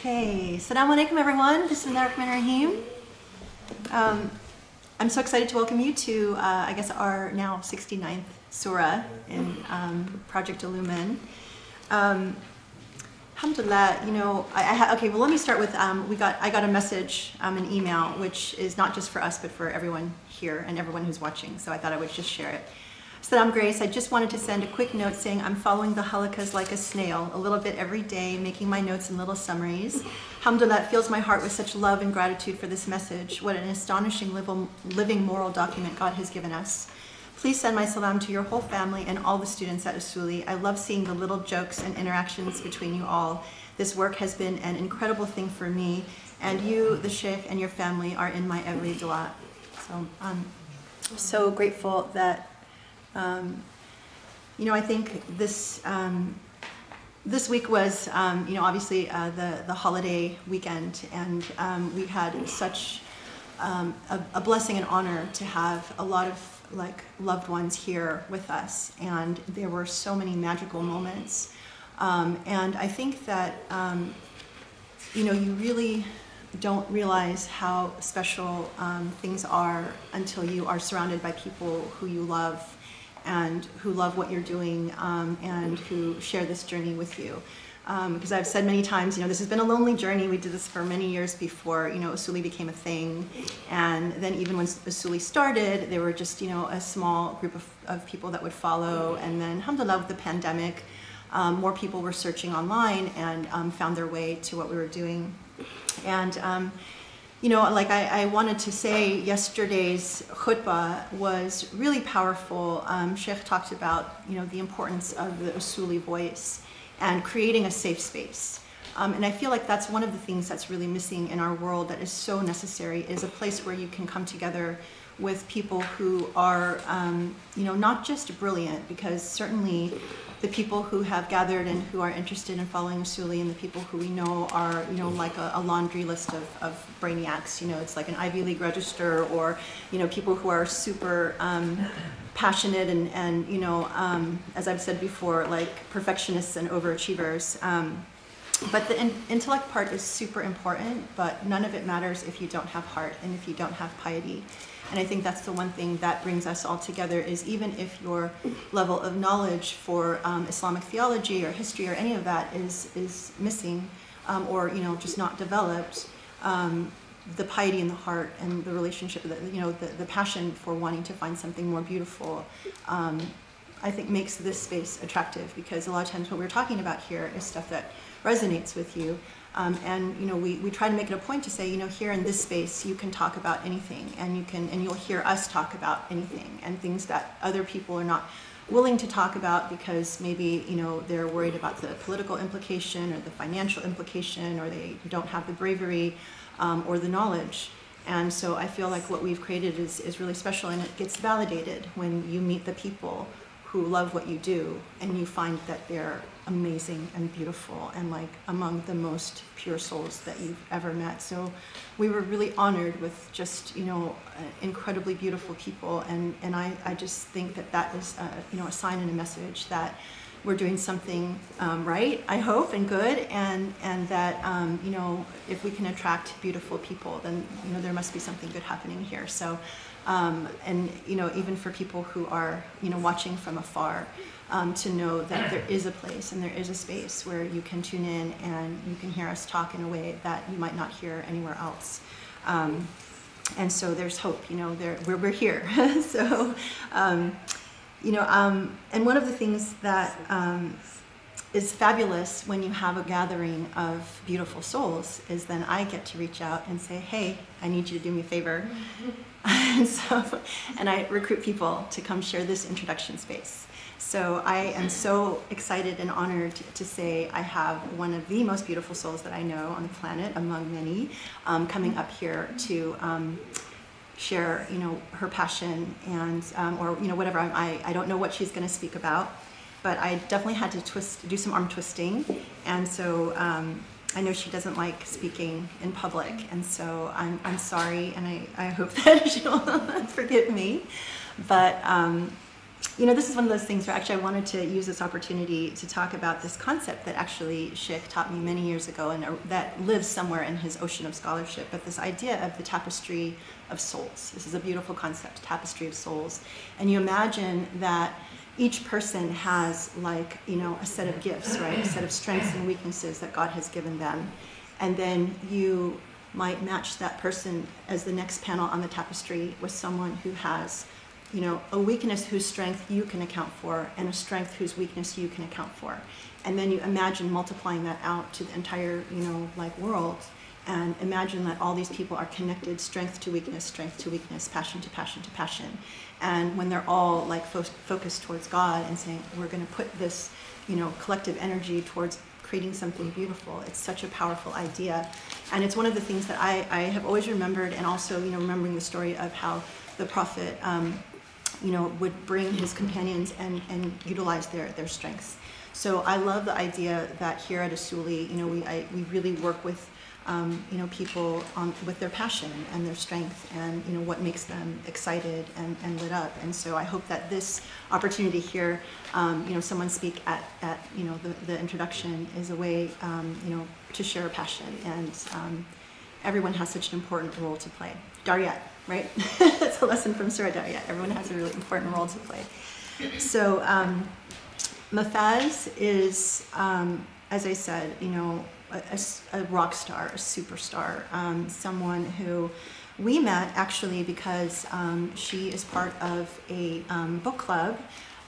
Okay, Assalamu alaikum everyone. Bismillahirrahmanirrahim. I'm so excited to welcome you to, I guess, our now 69th surah in Project Illumine. Alhamdulillah, you know, okay, well let me start with, I got a message, an email, which is not just for us, but for everyone here and everyone who's watching, so I thought I would just share it. Salam Grace, I just wanted to send a quick note saying I'm following the halakas like a snail, a little bit every day, making my notes and little summaries. Alhamdulillah, it fills my heart with such love and gratitude for this message. What an astonishing living moral document God has given us. Please send my salam to your whole family and all the students at Usuli. I love seeing the little jokes and interactions between you all. This work has been an incredible thing for me, and you, the Sheikh, and your family are in my every dua. So I'm so grateful that you know, I think this this week was, you know, obviously the holiday weekend, and we had such a blessing and honor to have a lot of loved ones here with us, and there were so many magical moments, and I think that you know, you really don't realize how special things are until you are surrounded by people who you love and who love what you're doing, and who share this journey with you. Because I've said many times, you know, this has been a lonely journey. We did this for many years before, you know, Usuli became a thing. And then even when Usuli started, there were just, you know, a small group of people that would follow. And then, alhamdulillah, with the pandemic, more people were searching online and found their way to what we were doing. And you know, like I wanted to say, yesterday's khutbah was really powerful. Sheikh talked about, you know, the importance of the Usuli voice and creating a safe space. And I feel like that's one of the things that's really missing in our world that is so necessary, is a place where you can come together with people who are, you know, not just brilliant, because certainly the people who have gathered and who are interested in following Usuli and the people who we know are, you know, like a laundry list of brainiacs. You know, it's like an Ivy League register, or, you know, people who are super passionate and you know, as I've said before, like perfectionists and overachievers. But the intellect part is super important, but none of it matters if you don't have heart and if you don't have piety. And I think that's the one thing that brings us all together, is even if your level of knowledge for Islamic theology or history or any of that is missing, or, you know, just not developed, the piety in the heart and the relationship, you know, the passion for wanting to find something more beautiful, I think makes this space attractive, because a lot of times what we're talking about here is stuff that resonates with you. And you know, we try to make it a point to say, you know, here in this space you can talk about anything, and you'll hear us talk about anything, and things that other people are not willing to talk about because maybe, you know, they're worried about the political implication or the financial implication, or they don't have the bravery or the knowledge. And so I feel like what we've created is really special, and it gets validated when you meet the people who love what you do, and you find that they're amazing and beautiful and like among the most pure souls that you've ever met. So we were really honored with just, you know, incredibly beautiful people, and I just think that that is you know, a sign and a message that we're doing something right, I hope, and good, and that you know, if we can attract beautiful people, then, you know, there must be something good happening here. So and, you know, even for people who are, you know, watching from afar, to know that there is a place and there is a space where you can tune in and you can hear us talk in a way that you might not hear anywhere else. And so there's hope, you know, we're here. So, you know, and one of the things that is fabulous when you have a gathering of beautiful souls is then I get to reach out and say, hey, I need you to do me a favor. And I recruit people to come share this introduction space. So I am so excited and honored to say I have one of the most beautiful souls that I know on the planet, among many, coming up here to share, you know, her passion and, or, you know, whatever. I don't know what she's going to speak about, but I definitely had to do some arm twisting. And so I know she doesn't like speaking in public, and so I'm sorry, and I hope that she'll forgive me. But you know, this is one of those things where actually I wanted to use this opportunity to talk about this concept that actually Sheikh taught me many years ago, and that lives somewhere in his ocean of scholarship, but this idea of the tapestry of souls. This is a beautiful concept, tapestry of souls. And you imagine that each person has, like, you know, a set of gifts, right? A set of strengths and weaknesses that God has given them. And then you might match that person as the next panel on the tapestry with someone who has, you know, a weakness whose strength you can account for, and a strength whose weakness you can account for. And then you imagine multiplying that out to the entire, you know, like, world, and imagine that all these people are connected, strength to weakness, passion to passion to passion. And when they're all, like, focused towards God and saying, we're going to put this, you know, collective energy towards creating something beautiful, it's such a powerful idea. And it's one of the things that I have always remembered, and also, you know, remembering the story of how the Prophet, you know, would bring his companions and utilize their strengths. So I love the idea that here at Usuli, you know, we really work with, you know, people with their passion and their strength, and, you know, what makes them excited and lit up. And so I hope that this opportunity here, you know, someone speak at you know, the introduction, is a way, you know, to share a passion. And everyone has such an important role to play. Dariyat, right? That's a lesson from Surah Dariyat. Everyone has a really important role to play. So Mafez is, as I said, you know, a rock star, a superstar, someone who we met actually because she is part of a book club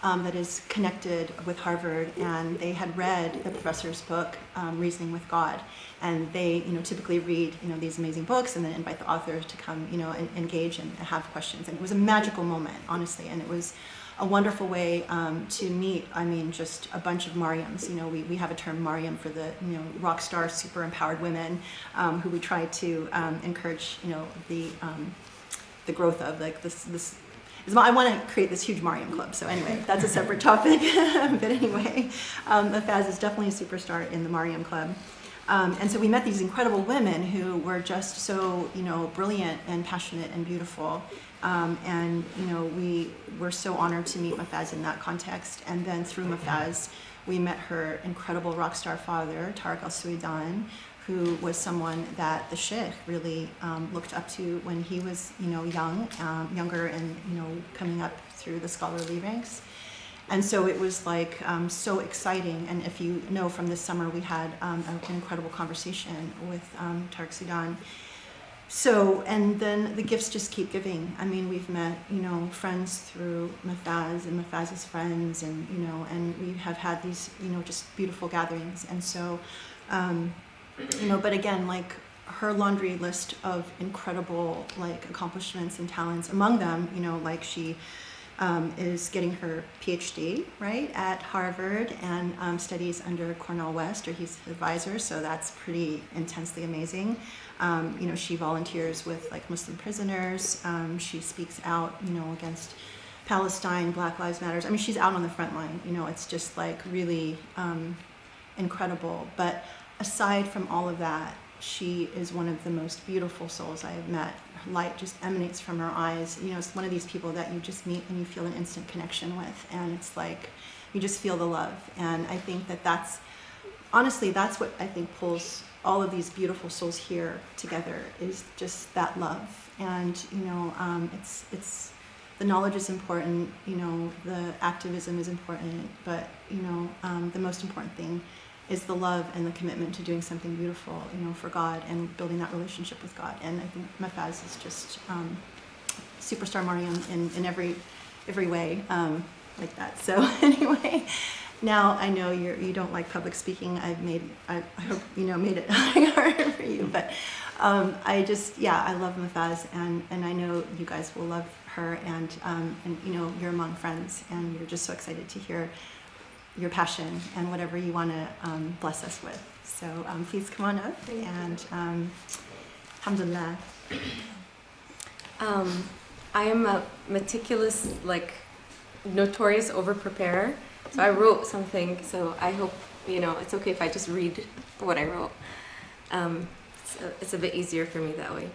that is connected with Harvard, and they had read the professor's book, Reasoning with God, and they, you know, typically read, you know, these amazing books and then invite the author to come, you know, and engage and have questions. And it was a magical moment, honestly, and it was a wonderful way to meet, I mean, just a bunch of Mariams. You know, we have a term Mariam for the, you know, rock star, super empowered women who we try to encourage, you know, the growth of, like, this. I want to create this huge Mariam club. So anyway, that's a separate topic. But anyway, Mafez is definitely a superstar in the Mariam club. And so we met these incredible women who were just so, you know, brilliant and passionate and beautiful. And, you know, we were so honored to meet Mafez in that context. And then through Mafez, we met her incredible rock star father, Tariq al-Suidan, who was someone that the Sheikh really looked up to when he was, you know, younger and, you know, coming up through the scholarly ranks. And so it was, like, so exciting. And if you know, from this summer, we had an incredible conversation with Tariq Sudan. So, and then the gifts just keep giving. I mean, we've met, you know, friends through Mafez and Mafez's friends, and, you know, and we have had these, you know, just beautiful gatherings. And so, you know, but again, like, her laundry list of incredible, like, accomplishments and talents, among them, you know, like, she is getting her PhD, right, at Harvard, and studies under Cornel West, or he's his advisor, so that's pretty intensely amazing. You know, she volunteers with, like, Muslim prisoners. She speaks out, you know, against Palestine, Black Lives Matter. I mean, she's out on the front line. You know, it's just, like, really incredible. But aside from all of that, she is one of the most beautiful souls I have met. Her light just emanates from her eyes. You know, it's one of these people that you just meet and you feel an instant connection with, and it's like you just feel the love. And I think that that's, honestly, that's what I think pulls all of these beautiful souls here together, is just that love. And, you know, it's the knowledge is important, you know, the activism is important, but, you know, the most important thing is the love and the commitment to doing something beautiful, you know, for God, and building that relationship with God. And I think Mafez is just superstar Mariam in every way, like that. So anyway, now I know you don't like public speaking. I hope, you know, made it harder for you, but I just, yeah, I love Mafez, and I know you guys will love her, and you know, you're among friends, and you're just so excited to hear your passion and whatever you want to bless us with. So please come on up, and alhamdulillah. I am a meticulous, like, notorious over-preparer. So I wrote something, so I hope, you know, it's okay if I just read what I wrote. It's a bit easier for me that way.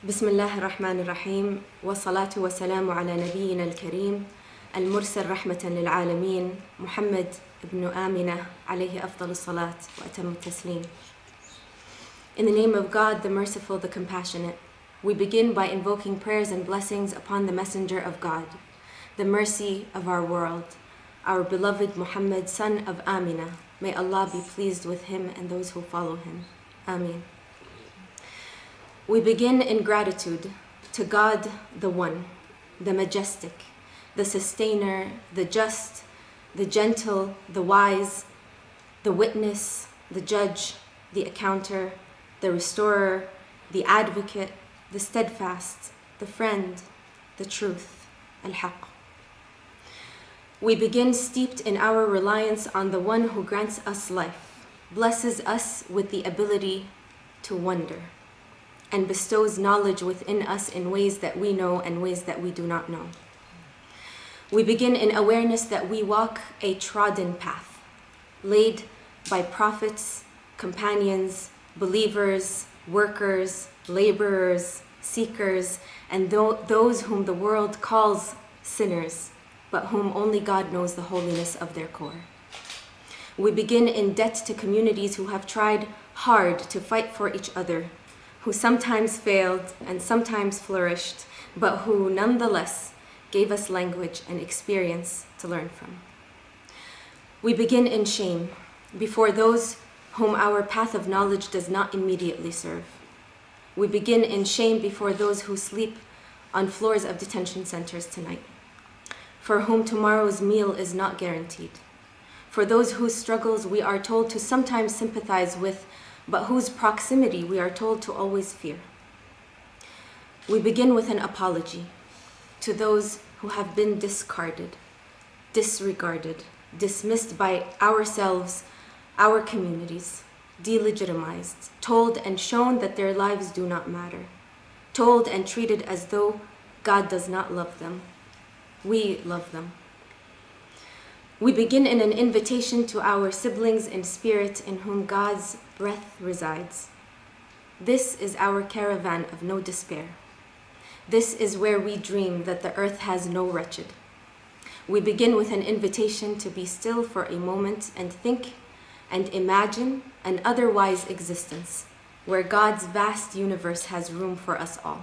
بسم الله الرحمن الرحيم والصلاة والسلام على نبينا الكريم المرسل رحمة للعالمين محمد بن آمنة عليه أفضل الصلاة وأتم التسليم. In the name of God, the Merciful, the Compassionate, we begin by invoking prayers and blessings upon the Messenger of God, the mercy of our world, our beloved Muhammad, son of Amina. May Allah be pleased with him and those who follow him. Ameen. We begin in gratitude to God, the One, the Majestic, the Sustainer, the Just, the Gentle, the Wise, the Witness, the Judge, the Accounter, the Restorer, the Advocate, the Steadfast, the Friend, the Truth, Al-Haq. We begin steeped in our reliance on the One who grants us life, blesses us with the ability to wonder, and bestows knowledge within us in ways that we know and ways that we do not know. We begin in awareness that we walk a trodden path, laid by prophets, companions, believers, workers, laborers, seekers, and those whom the world calls sinners, but whom only God knows the holiness of their core. We begin in debt to communities who have tried hard to fight for each other, who sometimes failed and sometimes flourished, but who nonetheless gave us language and experience to learn from. We begin in shame before those whom our path of knowledge does not immediately serve. We begin in shame before those who sleep on floors of detention centers tonight, for whom tomorrow's meal is not guaranteed, for those whose struggles we are told to sometimes sympathize with, but whose proximity we are told to always fear. We begin with an apology to those who have been discarded, disregarded, dismissed by ourselves, our communities, delegitimized, told and shown that their lives do not matter, told and treated as though God does not love them. We love them. We begin in an invitation to our siblings in spirit in whom God's breath resides. This is our caravan of no despair. This is where we dream that the earth has no wretched. We begin with an invitation to be still for a moment and think and imagine an otherwise existence where God's vast universe has room for us all.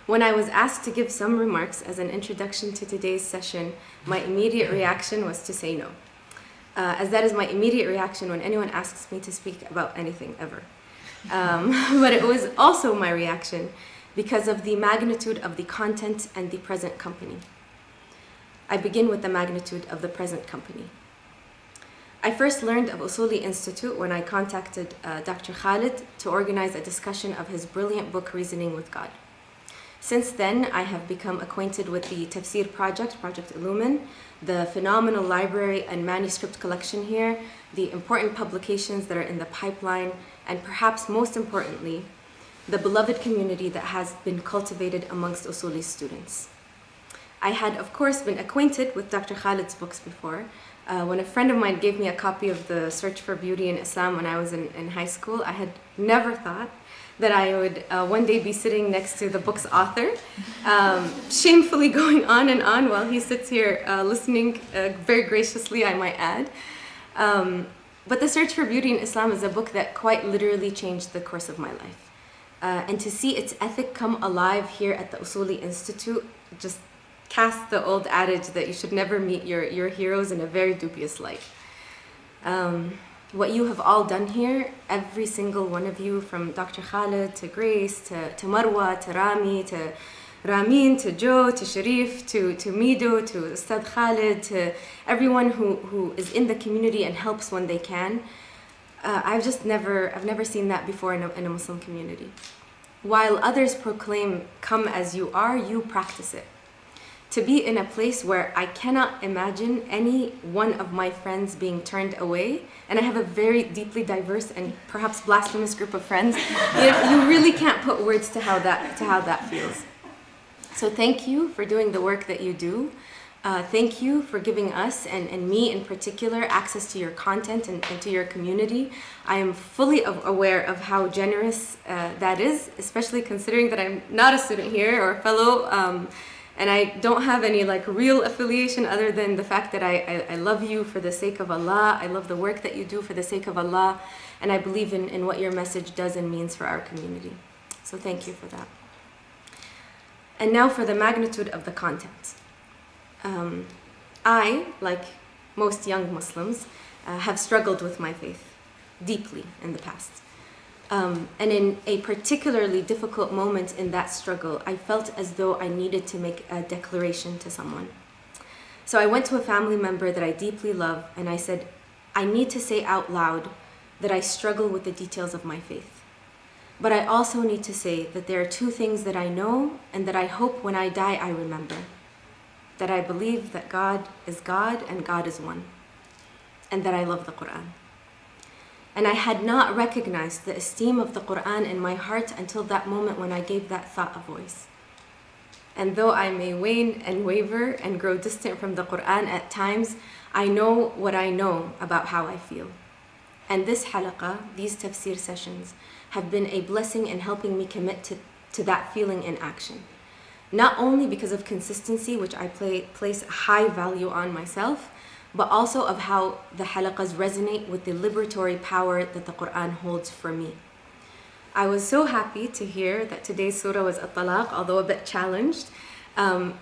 When I was asked to give some remarks as an introduction to today's session, my immediate reaction was to say no, as that is my immediate reaction when anyone asks me to speak about anything ever. But it was also my reaction because of the magnitude of the content and the present company. I begin with the magnitude of the present company. I first learned of Usuli Institute when I contacted Dr. Khalid to organize a discussion of his brilliant book, Reasoning with God. Since then, I have become acquainted with the Tafsir project, Project Illumine, the phenomenal library and manuscript collection here, the important publications that are in the pipeline, and perhaps most importantly, the beloved community that has been cultivated amongst Usuli students. I had, of course, been acquainted with Dr. Khalid's books before. When a friend of mine gave me a copy of The Search for Beauty in Islam when I was in high school, I had never thought that I would one day be sitting next to the book's author, shamefully going on and on while he sits here listening very graciously, I might add. But The Search for Beauty in Islam is a book that quite literally changed the course of my life. And to see its ethic come alive here at the Usuli Institute just cast the old adage that you should never meet your heroes in a very dubious light. What you have all done here, every single one of you, from Dr. Khalid to Grace to Marwa to Rami to Ramin to Joe to Sharif to Mido to Ustad Khalid to everyone who is in the community and helps when they can. I've never seen that before in a Muslim community. While others proclaim, come as you are, you practice it. To be in a place where I cannot imagine any one of my friends being turned away, and I have a very deeply diverse and perhaps blasphemous group of friends, you really can't put words to how that feels. So thank you for doing the work that you do. Thank you for giving us, and me in particular, access to your content and to your community. I am fully aware of how generous that is, especially considering that I'm not a student here or a fellow, and I don't have any like real affiliation other than the fact that I love you for the sake of Allah. I love the work that you do for the sake of Allah, and I believe in what your message does and means for our community. So thank you for that. And now for the magnitude of the content. I, like most young Muslims, have struggled with my faith deeply in the past. And in a particularly difficult moment in that struggle, I felt as though I needed to make a declaration to someone. So I went to a family member that I deeply love, and I said, I need to say out loud that I struggle with the details of my faith. But I also need to say that there are two things that I know and that I hope when I die I remember. That I believe that God is God and God is one. And that I love the Quran. And I had not recognized the esteem of the Quran in my heart until that moment when I gave that thought a voice. And though I may wane and waver and grow distant from the Quran at times, I know what I know about how I feel. And this halaqah, these tafsir sessions, have been a blessing in helping me commit to that feeling in action. Not only because of consistency, which I place a high value on myself, but also of how the halaqas resonate with the liberatory power that the Quran holds for me. I was so happy to hear that today's surah was Talaq, although a bit challenged,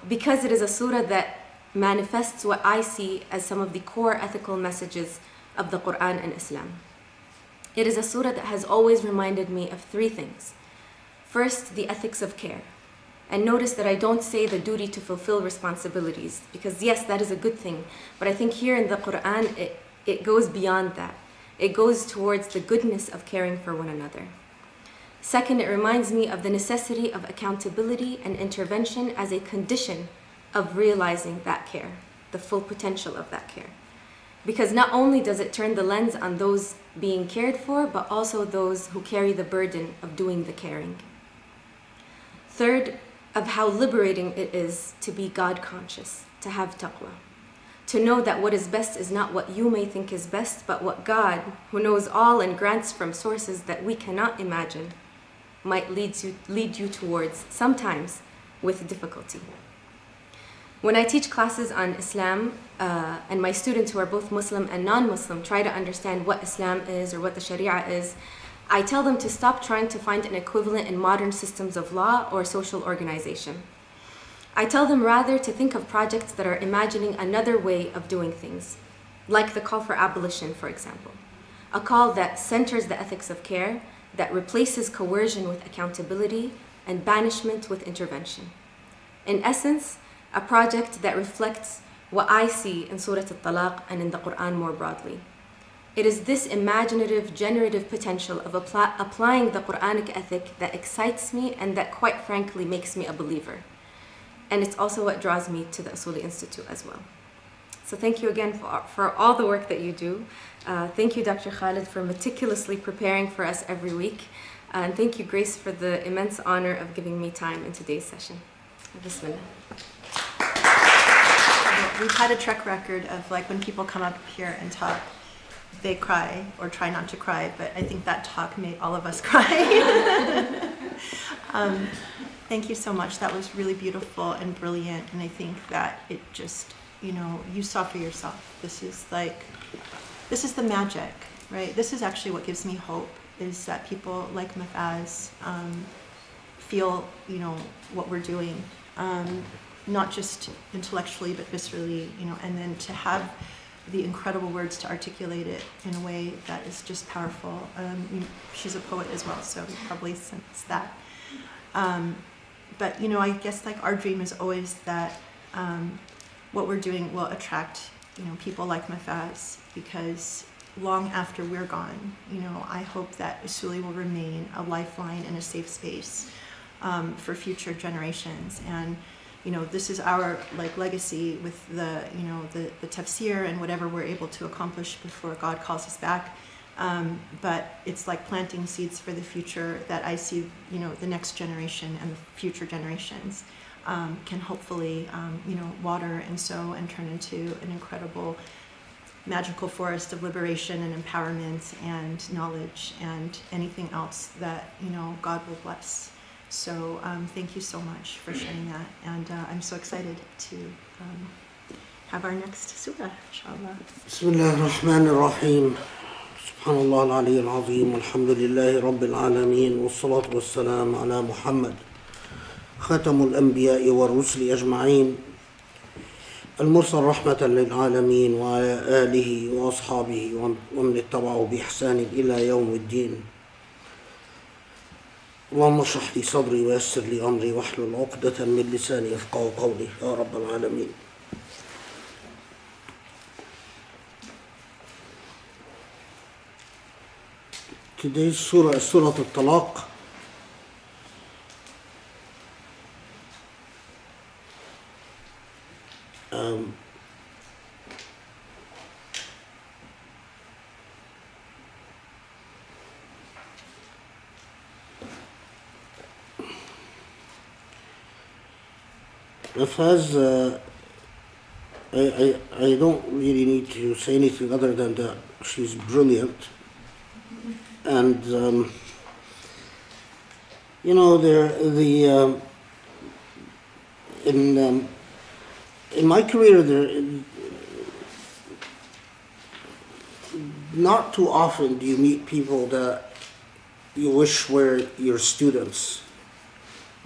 because it is a surah that manifests what I see as some of the core ethical messages of the Quran and Islam. It is a surah that has always reminded me of three things. First, the ethics of care. And notice that I don't say the duty to fulfill responsibilities, because yes, that is a good thing. But I think here in the Quran, it goes beyond that. It goes towards the goodness of caring for one another. Second, it reminds me of the necessity of accountability and intervention as a condition of realizing that care, the full potential of that care. Because not only does it turn the lens on those being cared for, but also those who carry the burden of doing the caring. Third, of how liberating it is to be God conscious, to have taqwa. To know that what is best is not what you may think is best, but what God, who knows all and grants from sources that we cannot imagine, might lead you towards, sometimes with difficulty. When I teach classes on Islam, and my students who are both Muslim and non-Muslim try to understand what Islam is or what the Sharia is, I tell them to stop trying to find an equivalent in modern systems of law or social organization. I tell them rather to think of projects that are imagining another way of doing things, like the call for abolition, for example. A call that centers the ethics of care, that replaces coercion with accountability and banishment with intervention. In essence, a project that reflects what I see in Surah Talaq and in the Quran more broadly. It is this imaginative, generative potential of applying the Quranic ethic that excites me and that quite frankly makes me a believer. And it's also what draws me to the Usuli Institute as well. So thank you again for all the work that you do. Thank you, Dr. Khalid, for meticulously preparing for us every week. And thank you, Grace, for the immense honor of giving me time in today's session. Bismillah. We've had a track record of like when people come up here and talk, they cry or try not to cry, but I think that talk made all of us cry. Thank you so much. That was really beautiful and brilliant, and I think that it just, you saw for yourself. This is the magic, right? This is actually what gives me hope, is that people like Mafez feel, what we're doing, not just intellectually, but viscerally, and then to have the incredible words to articulate it in a way that is just powerful. She's a poet as well, so you probably sense that. But I guess like our dream is always that what we're doing will attract people like Mafez, because long after we're gone, I hope that Usuli will remain a lifeline and a safe space for future generations. And this is our legacy with the tafsir and whatever we're able to accomplish before God calls us back. But it's like planting seeds for the future that I see, the next generation and the future generations can hopefully, water and sow and turn into an incredible magical forest of liberation and empowerment and knowledge and anything else that, God will bless. So thank you so much for sharing that. And I'm so excited to have our next surah, inshallah. Bismillah ar-Rahman ar-Rahim. Subhanallah al-Ali al-Azim. Alhamdulillahi Rabbil Alameen. Wassalatu wassalam ala Muhammad. Khatamul Anbiya'i wa Rusli Ajma'een. المرسل رحمة للعالمين وعلى آله وأصحابه ومن اتبعه بإحسان إلى يوم الدين. اللهم اشرح لي صدري ويسر لي أمري واحلل عقدة من لساني يفقهوا قولي يا رب العالمين. Today's surah is Surah Talaq. Mafez, I don't really need to say anything other than that she's brilliant. And, in my career, not too often do you meet people that you wish were your students.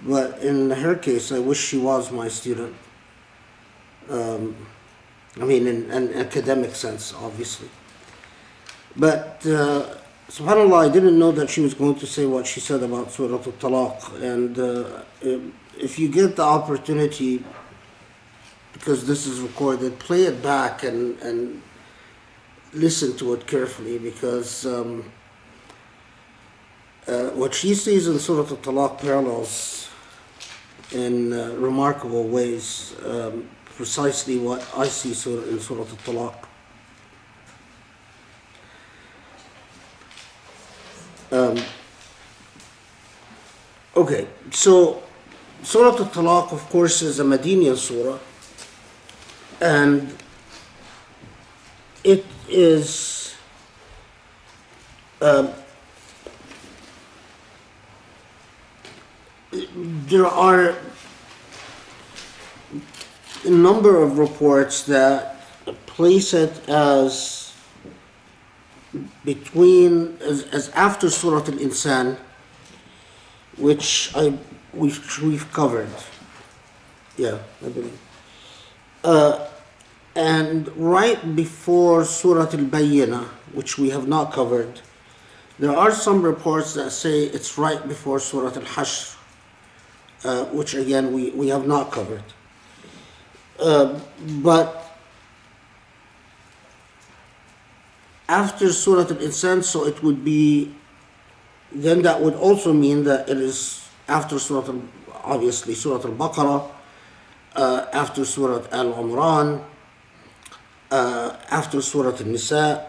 But in her case, I wish she was my student. In an academic sense, obviously. But, subhanAllah, I didn't know that she was going to say what she said about Surah Talaq. And if you get the opportunity, because this is recorded, play it back and listen to it carefully, because what she sees in Surah Talaq parallels in remarkable ways precisely what I see in Surah Talaq. Okay, so Surah Talaq, of course, is a Medina surah, and it is there are a number of reports that place it as after Surah Al-Insan, which we've covered. Yeah, I believe. And right before Surah Al-Bayyinah, which we have not covered. There are some reports that say it's right before Surah Al-Hashr, which again we have not covered. But after Surah Al-Insan, so it would be, then that would also mean that it is after obviously Surah Al-Baqarah, after Surah Al-Imran, after Surah Al-Nisa,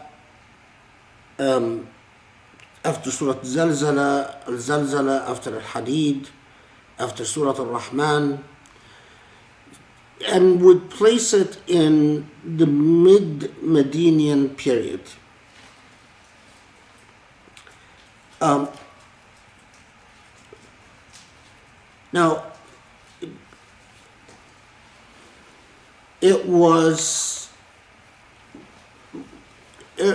after Surah Al-Zalzala, after Al-Hadid, after Surah Al-Rahman, and would place it in the mid-Medinian period. Now, it was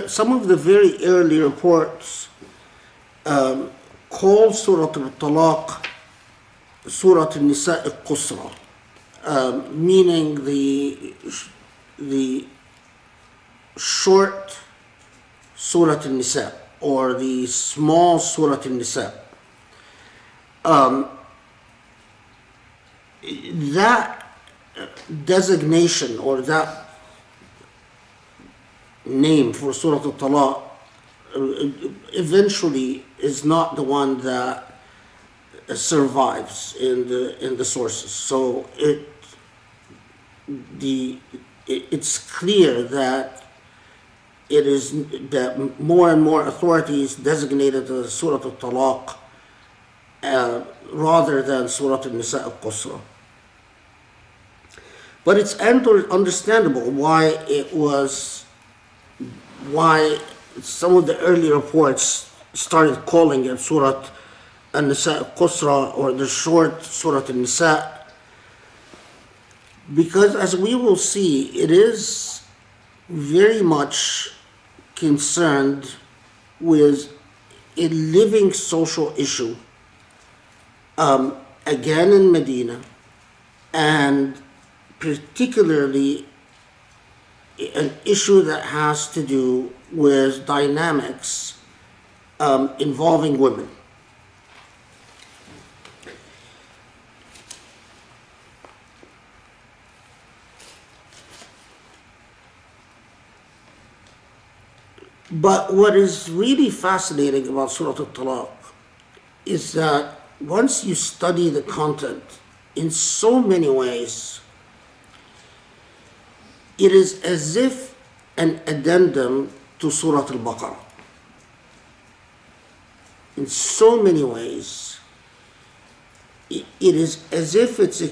some of the very early reports called Surah Talaq Surah Al-Nisa al-Qusra, meaning the short Surah Al-Nisa, or the small Surah Al-Nisa. That designation, or that name for Surah Al-Talaq eventually is not the one that survives in the sources. So it's clear that it is that more and more authorities designated the Surah Al-Talaq rather than Surah Al-Nisa al-Qusra. But it's understandable why some of the early reports started calling it Surah An-Nisa Qusra, or the short Surah An-Nisa, because as we will see, it is very much concerned with a living social issue, again in Medina, and particularly an issue that has to do with dynamics involving women. But what is really fascinating about Surah Talaq is that once you study the content, in so many ways, it is as if an addendum to Surah Al-Baqarah. In so many ways, it is as if it's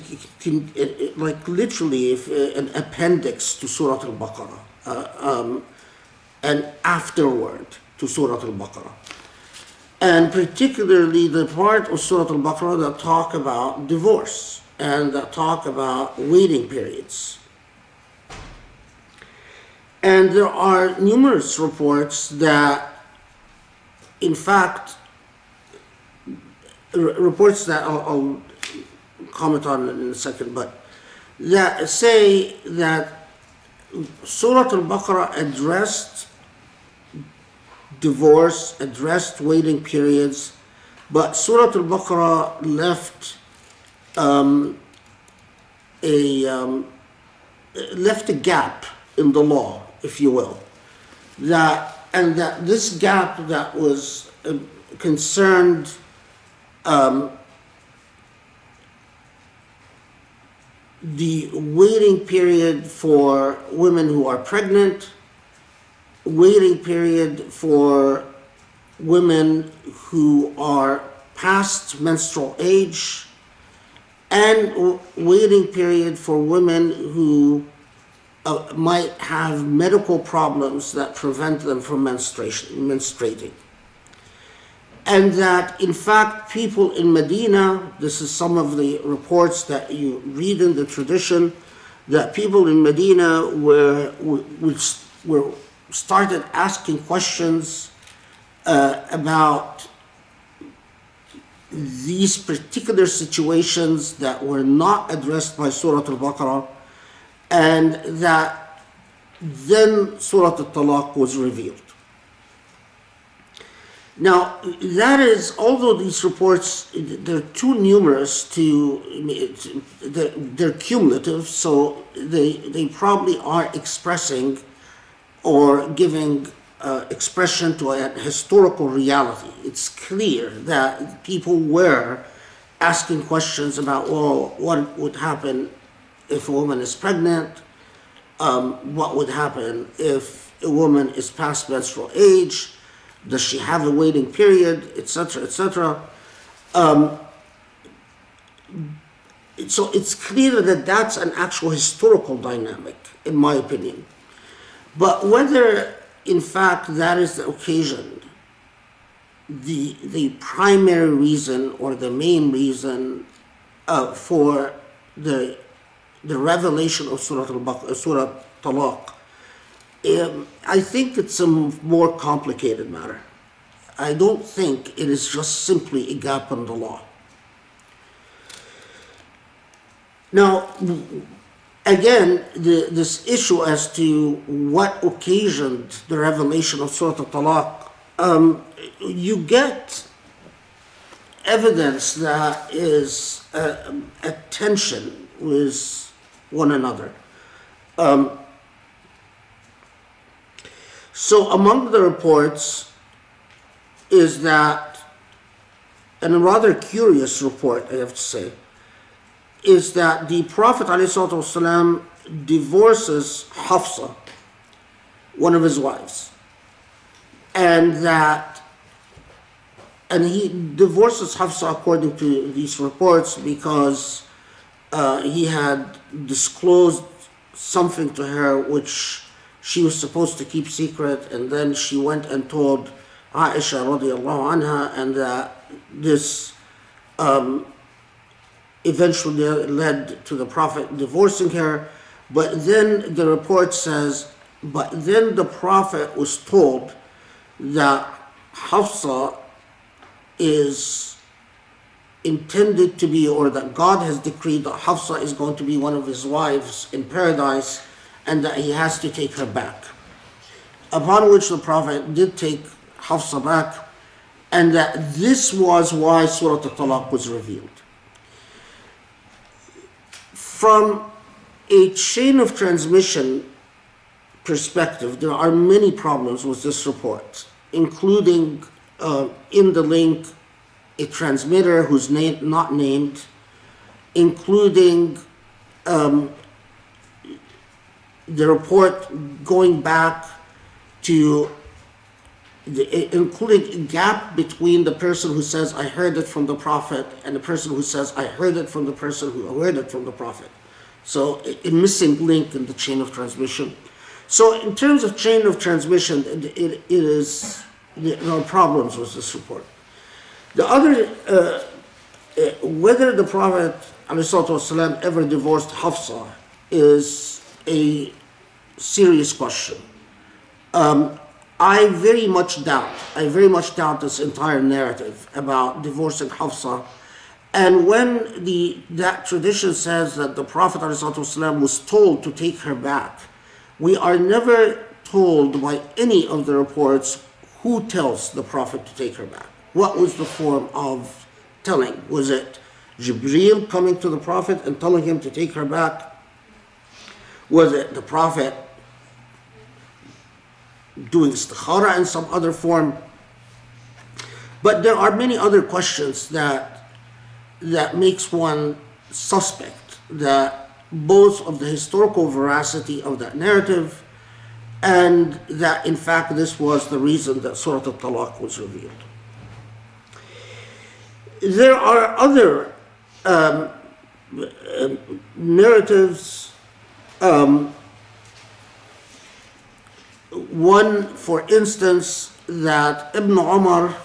like literally an appendix to Surah Al-Baqarah, an afterword to Surah Al-Baqarah. And particularly the part of Surah Al-Baqarah that talk about divorce and that talk about waiting periods. And there are numerous reports that, in fact, reports that I'll comment on in a second, but that say that Surah Al-Baqarah addressed divorce, addressed waiting periods, but Surah Al-Baqarah left left a gap in the law, if you will, that this gap that was concerned the waiting period for women who are pregnant, waiting period for women who are past menstrual age, and waiting period for women who might have medical problems that prevent them from menstruating. And that, in fact, people in Medina, this is some of the reports that you read in the tradition, that people in Medina were started asking questions about these particular situations that were not addressed by Surah Al-Baqarah, and that then Surah Talaq was revealed. Now, that is, although these reports, they're too numerous they're cumulative, so they probably are expressing or giving expression to a historical reality. It's clear that people were asking questions about, well, what would happen if a woman is pregnant? What would happen if a woman is past menstrual age? Does she have a waiting period, etc., etc.? So it's clear that that's an actual historical dynamic, in my opinion. But whether, in fact, that is the occasion, the primary reason or the main reason for the revelation of Surah Talaq, I think it's a more complicated matter. I don't think it is just simply a gap in the law. Now, again, this issue as to what occasioned the revelation of Surah Talaq, you get evidence that is a tension with one another. So among the reports is that, and a rather curious report, I have to say, is that the Prophet ﷺ divorces Hafsa, one of his wives, and he divorces Hafsa according to these reports because he had disclosed something to her which she was supposed to keep secret, and then she went and told Aisha radiallahu anha, and this eventually led to the Prophet divorcing her. But then the report says, but then the Prophet was told that Hafsa is intended to be, or that God has decreed that Hafsa is going to be one of his wives in paradise, and that he has to take her back. Upon which the Prophet did take Hafsa back, and that this was why Surah Talaq was revealed. From a chain of transmission perspective, there are many problems with this report, including in the link a transmitter who's not named, including the report going back to including a gap between the person who says, I heard it from the Prophet, and the person who says, I heard it from the person who heard it from the Prophet. So a missing link in the chain of transmission. So in terms of chain of transmission, there are problems with this report. The other, whether the Prophet ﷺ ever divorced Hafsa is a serious question. I very much doubt this entire narrative about divorcing Hafsa. And when that tradition says that the Prophet ﷺ was told to take her back, we are never told by any of the reports who tells the Prophet to take her back. What was the form of telling? Was it Jibreel coming to the Prophet and telling him to take her back? Was it the Prophet doing istikhara in some other form? But there are many other questions that makes one suspect that both of the historical veracity of that narrative, and that in fact this was the reason that Surah Talaq was revealed. There are other narratives. One, for instance, that Ibn Umar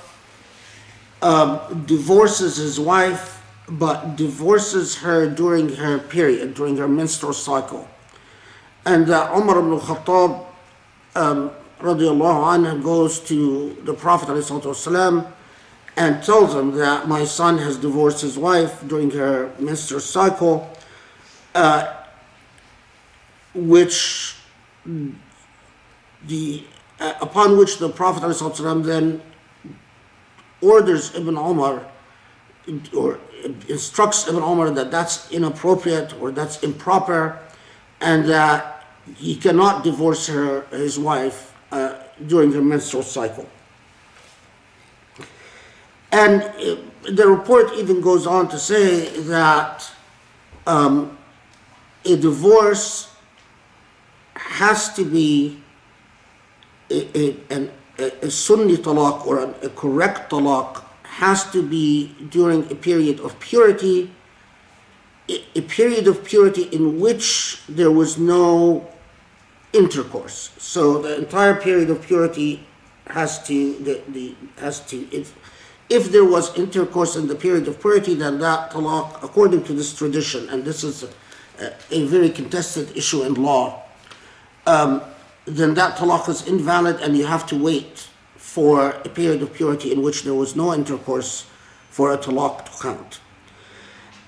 divorces his wife, but divorces her during her period, during her menstrual cycle. And that Umar ibn Khattab radiallahu anhu goes to the Prophet ﷺ and tells him that my son has divorced his wife during her menstrual cycle, upon which the Prophet ﷺ then orders Ibn Umar, or instructs Ibn Umar that that's inappropriate or that's improper, and that he cannot divorce his wife during her menstrual cycle. And the report even goes on to say that a divorce has to be a Sunni talaq, or a correct talaq, has to be during a period of purity, in which there was no intercourse. So the entire period of purity if there was intercourse in the period of purity, then that talaq, according to this tradition, and this is a very contested issue in law, then that talaq is invalid, and you have to wait for a period of purity in which there was no intercourse for a talaq to count.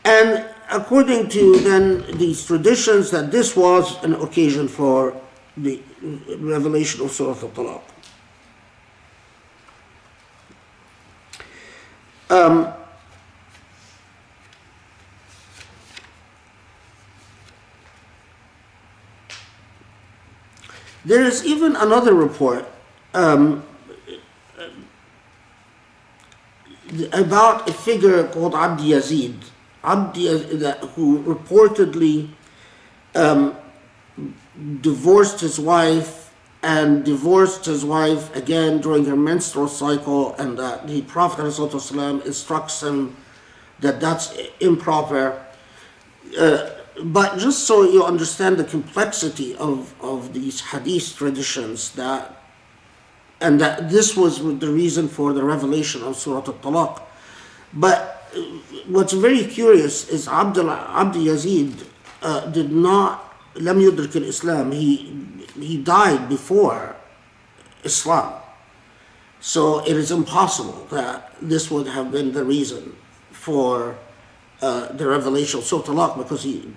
And according to then these traditions, that this was an occasion for the revelation of Surah Talaq. There is even another report about a figure called Abd Yazid, who reportedly divorced his wife and divorced his wife again during her menstrual cycle, and that the Prophet ﷺ instructs him that that's improper. But just so you understand the complexity of these hadith traditions, and that this was the reason for the revelation of Surah Talaq. But what's very curious is Abd Yazid did not, lam yudrik al-Islam, he died before Islam. So it is impossible that this would have been the reason for the revelation of Surah Talaq, because he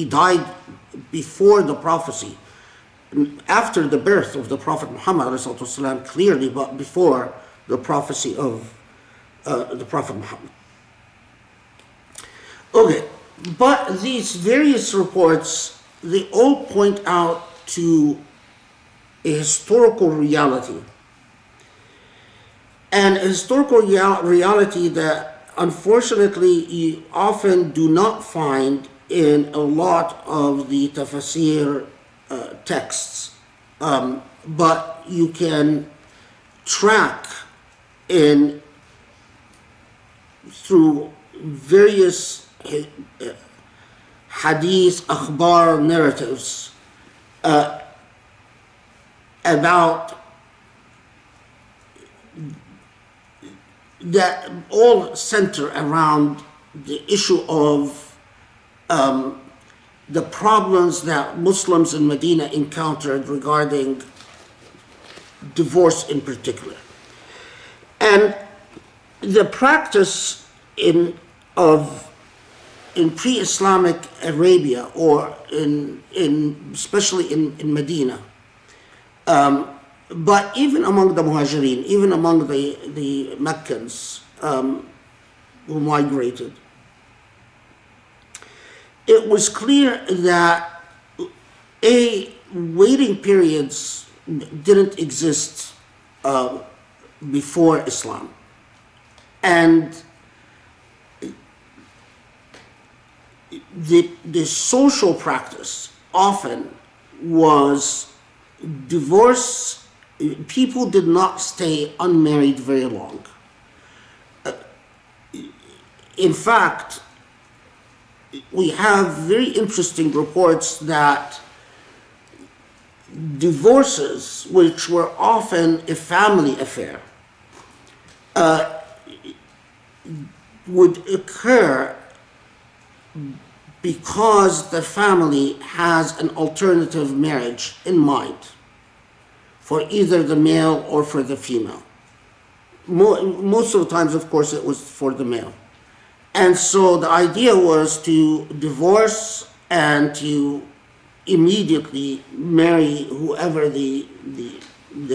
died before the prophecy, after the birth of the Prophet Muhammad ﷺ, clearly, but before the prophecy of the Prophet Muhammad. Okay, but these various reports, they all point out to a historical reality. And a historical reality that unfortunately you often do not find in a lot of the tafsir texts, but you can track through various hadith, akhbar narratives about that all center around the issue of the problems that Muslims in Medina encountered regarding divorce in particular. And the practice in pre-Islamic Arabia, or especially in Medina, but even among the Muhajirin, even among the Meccans who migrated, it was clear that waiting periods didn't exist before Islam. And the social practice often was divorce. People did not stay unmarried very long. In fact, we have very interesting reports that divorces, which were often a family affair, would occur because the family has an alternative marriage in mind for either the male or for the female. Most of the times, of course, it was for the male. And so the idea was to divorce and to immediately marry whoever the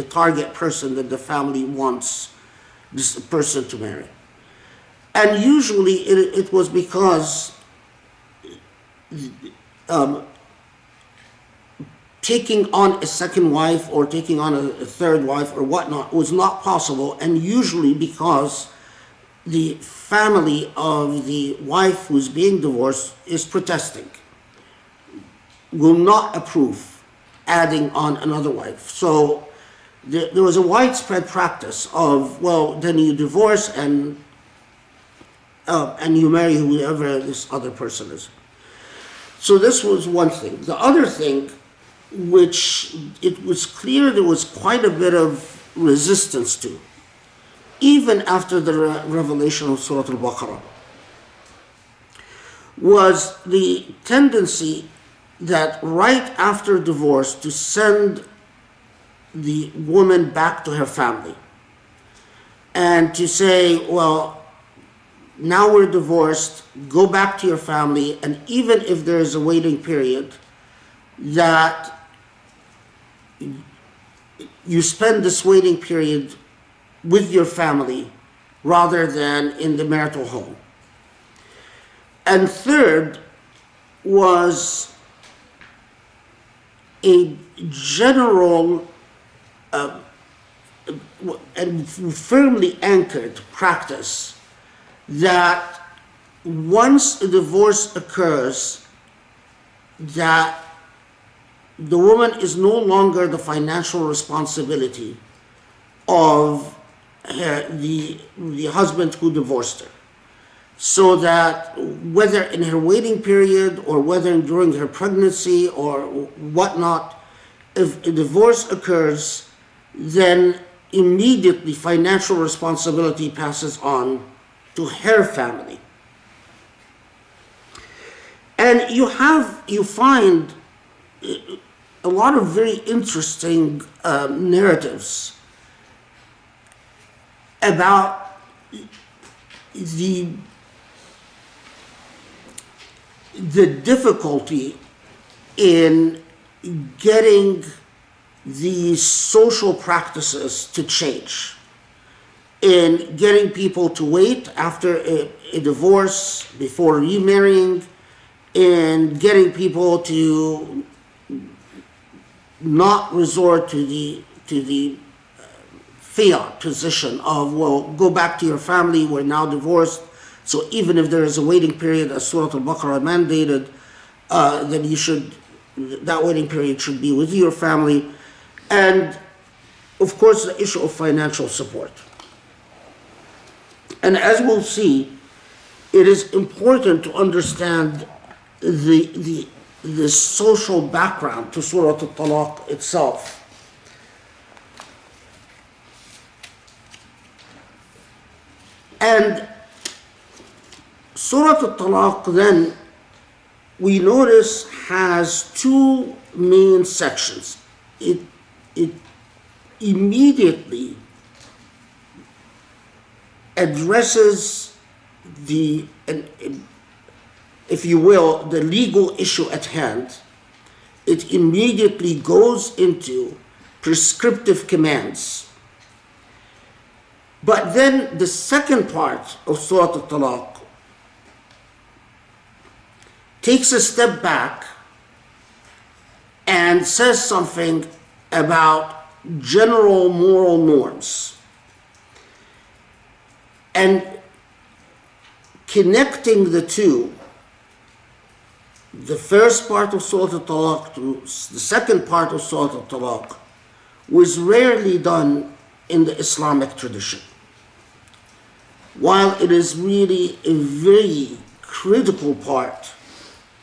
target person that the family wants this person to marry. And usually it was because taking on a second wife or taking on a third wife or whatnot was not possible, and usually because the family of the wife who's being divorced is protesting, will not approve adding on another wife. So there was a widespread practice of, well, then you divorce and you marry whoever this other person is. So this was one thing. The other thing, which it was clear there was quite a bit of resistance to, even after the revelation of Surah Al-Baqarah, was the tendency that right after divorce to send the woman back to her family and to say, well, now we're divorced, go back to your family, and even if there is a waiting period, that you spend this waiting period with your family rather than in the marital home. And third was a general and firmly anchored practice that once a divorce occurs, that the woman is no longer the financial responsibility of the husband who divorced her. so that whether in her waiting period or whether during her pregnancy or whatnot, if a divorce occurs, then immediately financial responsibility passes on to her family. And you find a lot of very interesting narratives about the difficulty in getting these social practices to change, in getting people to wait after a divorce before remarrying, in getting people to not resort to the fiat position of, well, go back to your family, we're now divorced, so even if there is a waiting period, as Surah Al-Baqarah mandated, then that waiting period should be with your family. And of course, the issue of financial support. And as we'll see, it is important to understand the social background to Surah Talaq itself. And Surah Talaq then, we notice, has two main sections. It immediately addresses if you will, the legal issue at hand. It immediately goes into prescriptive commands. But then the second part of Surah Talaq takes a step back and says something about general moral norms, and connecting the two, the first part of Surah Talaq to the second part of Surah Talaq, was rarely done in the Islamic tradition, while it is really a very critical part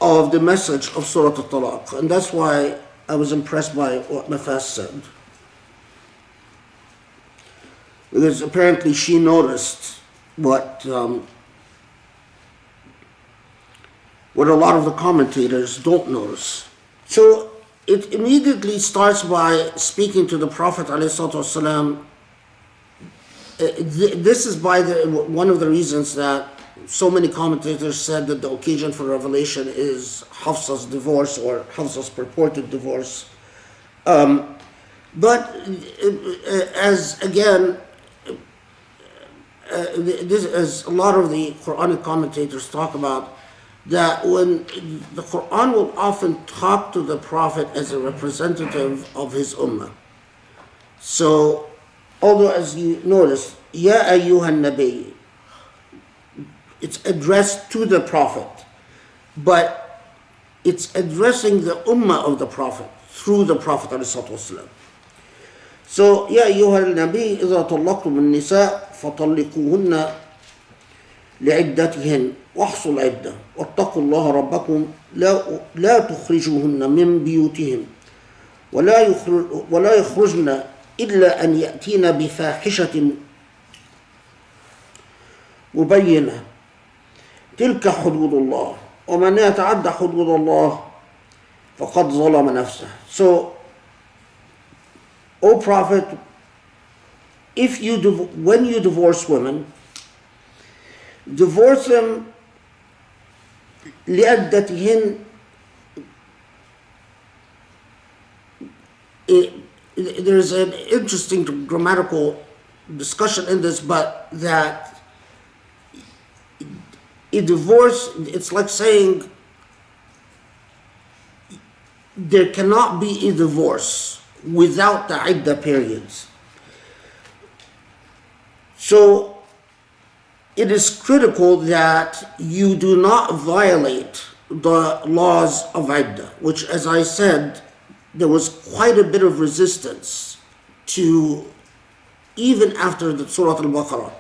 of the message of Surah Talaq. And that's why I was impressed by what Mafez said, because apparently she noticed what a lot of the commentators don't notice. So it immediately starts by speaking to the Prophet ﷺ. This is one of the reasons that so many commentators said that the occasion for revelation is Hafsa's divorce, or Hafsa's purported divorce. But as again, this is a lot of the Quranic commentators talk about, that when the Quran will often talk to the Prophet as a representative of his ummah. So, although as you notice, Ya ayyuhan nabi, it's addressed to the Prophet, but it's addressing the ummah of the Prophet through the Prophet ﷺ. So, Ya ayyuhan nabi, إذا طلقتم النساء فطلقوهن لعدتهن واحصوا العدة واتقوا الله ربكم لا تخرجوهن من بيوتهن ولا يخرجن إلا أن يأتين بفاحشة مبينة تلك حدود الله ومن يتعدى حدود الله فقد ظلم نفسه. So, O Prophet, when you divorce women, divorce them لعدتهن. There's an interesting grammatical discussion in this, but that a divorce, it's like saying there cannot be a divorce without the iddah periods. So it is critical that you do not violate the laws of iddah, which, as I said, there was quite a bit of resistance to, even after the Surah Al-Baqarah,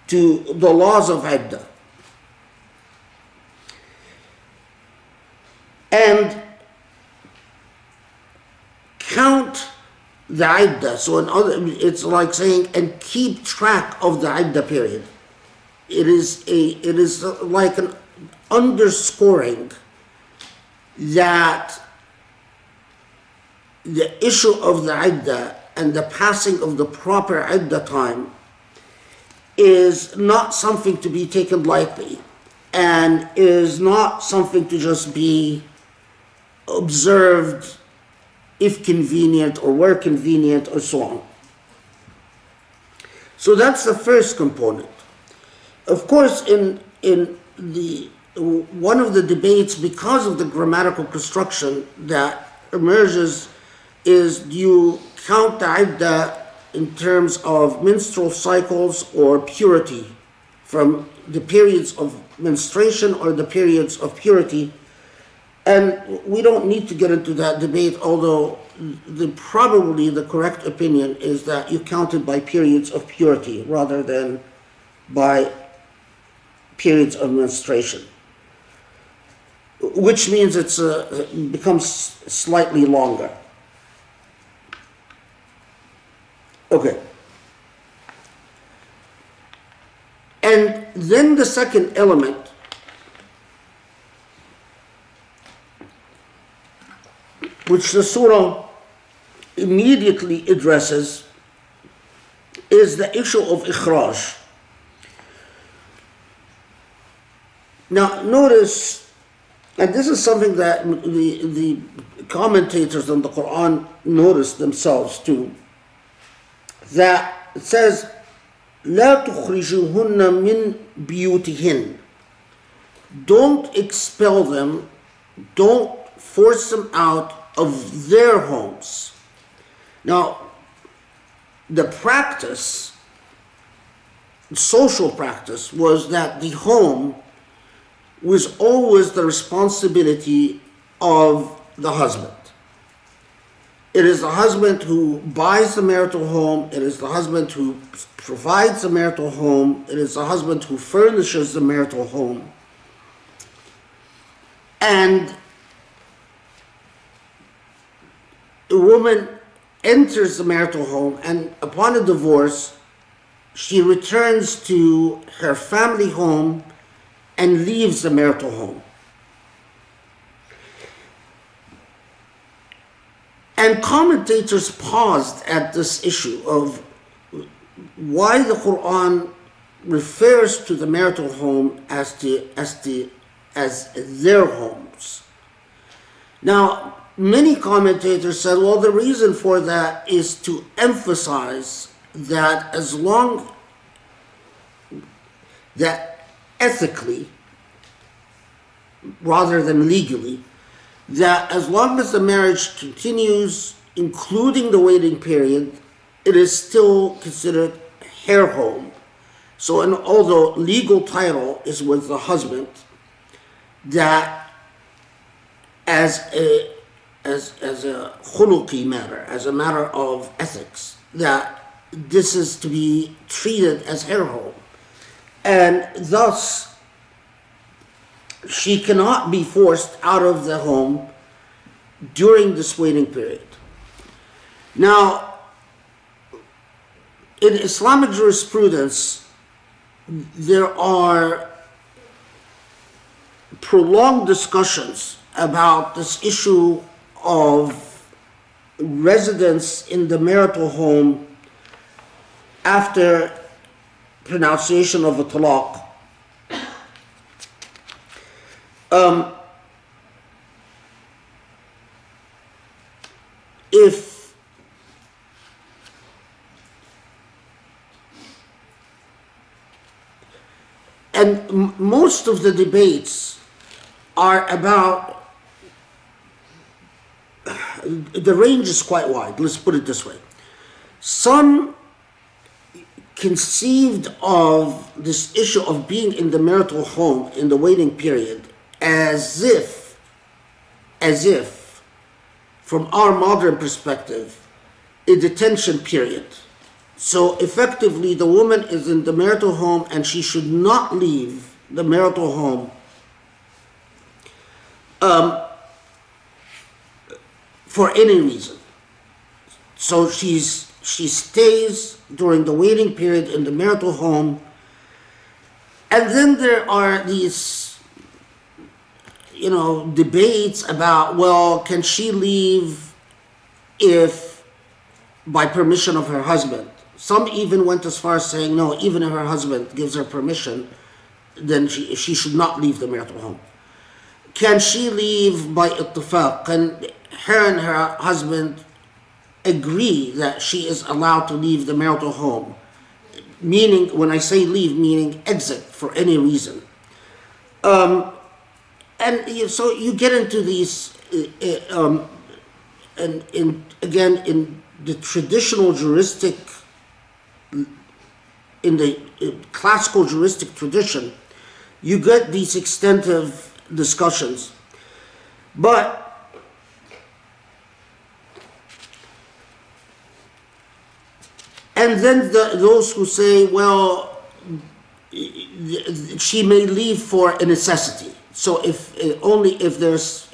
to the laws of iddah. and count the iddah. So it's like saying, and keep track of the iddah period. It is like an underscoring that the issue of the iddah and the passing of the proper iddah time is not something to be taken lightly, and is not something to just be observed if convenient or where convenient or so on. So that's the first component. Of course, in the one of the debates, because of the grammatical construction that emerges, is do you count the iddah in terms of menstrual cycles or purity, from the periods of menstruation or the periods of purity? And we don't need to get into that debate, although probably the correct opinion is that you count it by periods of purity rather than by periods of menstruation, which means it becomes slightly longer. Okay. And then the second element which the surah immediately addresses is the issue of ikhraj. Now notice, and this is something that the commentators on the Quran notice themselves too, that it says, لا تخرجوهن من بيوتهن. Don't expel them, don't force them out of their homes. Now, the practice, social practice, was that the home was always the responsibility of the husband. It is the husband who buys the marital home. It is the husband who provides the marital home. It is the husband who furnishes the marital home. And the woman enters the marital home, and upon a divorce, she returns to her family home and leaves the marital home. And commentators paused at this issue of why the Quran refers to the marital home as their homes. Now, many commentators said, well, the reason for that is to emphasize that as long that ethically, rather than legally, that as long as the marriage continues, including the waiting period, it is still considered her home. So, and although legal title is with the husband, that as a khuluqi matter, as a matter of ethics, that this is to be treated as her home. And thus, she cannot be forced out of the home during this waiting period. Now, in Islamic jurisprudence, there are prolonged discussions about this issue of residence in the marital home after pronunciation of a talaq. And most of the debates are about, the range is quite wide, let's put it this way. Some conceived of this issue of being in the marital home in the waiting period as if, from our modern perspective, a detention period. So effectively, the woman is in the marital home and she should not leave the marital home for any reason. So she stays during the waiting period in the marital home. And then there are these, debates about, well, can she leave if by permission of her husband? Some even went as far as saying, no, even if her husband gives her permission, then she should not leave the marital home. Can she leave by ittifaq? Can her and her husband agree that she is allowed to leave the marital home? Meaning, when I say leave, meaning exit for any reason. So you get into these, and again, in the traditional juristic, in the classical juristic tradition, you get these extensive discussions. And then those who say, well, she may leave for a necessity. So only if there's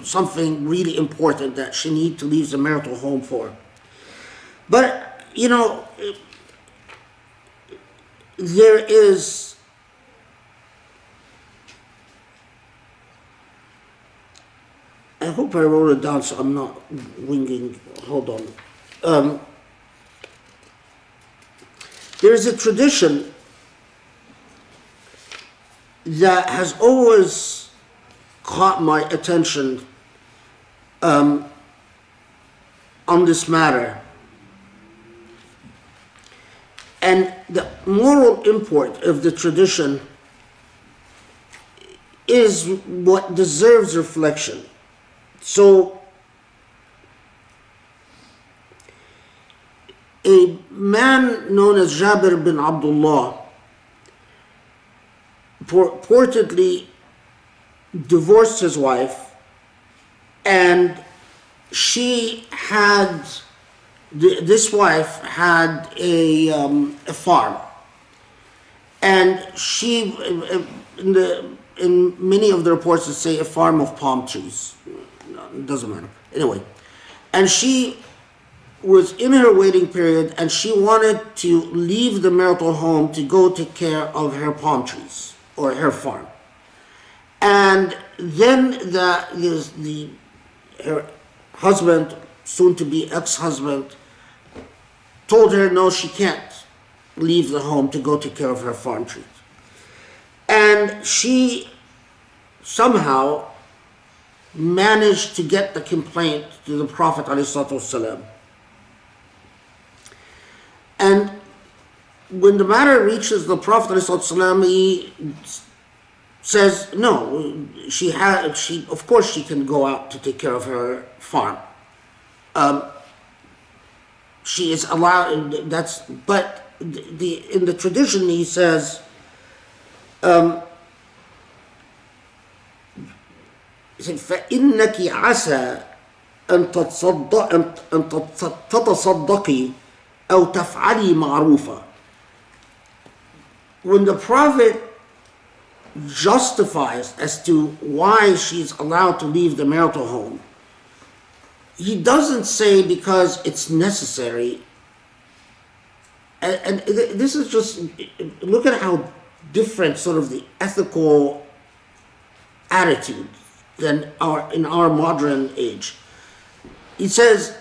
something really important that she needs to leave the marital home for. But, there is, I hope I wrote it down so I'm not winging, hold on. There's a tradition that has always caught my attention on this matter. And the moral import of the tradition is what deserves reflection. So, a man known as Jabir bin Abdullah purportedly divorced his wife, and this wife had a farm, and she, in many of the reports, it say a farm of palm trees. It doesn't matter. Anyway, and she was in her waiting period, and she wanted to leave the marital home to go take care of her palm trees or her farm. And then her husband, soon to be ex-husband, told her no, she can't leave the home to go take care of her farm trees. And she somehow managed to get the complaint to the Prophet ﷺ. And when the matter reaches the Prophet ﷺ, he says, no, of course she can go out to take care of her farm. She is allowed, but in the tradition he says, فإنك عسى أن تتصدقي أو تفعلي معروفا. When the Prophet justifies as to why she's allowed to leave the marital home, he doesn't say because it's necessary. And this is just, look at how different sort of the ethical attitude than in our modern age. He says,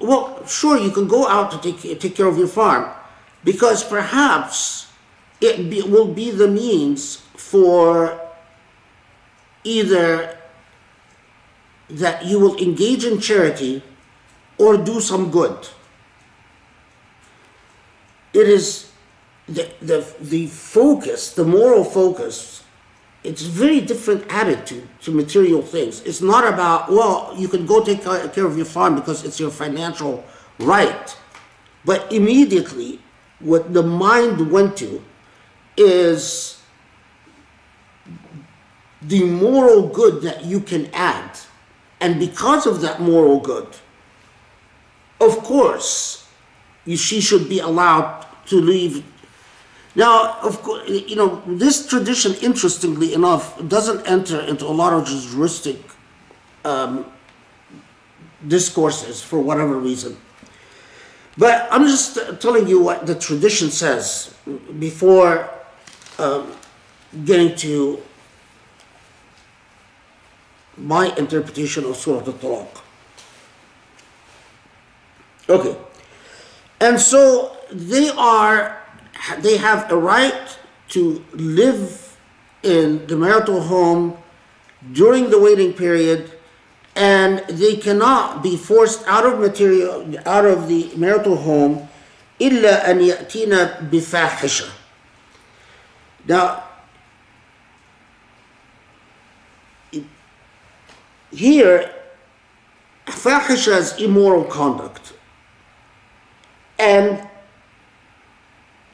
well, sure, you can go out to take care of your farm, because perhaps it will be the means for either that you will engage in charity or do some good. It is the focus, the moral focus. It's a very different attitude to material things. It's not about, well, you can go take care of your farm because it's your financial right. But immediately, what the mind went to is the moral good that you can add. And because of that moral good, of course, she should be allowed to leave. Now, of course, this tradition, interestingly enough, doesn't enter into a lot of juristic discourses for whatever reason. But I'm just telling you what the tradition says before getting to my interpretation of Surah Talaq. Okay. And so they have a right to live in the marital home during the waiting period, and they cannot be forced out of the marital home إلا أن يأتينا بفاحشة. Now, here, fahisha is immoral conduct. And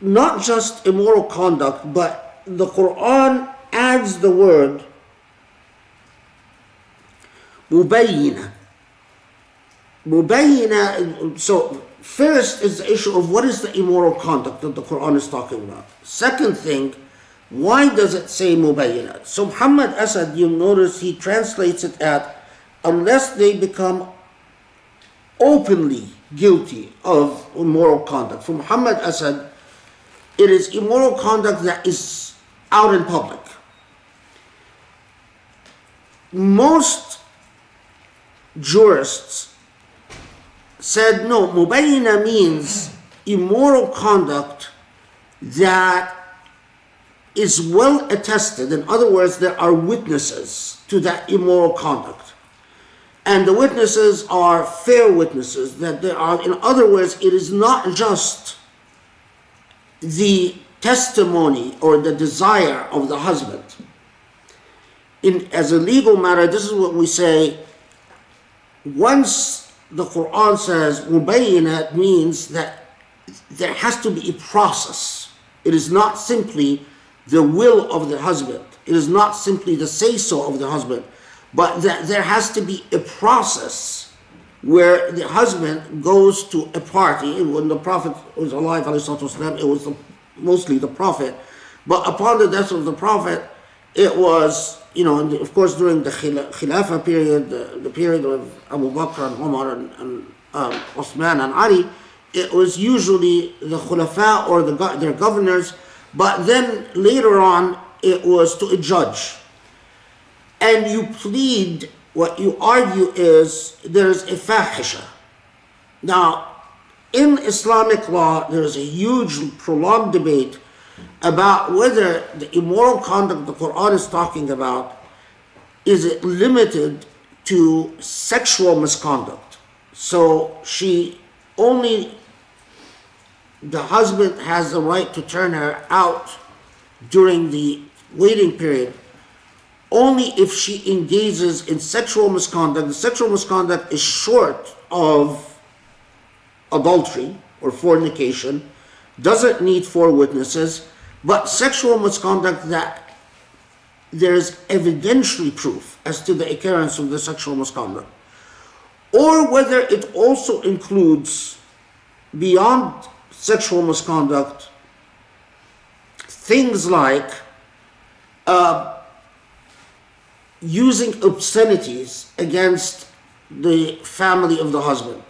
not just immoral conduct, but the Quran adds the word mubayyina. Mubayyina, so first is the issue of what is the immoral conduct that the Quran is talking about. Second thing, why does it say mubayyina? So Muhammad Asad, you notice he translates it at unless they become openly guilty of immoral conduct. For Muhammad Asad, it is immoral conduct that is out in public. Most jurists said no, mubayyina means immoral conduct that is well attested. In other words, there are witnesses to that immoral conduct. And the witnesses are fair witnesses, that there are, in other words, it is not just the testimony or the desire of the husband. As a legal matter, this is what we say, once the Quran says mubayyinat, means that there has to be a process. It is not simply the will of the husband. It is not simply the say-so of the husband, but that there has to be a process where the husband goes to a party. And when the Prophet was alive, it was mostly the Prophet. But upon the death of the Prophet, it was, of course, during the Khilafah period, the period of Abu Bakr and Umar and Uthman and Ali, it was usually the Khulafa or their governors, but then later on, it was to a judge. And you plead, what you argue is there's a fahisha. Now, in Islamic law, there is a huge prolonged debate about whether the immoral conduct the Quran is talking about, is it limited to sexual misconduct. So the husband has the right to turn her out during the waiting period only if she engages in sexual misconduct. The sexual misconduct is short of adultery or fornication, doesn't need 4 witnesses, but sexual misconduct that there's evidentiary proof as to the occurrence of the sexual misconduct. Or whether it also includes, beyond sexual misconduct, things like using obscenities against the family of the husband.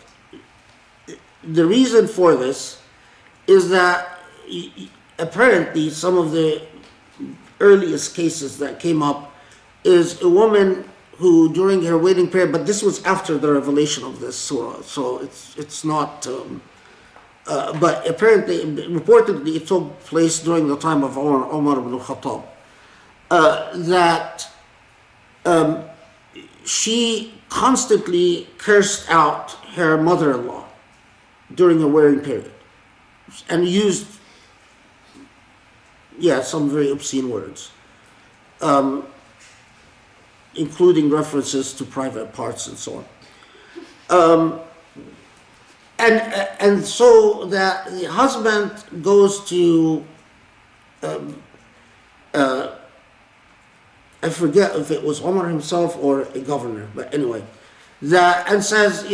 The reason for this is that apparently some of the earliest cases that came up is a woman who during her waiting period, but this was after the revelation of this surah, so it's not, but apparently, reportedly it took place during the time of Umar ibn Khattab, that she constantly cursed out her mother-in-law during her waiting period and used some very obscene words, including references to private parts and so on. And so that the husband goes to I forget if it was Omar himself or a governor, but anyway, and says,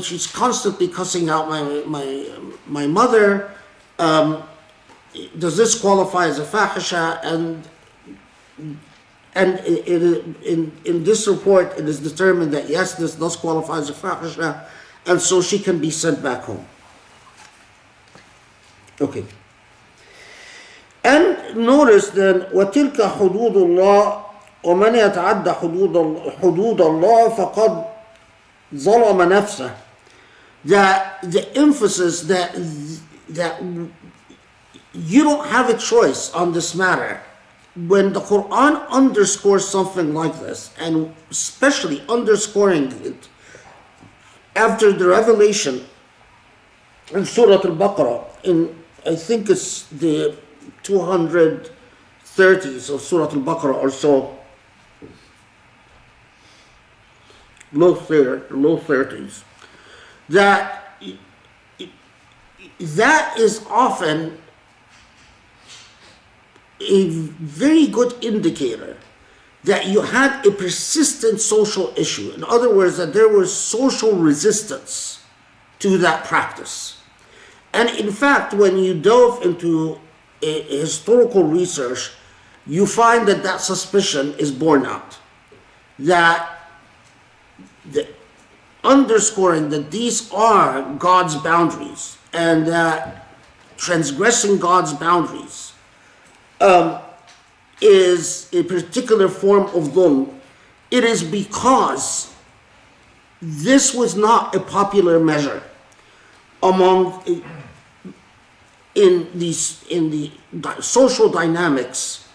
she's constantly cussing out my mother. Does this qualify as a fahisha? And and in this report, it is determined that yes, this does qualify as a fahisha, and so she can be sent back home. Okay. And notice then, وَتِلْكَ حُدُودُ اللَّهِ وَمَنْ يَتَعَدَّ حُدُودَ اللَّهِ فَقَدْ ظَلَمَ نَفْسَهُ. That the emphasis that you don't have a choice on this matter. When the Quran underscores something like this, and especially underscoring it after the revelation in Surah Al-Baqarah, in I think it's the 230s of Surah Al-Baqarah or so, low 30s, that is often a very good indicator that you had a persistent social issue. In other words, that there was social resistance to that practice. And in fact, when you delve into a historical research, you find that that suspicion is borne out. That the underscoring that these are God's boundaries, and that transgressing God's boundaries is a particular form of dhulm. It is because this was not a popular measure in the social dynamics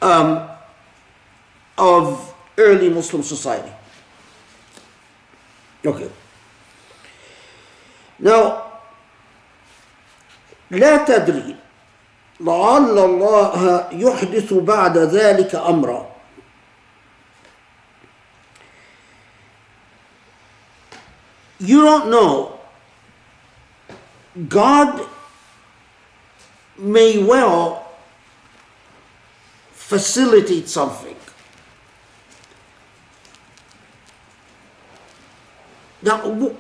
of early Muslim society. Okay. Now, لا تدري لعل الله يحدث بعد ذلك أمرا. You don't know. God may well facilitate something. Now,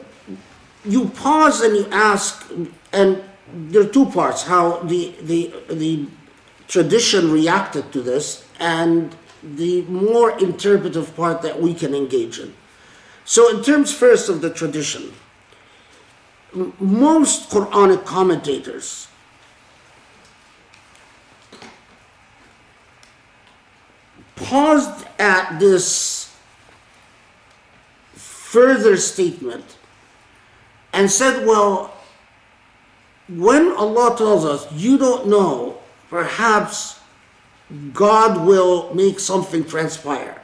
you pause and you ask, and there are two parts, how the tradition reacted to this, and the more interpretive part that we can engage in. So in terms first of the tradition, most Quranic commentators paused at this further statement and said, well, when Allah tells us, you don't know, perhaps God will make something transpire.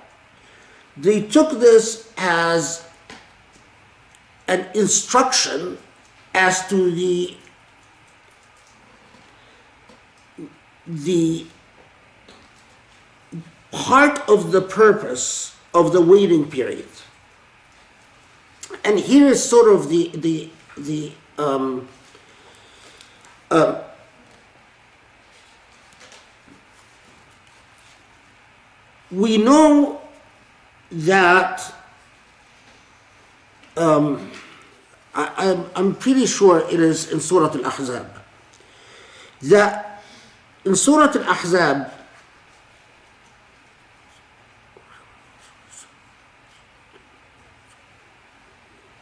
They took this as an instruction as to the part of the purpose of the waiting period. And here is sort of we know that I'm pretty sure it is in Surah Al-Ahzab, that in Surah Al-Ahzab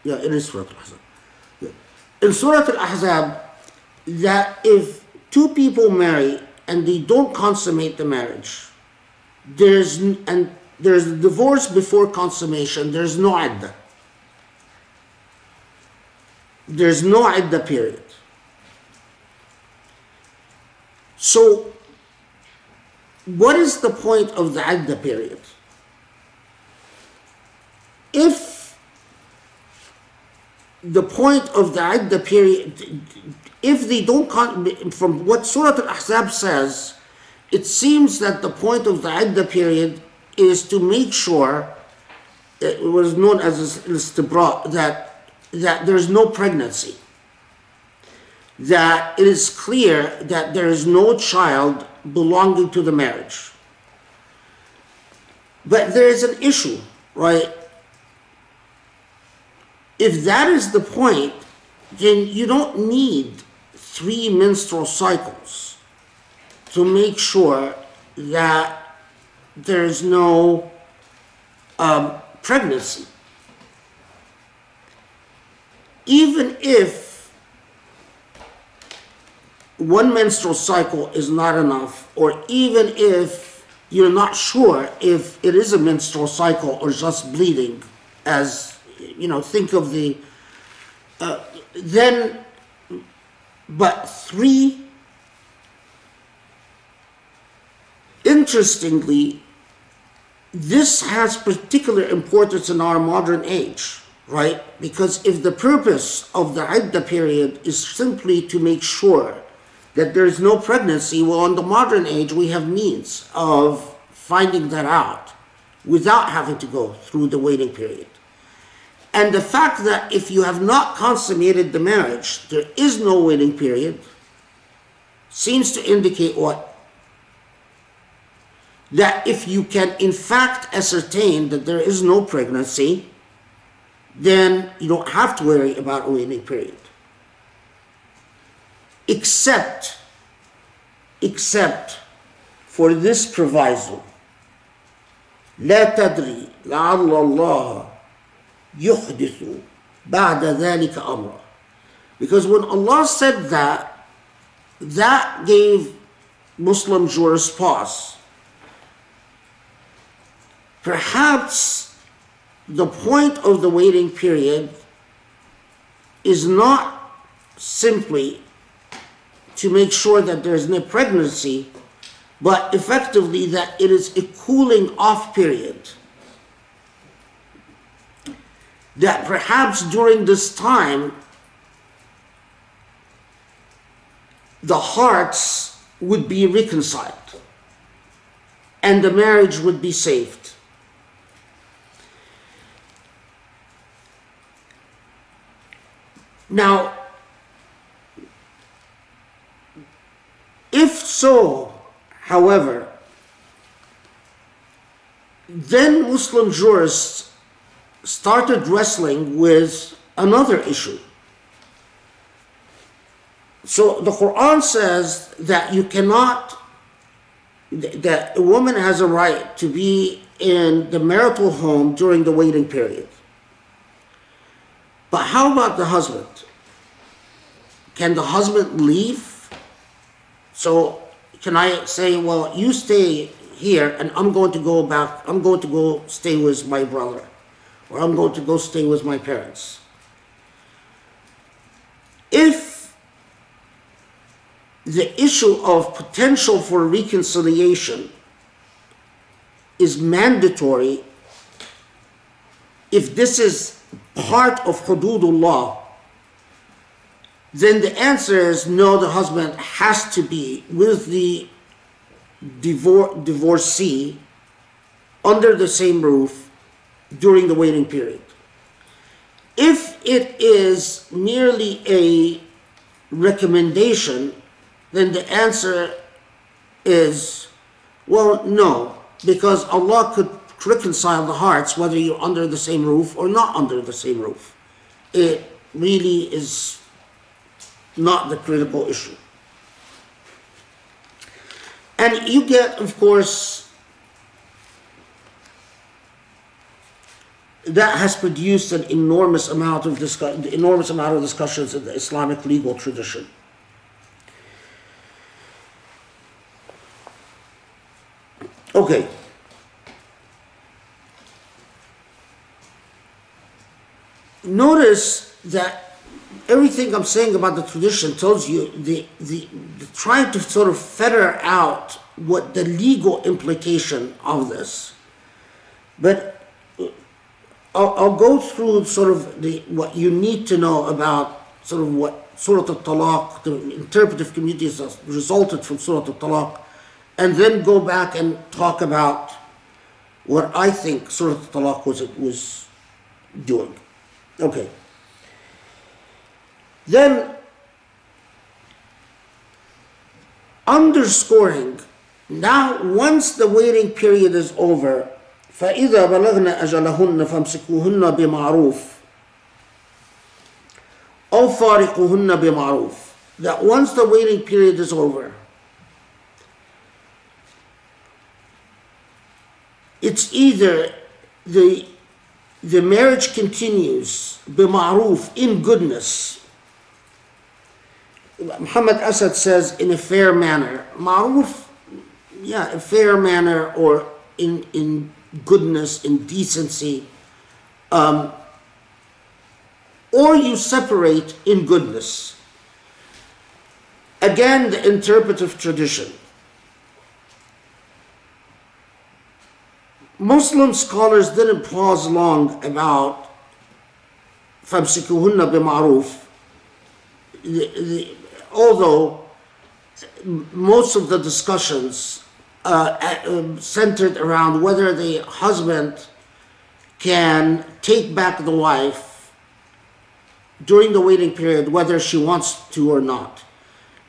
it is Surah Al-Ahzab. Yeah. In Surah Al-Ahzab, that if two people marry and they don't consummate the marriage, there's divorce before consummation, there's no iddah. There's no iddah period. So, what is the point of the iddah period? If the point of the iddah period, if they don't, from what Surah Al-Ahzab says, it seems that the point of the iddah period is to make sure, it was known as istibra, that there's no pregnancy, that it is clear that there is no child belonging to the marriage. But there is an issue, right? If that is the point, then you don't need 3 menstrual cycles to make sure that there's no pregnancy. Even if one menstrual cycle is not enough, or even if you're not sure if it is a menstrual cycle or just bleeding, as think of the then, but 3, interestingly, this has particular importance in our modern age, right? Because if the purpose of the iddah period is simply to make sure that there is no pregnancy, well, in the modern age, we have means of finding that out without having to go through the waiting period. And the fact that if you have not consummated the marriage, there is no waiting period, seems to indicate what? That if you can in fact ascertain that there is no pregnancy, then you don't have to worry about a waiting period. Except for this proviso. لا تدري لعل الله يحدث بعد ذلك أمرا. Because when Allah said that, that gave Muslim jurists pause. Perhaps the point of the waiting period is not simply to make sure that there is no pregnancy, but effectively that it is a cooling off period. That perhaps during this time, the hearts would be reconciled and the marriage would be saved. Now, if so, however, then Muslim jurists started wrestling with another issue. So the Quran says that you cannot, that a woman has a right to be in the marital home during the waiting period. But how about the husband? Can the husband leave? So can I say, well, you stay here and I'm going to go back, I'm going to go stay with my brother, or I'm going to go stay with my parents? If the issue of potential for reconciliation is mandatory, if this is part of hududullah, then the answer is no, the husband has to be with the divorcee under the same roof during the waiting period. If it is merely a recommendation, then the answer is, well, no, because Allah could reconcile the hearts whether you're under the same roof or not under the same roof. It really is not the critical issue. And you get, of course, that has produced an enormous amount of discussions in the Islamic legal tradition. Okay. Notice that everything I'm saying about the tradition tells you the trying to sort of fetter out what the legal implication of this. But I'll go through sort of what you need to know about sort of what Surah Talaq, the interpretive communities that resulted from Surah Talaq, and then go back and talk about what I think Surah Talaq was doing. Okay. Then, underscoring, now once the waiting period is over, فَإِذَا بَلَغْنَ أَجَلَهُنَّ فَامْسِكُوهُنَّ بِمَعْرُوفٍ أَوْ فَارِقُوهُنَّ بِمَعْرُوفٍ. That once the waiting period is over, it's either the marriage continues bima'ruf, in goodness. Muhammad Asad says in a fair manner. Ma'ruf, yeah, a fair manner, or in goodness, in decency. Or you separate in goodness. Again, the interpretive tradition. Muslim scholars didn't pause long about فَامْسِكُوهُنَّ بِمَعْرُوفٍ. Although most of the discussions centered around whether the husband can take back the wife during the waiting period, whether she wants to or not.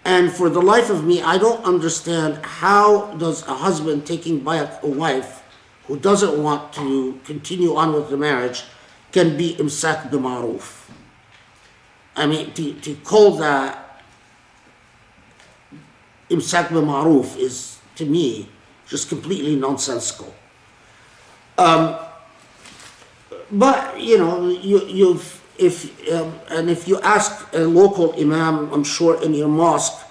And for the life of me, I don't understand how does a husband taking back a wife who doesn't want to continue on with the marriage can be imsak b'ma'ruf. I mean, to call that imsak b'ma'ruf is, to me, just completely nonsensical. But, you know, if you ask a local imam, I'm sure in your mosque,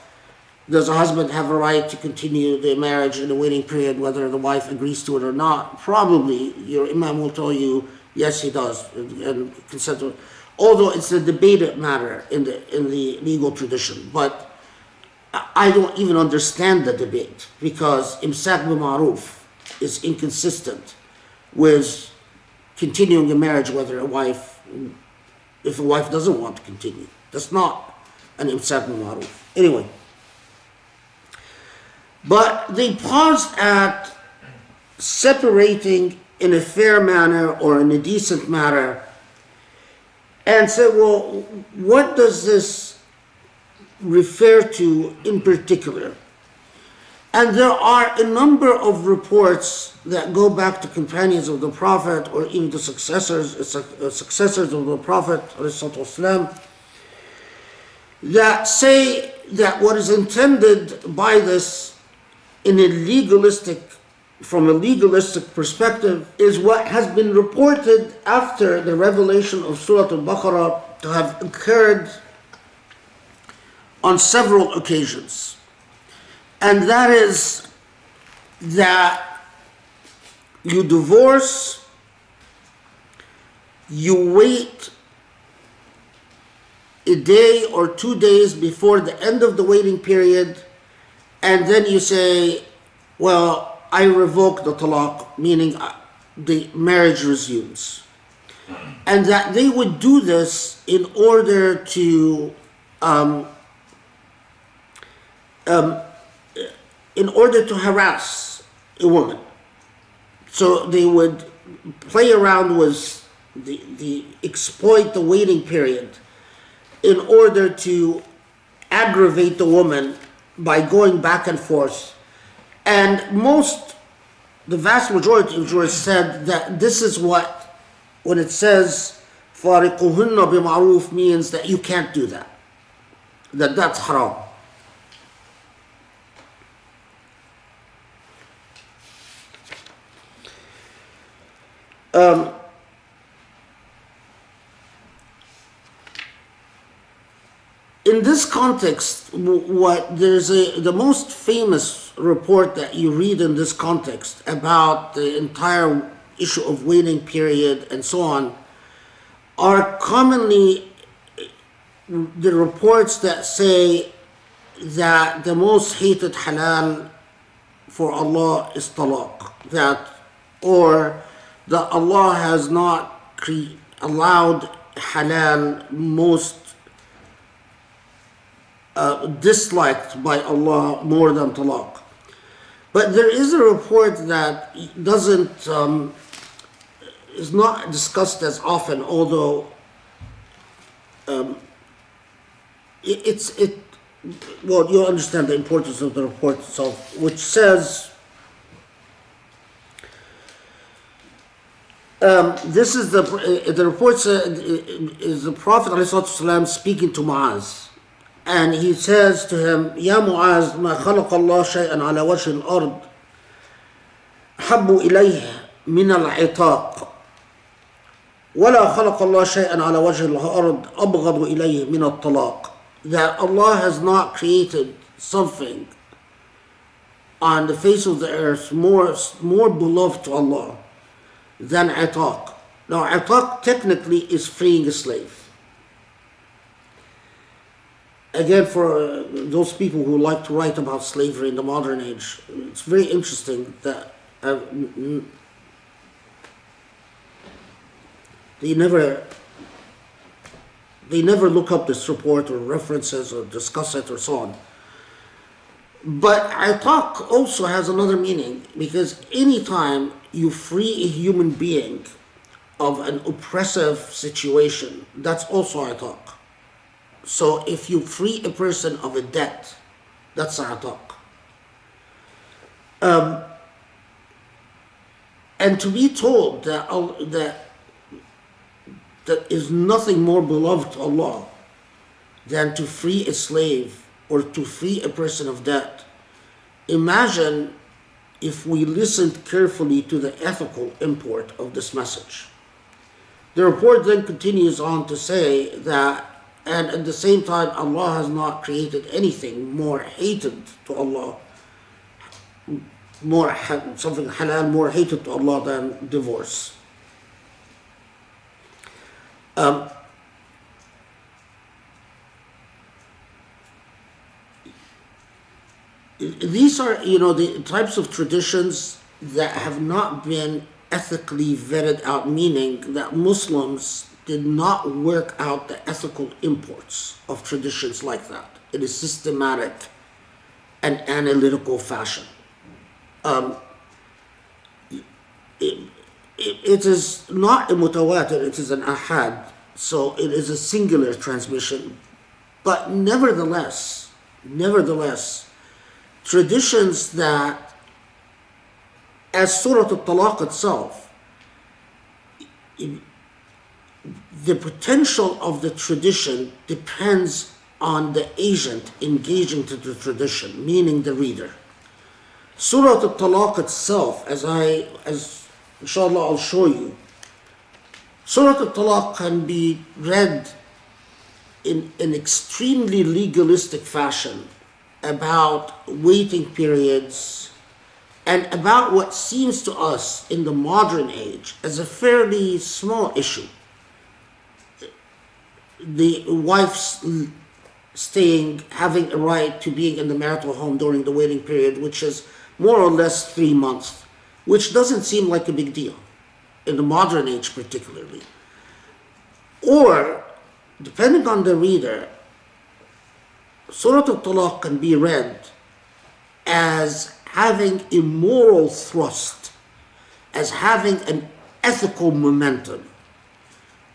does a husband have a right to continue the marriage in the waiting period, whether the wife agrees to it or not? Probably your imam will tell you, yes, he does, and consent to it. Although it's a debated matter in the legal tradition, but I don't even understand the debate, because imsak b'ma'ruf is inconsistent with continuing a marriage whether if a wife doesn't want to continue. That's not an imsak b'ma'ruf. Anyway. But they paused at separating in a fair manner or in a decent manner and said, well, what does this refer to in particular? And there are a number of reports that go back to companions of the Prophet or even the successors of the Prophet ﷺ, that say that what is intended by this from a legalistic perspective is what has been reported after the revelation of Surah Al-Baqarah to have occurred on several occasions. And that is that you divorce, you wait a day or 2 days before the end of the waiting period, and then you say, well, I revoke the talaq, meaning the marriage resumes. And that they would do this in order to harass a woman. So they would play around with the exploit the waiting period in order to aggravate the woman by going back and forth. And the vast majority of jurists said that this is what, when it says فَارِقُهُنَّ بِمَعْرُوف, means that you can't do that. That's haram. In this context, the most famous report that you read in this context about the entire issue of waiting period and so on are commonly the reports that say that the most hated halal for Allah is talaq, or that Allah has not allowed halal most disliked by Allah more than talaq. But there is a report that is not discussed as often, although you'll understand the importance of the report itself, which says, this is the report is the Prophet ﷺ speaking to Muaz. And he says to him, يا معاذ ما خلق الله شيئا على وجه الأرض حب إليه من العتاق ولا خلق الله شيئا على وجه الأرض أبغض إليه من الطلاق. That Allah has not created something on the face of the earth more beloved to Allah than ataq. Now ataq technically is freeing a slave. Again, for those people who like to write about slavery in the modern age, it's very interesting that they never look up this report or references or discuss it or so on. But ataq also has another meaning, because anytime you free a human being of an oppressive situation, that's also ataq. So if you free a person of a debt, that's ataq. And to be told that is nothing more beloved to Allah than to free a slave or to free a person of debt. Imagine if we listened carefully to the ethical import of this message. The report then continues on to say that, and at the same time, Allah has not created anything more hated to Allah, something halal more hated to Allah than divorce. These are, the types of traditions that have not been ethically vetted out, meaning that Muslims did not work out the ethical imports of traditions like that in a systematic and analytical fashion. It is not a mutawatir, it is an ahad, so it is a singular transmission. But nevertheless, traditions that, as Surah Talaq itself, the potential of the tradition depends on the agent engaging to the tradition, meaning the reader. Surah Talaq itself, as inshallah I'll show you, Surah Talaq can be read in an extremely legalistic fashion about waiting periods and about what seems to us in the modern age as a fairly small issue. The wife's having a right to being in the marital home during the waiting period, which is more or less 3 months, which doesn't seem like a big deal in the modern age particularly. Or, depending on the reader, Surah Talaq can be read as having a moral thrust, as having an ethical momentum,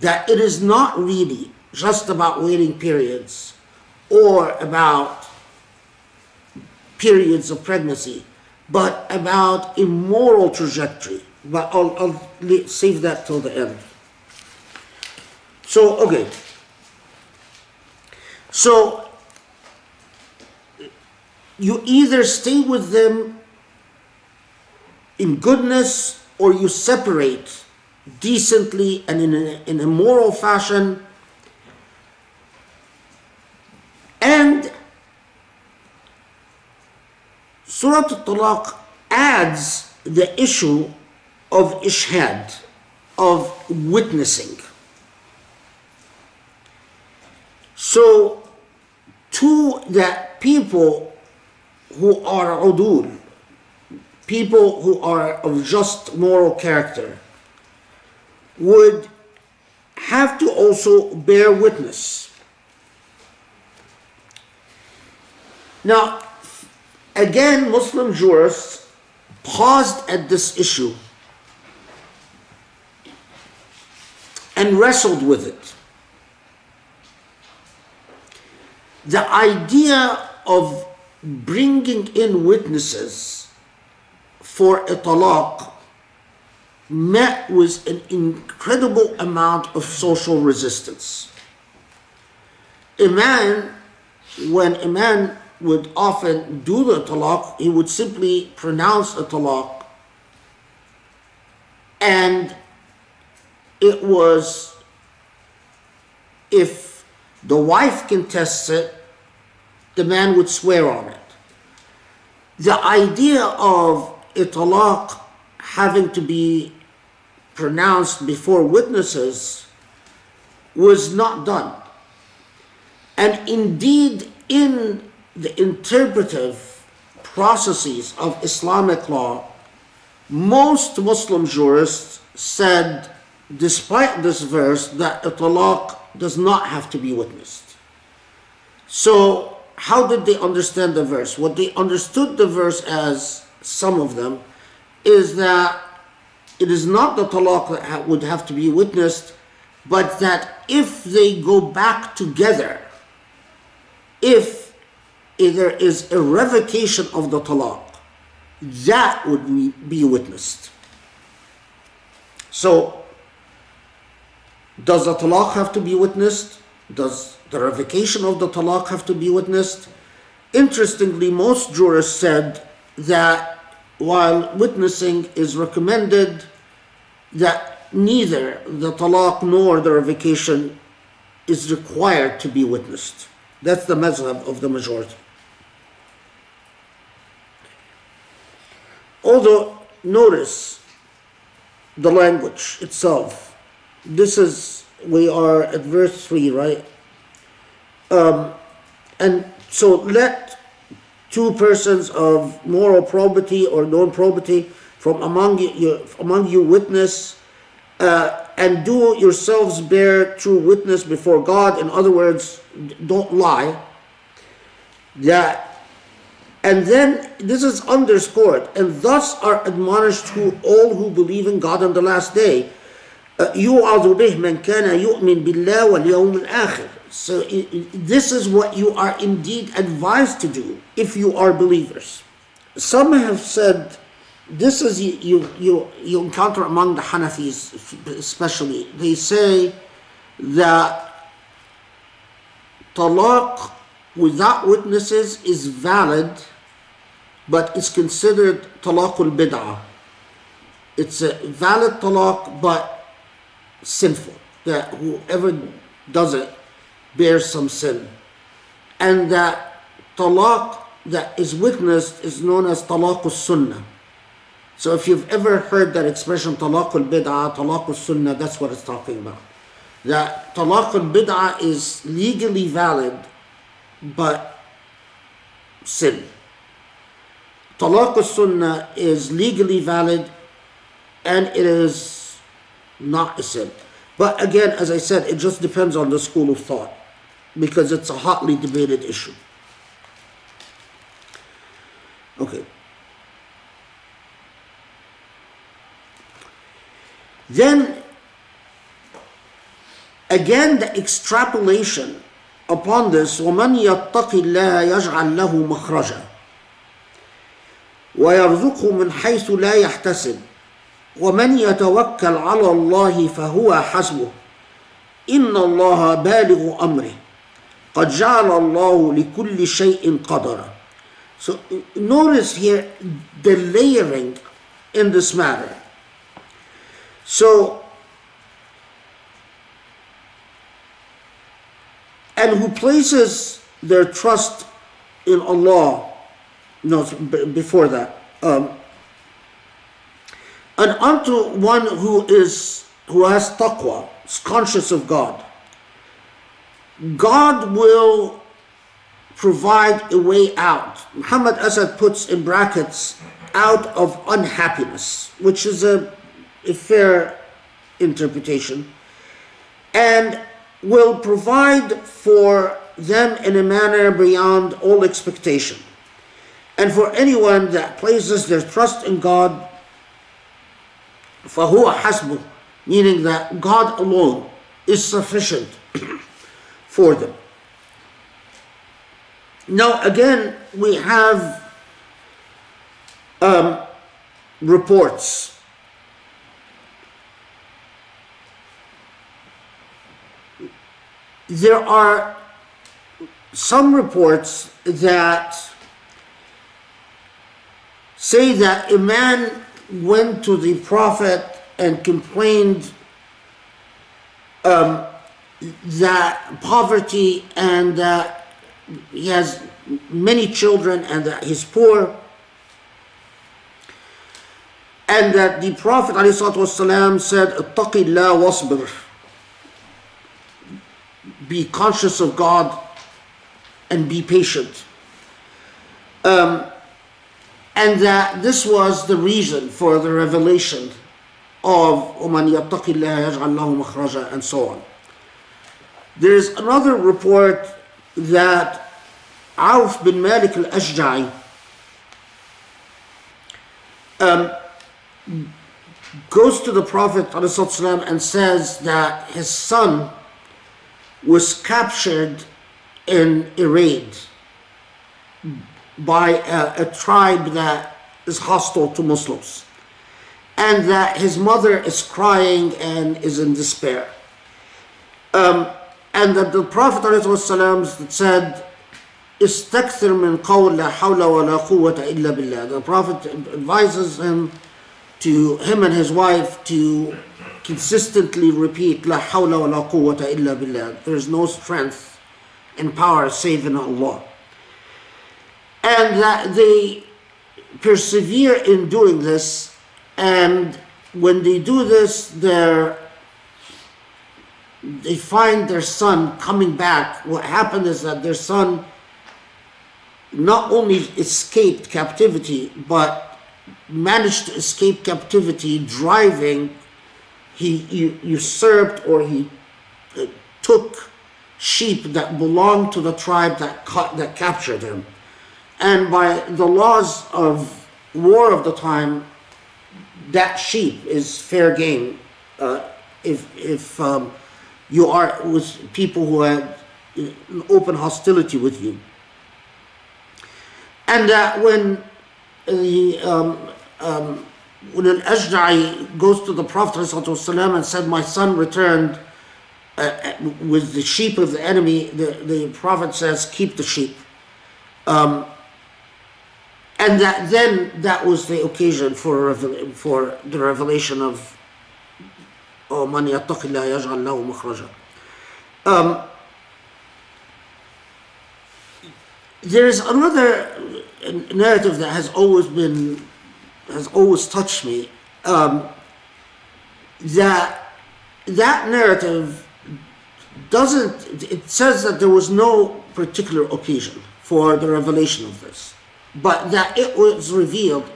that it is not really just about waiting periods or about periods of pregnancy, but about a moral trajectory. But I'll save that till the end. So, okay. So, you either stay with them in goodness, or you separate decently and in a moral fashion. And Surah Talaq adds the issue of ishhad, of witnessing. So, that people who are udul, people who are of just moral character, would have to also bear witness. Now, again, Muslim jurists paused at this issue and wrestled with it. The idea of bringing in witnesses for a talaq met with an incredible amount of social resistance. When a man would often do the talaq, he would simply pronounce a talaq and it was, if the wife contests it, the man would swear on it. The idea of a talaq having to be pronounced before witnesses was not done. And indeed, in the interpretive processes of Islamic law, most Muslim jurists said, despite this verse, that a talaq does not have to be witnessed. So, how did they understand the verse? What they understood the verse as, some of them, is that it is not the talaq that would have to be witnessed, but that if they go back together, if there is a revocation of the talaq, that would be witnessed. So, does the talaq have to be witnessed? Does the revocation of the talaq have to be witnessed? Interestingly, most jurists said that while witnessing is recommended, that neither the talaq nor the revocation is required to be witnessed. That's the mazhab of the majority. Although, notice the language itself. This is, we are at verse 3, right? And so let two persons of moral probity or known probity from among you witness, and do yourselves bear true witness before God. In other words, don't lie. And then this is underscored, and thus are admonished to all who believe in God on the last day. يُوعظ بِهِ مَنْ كَانَ يُؤْمِنْ بِاللَّهِ وَالْيَوْمِ الْآخِرِ. So this is what you are indeed advised to do if you are believers. Some have said, this is you encounter among the Hanafis especially, they say that talaq without witnesses is valid, but it's considered talaqul bid'ah. It's a valid talaq, but sinful. That whoever does it bears some sin. And that talaq that is witnessed is known as talaqul sunnah. So if you've ever heard that expression, talaqul bid'ah, talaqul sunnah, that's what it's talking about. That talaqul bid'ah is legally valid, but sin. Talaqul sunnah is legally valid, and it is not a sin. But again, as I said, it just depends on the school of thought, because it's a hotly debated issue. Okay. Then, again, the extrapolation upon this, وَمَنْ يَتَّقِ اللَّهَ يَجْعَلْ لَهُ مَخْرَجًا وَيَرْزُقْهُ مِنْ حَيْثُ لَا يَحْتَسِبُ وَمَنْ يَتَوَكَّلْ عَلَى اللَّهِ فَهُوَ حَسْبُهُ إِنَّ اللَّهَ بَالِغُ أَمْرِهِ قَدْ جَعَلَ اللَّهُ لِكُلِّ شَيْءٍ قَدَرًا. So notice here the layering in this matter. So, and who places their trust in Allah, no, before that, and unto one who has taqwa, is conscious of God, God will provide a way out. Muhammad Asad puts in brackets, out of unhappiness, which is a fair interpretation, and will provide for them in a manner beyond all expectation. And for anyone that places their trust in God, فَهُوَ حَسْبُهُ, meaning that God alone is sufficient for them. Now again, we have reports. There are some reports that say that a man went to the Prophet and complained that poverty and that he has many children and that he's poor, and that the Prophet ﷺ said, "Ittaqi Allah wasbir," be conscious of God and be patient. And that this was the reason for the revelation of وَمَنْ يَتَّقِ اللَّهَ يَجْعَلْ لَهُ مَخْرَجًا and so on. There is another report that Auf bin Malik al-Ashja'i goes to the Prophet ﷺ and says that his son was captured in a raid by a tribe that is hostile to Muslims, and that his mother is crying and is in despair. And that the Prophet ﷺ said, "Istakthir min qawl la hawla wa la quwwata illa billah." The Prophet advises him and his wife to consistently repeat, "La hawla wa la quwwata illa billah." There is no strength and power save in Allah. And that they persevere in doing this, and when they do this, they find their son coming back. What happened is that their son not only escaped captivity, but managed to escape captivity driving. He usurped, or he took sheep that belonged to the tribe that captured him. And by the laws of war of the time, that sheep is fair game if you are with people who had open hostility with you. And that when al-Ashja'i goes to the Prophet ﷺ and said, "My son returned with the sheep of the enemy," the Prophet says, "Keep the sheep." And that was the occasion for the revelation of مَنْ يَتَّقِ اللَّهَ يَجْعَلْ لَهُ مَخْرَجًا. There is another narrative that has always touched me. That narrative it says that there was no particular occasion for the revelation of this, but that it was revealed,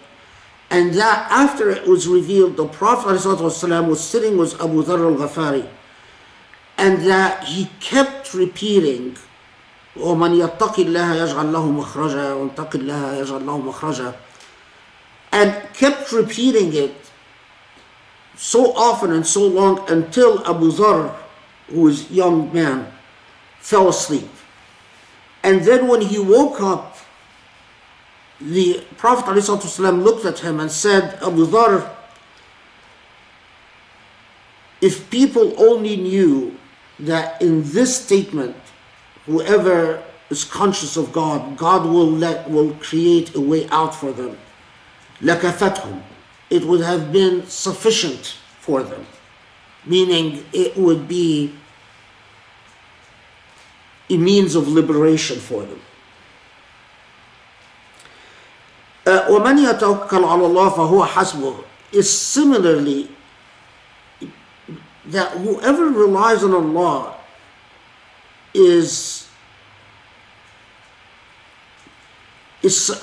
and that after it was revealed, the Prophet ﷺ was sitting with Abu Dharr al-Ghafari, and that he kept repeating, وَمَنْ يَتَّقِ اللَّهَ يَجْعَلْ لَهُ مَخْرَجًا وَاتَّقِ اللَّهَ يَجْعَلْ لَهُ مَخْرَجًا, and kept repeating it so often and so long until Abu Dharr, who was a young man, fell asleep. And then when he woke up, the Prophet ﷺ looked at him and said, "Abu Dharr, if people only knew that in this statement, whoever is conscious of God, God will create a way out for them. لَكَفَتْهُمْ, it would have been sufficient for them." Meaning it would be a means of liberation for them. وَمَنْ يَتَوَكَّلْ عَلَى اللَّهِ فَهُوَ حَسْبُهُ is similarly that whoever relies on Allah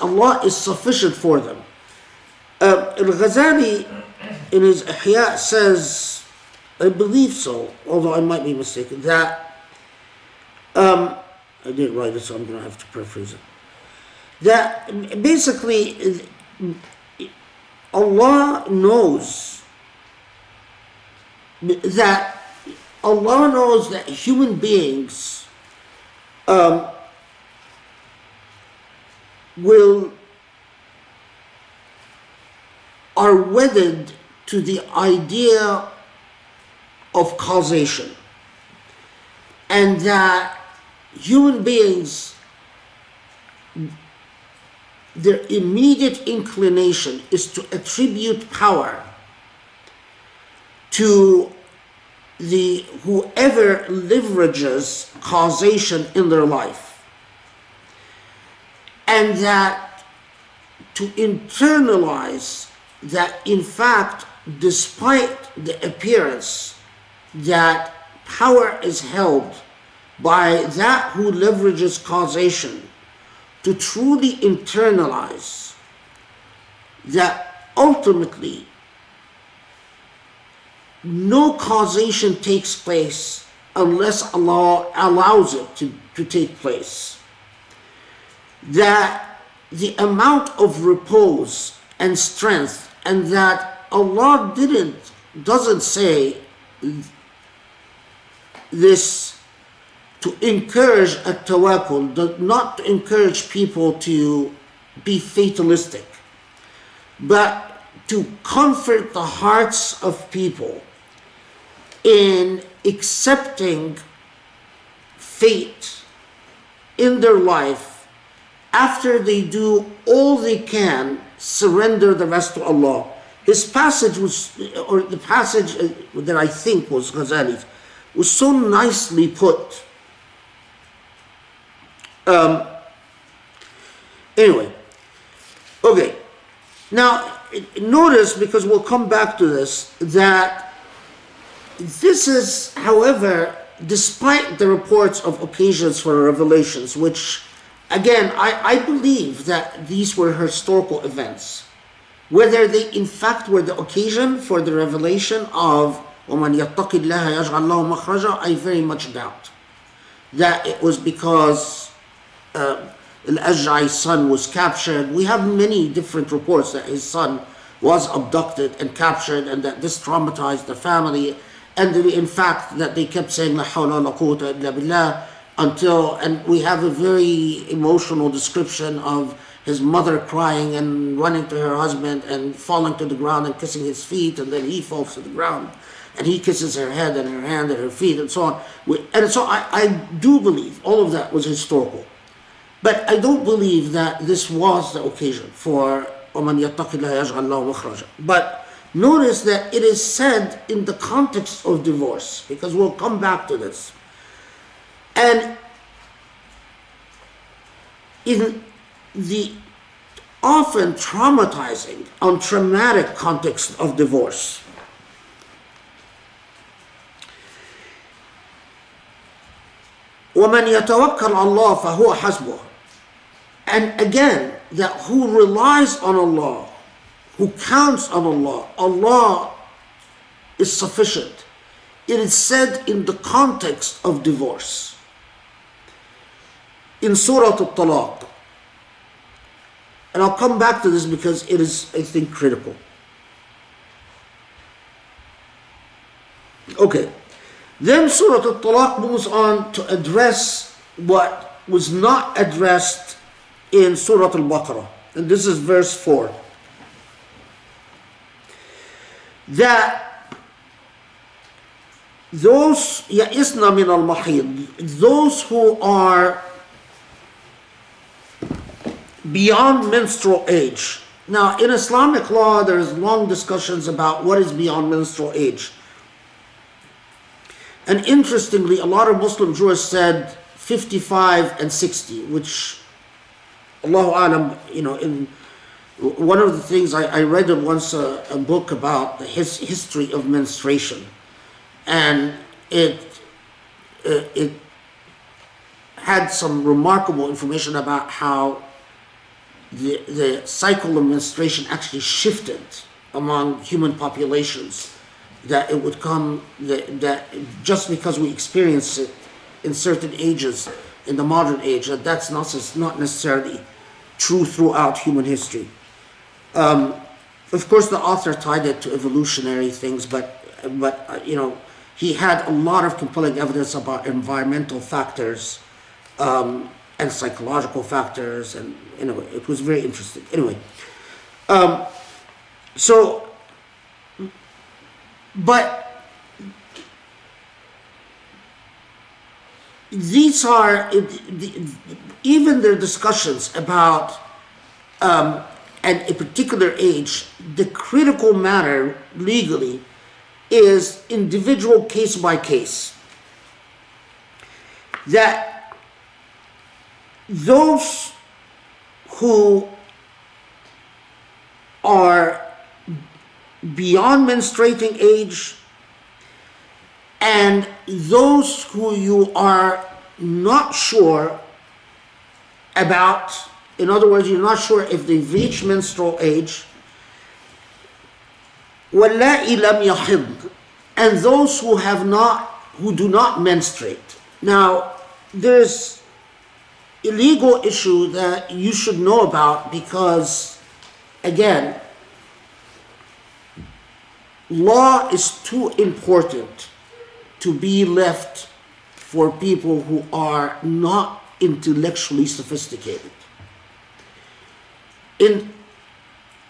Allah is sufficient for them. Al-Ghazali in his Ihya says, I believe so, although I might be mistaken, that I didn't write it, so I'm going to have to paraphrase it. That basically Allah knows that human beings are wedded to the idea of causation, and that human beings, their immediate inclination is to attribute power to whoever leverages causation in their life, and that to internalize that in fact, despite the appearance that power is held by that who leverages causation, to truly internalize that ultimately no causation takes place unless Allah allows it to take place. That the amount of repose and strength, and that Allah doesn't say this to encourage a tawakkul, not to encourage people to be fatalistic, but to comfort the hearts of people in accepting fate in their life after they do all they can, surrender the rest to Allah. His passage was, or the passage that I think was Ghazali's, was so nicely put. Anyway, okay. Now, notice, because we'll come back to this, that this is, however, despite the reports of occasions for revelations, which, again, I believe that these were historical events. Whether they in fact were the occasion for the revelation of وَمَنْ يَتَّقِ اللَّهَ يَجْعَلْ لَهُ مَخْرَجًا, I very much doubt that it was because Al-Aj'ai's son was captured. We have many different reports that his son was abducted and captured, and that this traumatized the family, and in fact that they kept saying La hawla wa la quwwata illa billah until, and we have a very emotional description of his mother crying and running to her husband and falling to the ground and kissing his feet, and then he falls to the ground and he kisses her head and her hand and her feet and so on. And so I do believe all of that was historical. But I don't believe that this was the occasion for وَمَنْ يَتَّقِ اللَّهَ يَجْعَلْ لَهُ مَخْرَجًا. But notice that it is said in the context of divorce, because we'll come back to this. And in the often traumatizing and traumatic context of divorce, وَمَنْ يَتَوَكَّلْ عَلَى اللَّهِ فَهُوَ حَسْبُهُ. And again, that who relies on Allah, who counts on Allah, Allah is sufficient. It is said in the context of divorce. In Surah Talaq, and I'll come back to this because it is, I think, critical. Okay. Then Surah Talaq moves on to address what was not addressed in Surah Al-Baqarah. And this is verse 4. That those يَئِسْنَ مِنَ الْمَحِيضِ, those who are beyond menstrual age. Now, in Islamic law, there's long discussions about what is beyond menstrual age. And interestingly, a lot of Muslim jurists said 55 and 60, which, Allahu Alam, in one of the things I read once a book about the history of menstruation, and it had some remarkable information about how the cycle of menstruation actually shifted among human populations. That it would come, that just because we experience it in certain ages, in the modern age, that's not necessarily true throughout human history. Of course, the author tied it to evolutionary things, but he had a lot of compelling evidence about environmental factors and psychological factors, and anyway, it was very interesting. Anyway, but these are, even their discussions about at a particular age, the critical matter legally is individual case by case. That those who are beyond menstruating age and those who you are not sure about, in other words, you're not sure if they've reached menstrual age, وَاللَّائِي لَمْ يَحِضْ, and those who do not menstruate. Now, there's a legal issue that you should know about because, again, law is too important to be left for people who are not intellectually sophisticated.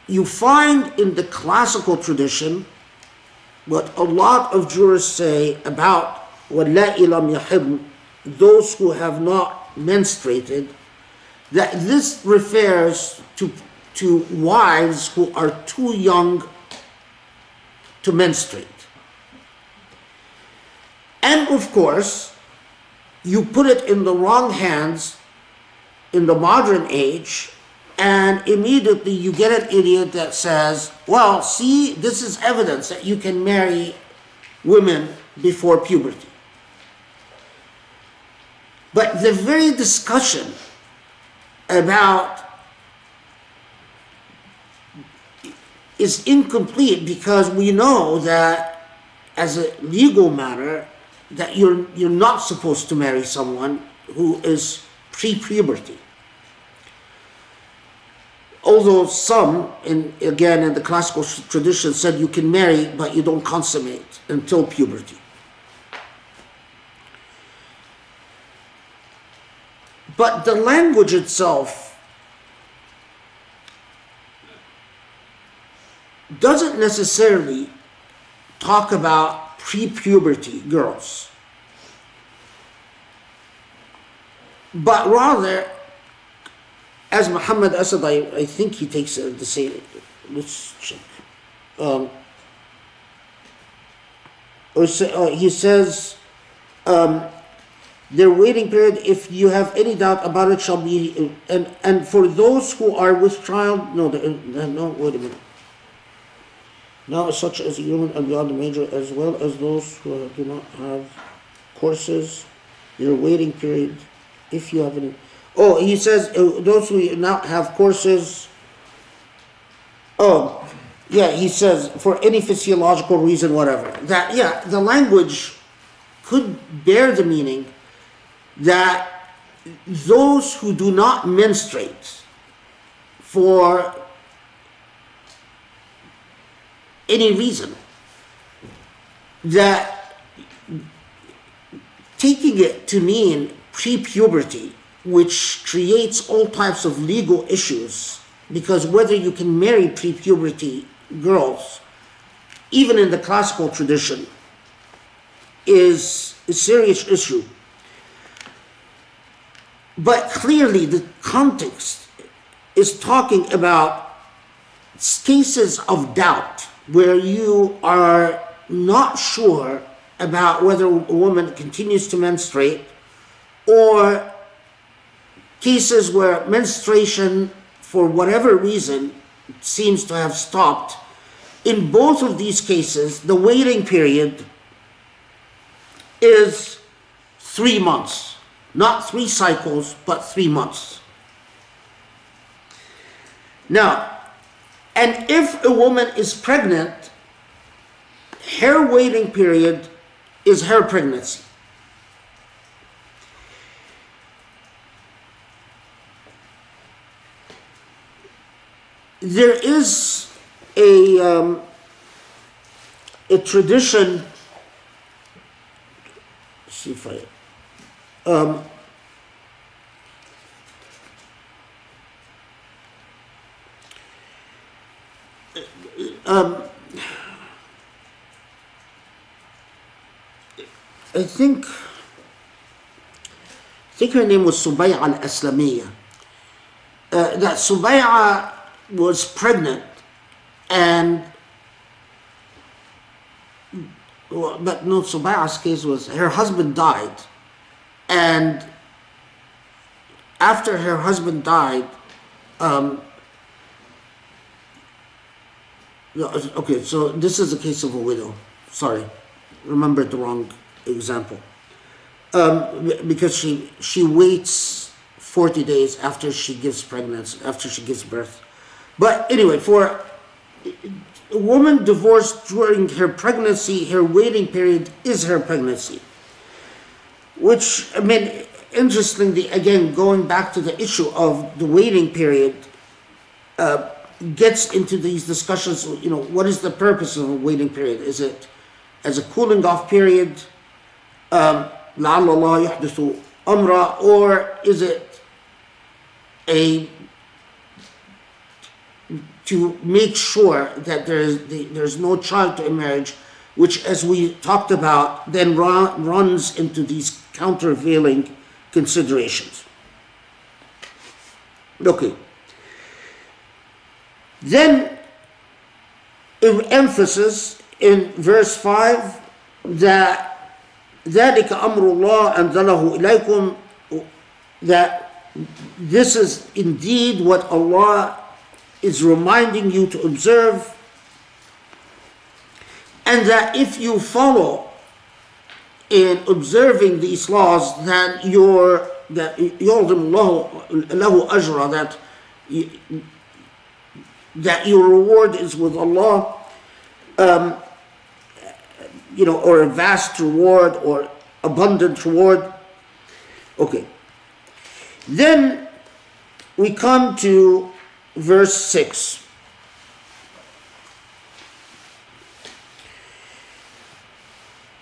You find in the classical tradition what a lot of jurists say about وَاللَّائِي لَمْ يَحِضْنَ, those who have not menstruated, that this refers to wives who are too young to menstruate. And of course, you put it in the wrong hands in the modern age, and immediately you get an idiot that says, well, see, this is evidence that you can marry women before puberty. But the very discussion about is incomplete because we know that as a legal matter that you're not supposed to marry someone who is pre-puberty. Although some, again in the classical tradition, said you can marry but you don't consummate until puberty. But the language itself doesn't necessarily talk about pre-puberty girls, but rather, as Muhammad Asad, I think he takes the same. Let's check. He says, their waiting period, if you have any doubt about it, shall be, and for those who are with child, no, wait a minute. Now, such as human and beyond the major, as well as those who do not have courses, their waiting period, if you have any. Oh, he says those who not have courses. Oh, yeah, he says for any physiological reason, whatever. That, yeah, the language could bear the meaning that those who do not menstruate for any reason, that taking it to mean pre-puberty, which creates all types of legal issues, because whether you can marry pre-puberty girls, even in the classical tradition, is a serious issue. But clearly the context is talking about cases of doubt where you are not sure about whether a woman continues to menstruate, or cases where menstruation, for whatever reason, seems to have stopped. In both of these cases, the waiting period is 3 months. Not 3 cycles, but 3 months. Now, and if a woman is pregnant, her waiting period is her pregnancy. There is a tradition. Let's see if I. I think her name was Subay'a al-Aslamiyya. That Subay'a was pregnant, and but no, Subai'a's case was her husband died, and after her husband died, okay, so this is a case of a widow. Sorry, remembered the wrong example. Because she waits 40 days after she gives birth. But anyway, for a woman divorced during her pregnancy, her waiting period is her pregnancy. Which, I mean, interestingly, again, going back to the issue of the waiting period, gets into these discussions, what is the purpose of a waiting period? Is it as a cooling off period, لعل الله يحدث أمرا, or is it to make sure that there's no child to marriage, which, as we talked about, then runs into these countervailing considerations. Okay. Then, emphasis in verse 5 that ذلك أمر الله أنزله إليكم, that this is indeed what Allah is reminding you to observe, and that if you follow in observing these laws, then يعظم الله له أجرا, that your reward is with Allah, or a vast reward or abundant reward. Okay. Then we come to verse 6.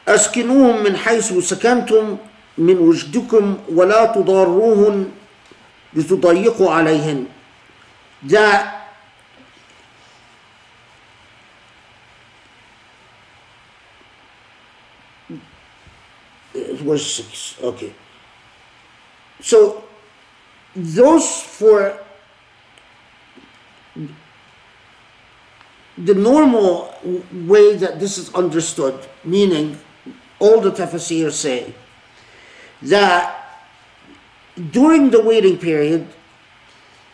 أسكنوهم من حيث سكنتم من وجدكم ولا تضاروهن لتضيقوا عليهن. That verse 6. Okay. So those for the normal way that this is understood, meaning all the tafsir say that during the waiting period,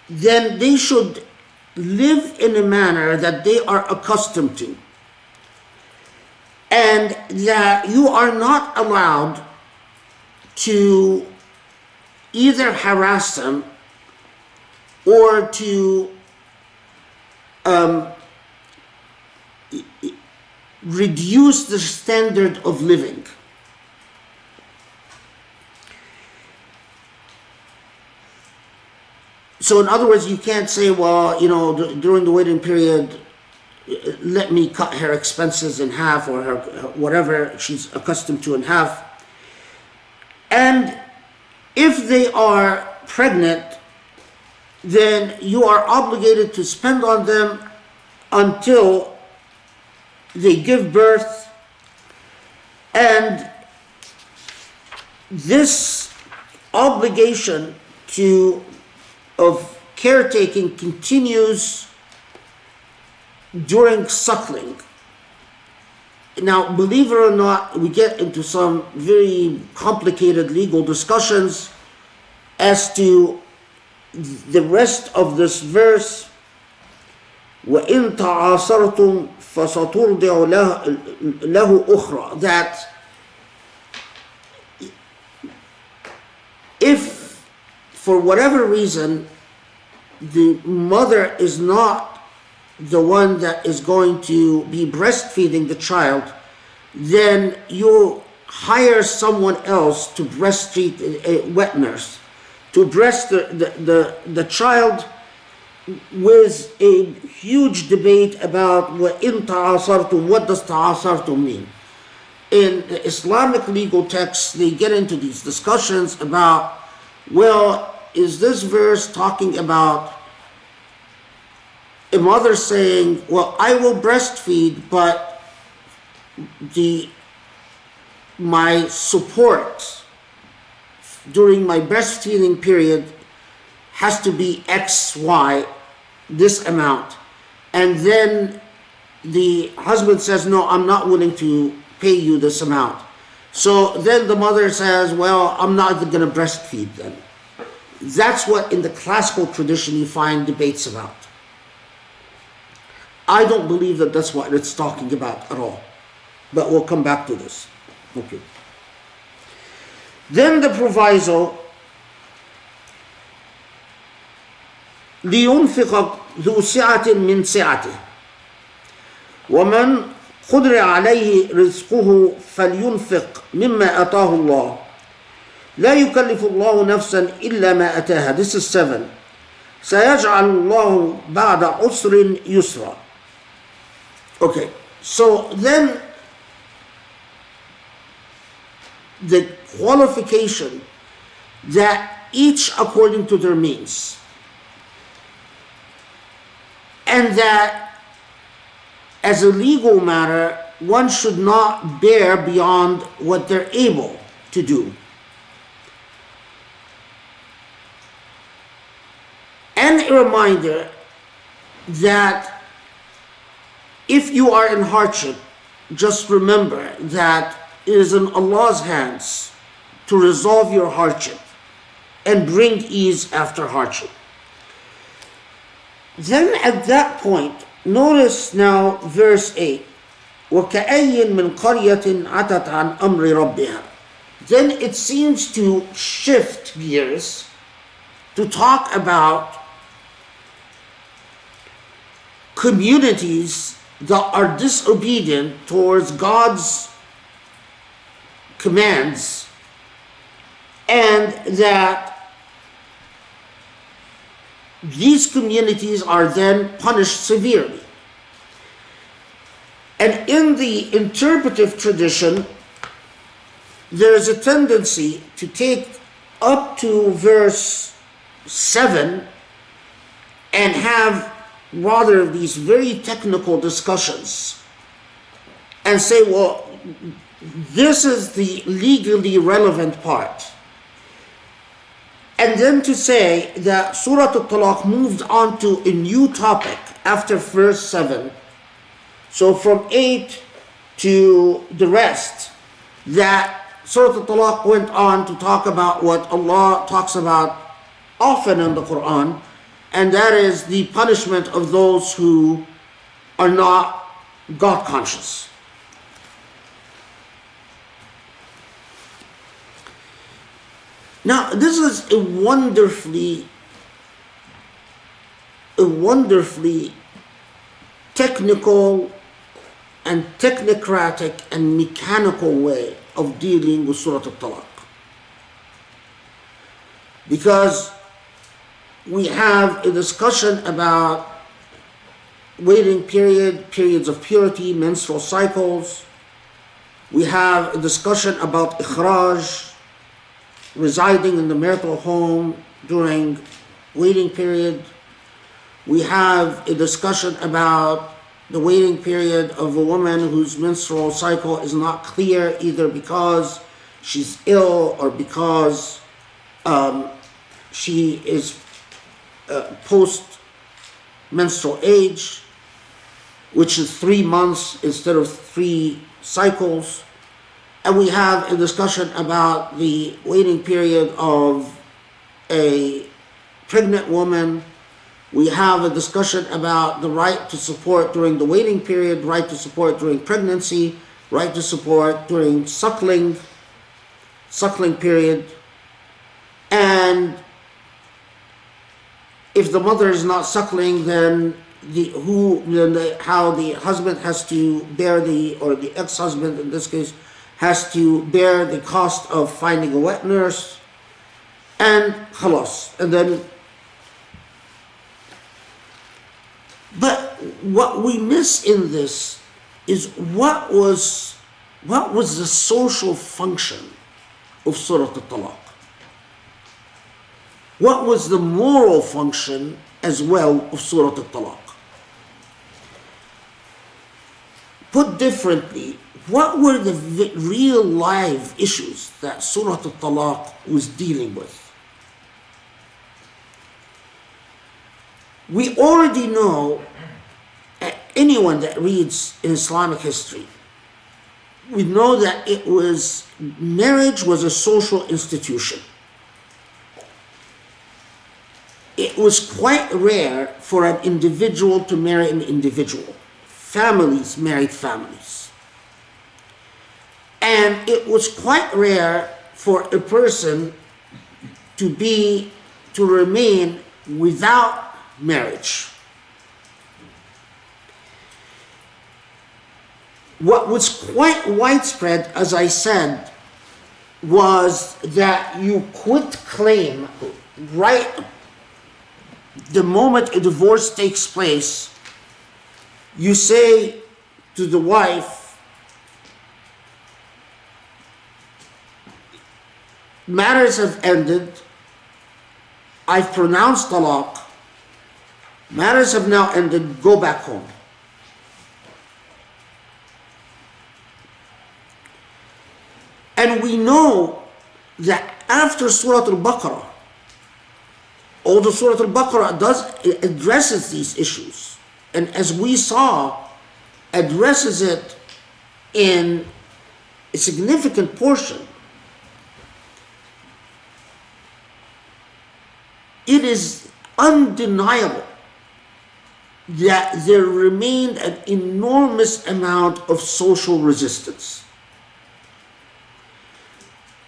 then they should live in a manner that they are accustomed to, and that you are not allowed to either harass them or to reduce the standard of living. So in other words, you can't say, well, during the waiting period, let me cut her expenses in half, or her whatever she's accustomed to in half. And if they are pregnant, then you are obligated to spend on them until they give birth. And this obligation of caretaking continues during suckling. Now, believe it or not, we get into some very complicated legal discussions as to the rest of this verse. وَإِن تَعَاصَرْتُمْ فَسَتُرْضِعُ لَهُ أُخْرَى, that if for whatever reason the mother is not the one that is going to be breastfeeding the child, then you hire someone else to breastfeed, a wet nurse, to breast the child, with a huge debate about what does ta'asartum mean. In the Islamic legal texts, they get into these discussions about, well, is this verse talking about a mother saying, well, I will breastfeed, but my support during my breastfeeding period has to be X, Y, this amount. And then the husband says, no, I'm not willing to pay you this amount. So then the mother says, well, I'm not going to breastfeed then. That's what in the classical tradition you find debates about. I don't believe that that's what it's talking about at all. But we'll come back to this. Okay. Then the proviso, لينفق ذو سعة من سعته ومن قدر عليه رزقه فلينفق مما آتاه الله لا يكلف الله نفسا إلا ما أتاها. This is 7. سيجعل الله بعد عسر يسرا. Okay, so then the qualification that each according to their means, and that as a legal matter one should not bear beyond what they're able to do. And a reminder that if you are in hardship, just remember that it is in Allah's hands to resolve your hardship and bring ease after hardship. Then at that point, notice now verse 8. وَكَأَيٍّ مِّن قَرْيَةٍ عَتَتْ عَنْ أَمْرِ رَبِّهَا. Then it seems to shift gears to talk about communities that are disobedient towards God's commands, and that these communities are then punished severely. And in the interpretive tradition, there is a tendency to take up to verse 7 and have rather these very technical discussions and say, well, this is the legally relevant part. And then to say that Surah Talaq moved on to a new topic after verse 7. So from 8 to the rest, that Surah Talaq went on to talk about what Allah talks about often in the Quran, and that is the punishment of those who are not God conscious. Now, this is a wonderfully technical and technocratic and mechanical way of dealing with Surah Talaq. Because we have a discussion about waiting period, periods of purity, menstrual cycles. We have a discussion about ikhraj, residing in the marital home during waiting period. We have a discussion about the waiting period of a woman whose menstrual cycle is not clear, either because she's ill or because she is post-menstrual age, which is 3 months instead of 3 cycles. And we have a discussion about the waiting period of a pregnant woman. We have a discussion about the right to support during the waiting period, right to support during pregnancy, right to support during suckling period. And if the mother is not suckling, then how the husband has to bear or the ex-husband in this case, has to bear the cost of finding a wet nurse, and khalas. And then, but what we miss in this is what was the social function of Surah Talaq? What was the moral function as well of Surah Talaq? Put differently, what were the real live issues that Surah Talaq was dealing with? We already know, anyone that reads in Islamic history, we know that marriage was a social institution. It was quite rare for an individual to marry an individual. Families married families. And it was quite rare for a person to remain without marriage. What was quite widespread, as I said, was that you could claim right the moment a divorce takes place, you say to the wife, matters have ended, I've pronounced talaq, matters have now ended, go back home. And we know that after Surah Al-Baqarah, although Surah Al-Baqarah addresses these issues, and as we saw, addresses it in a significant portion, it is undeniable that there remained an enormous amount of social resistance.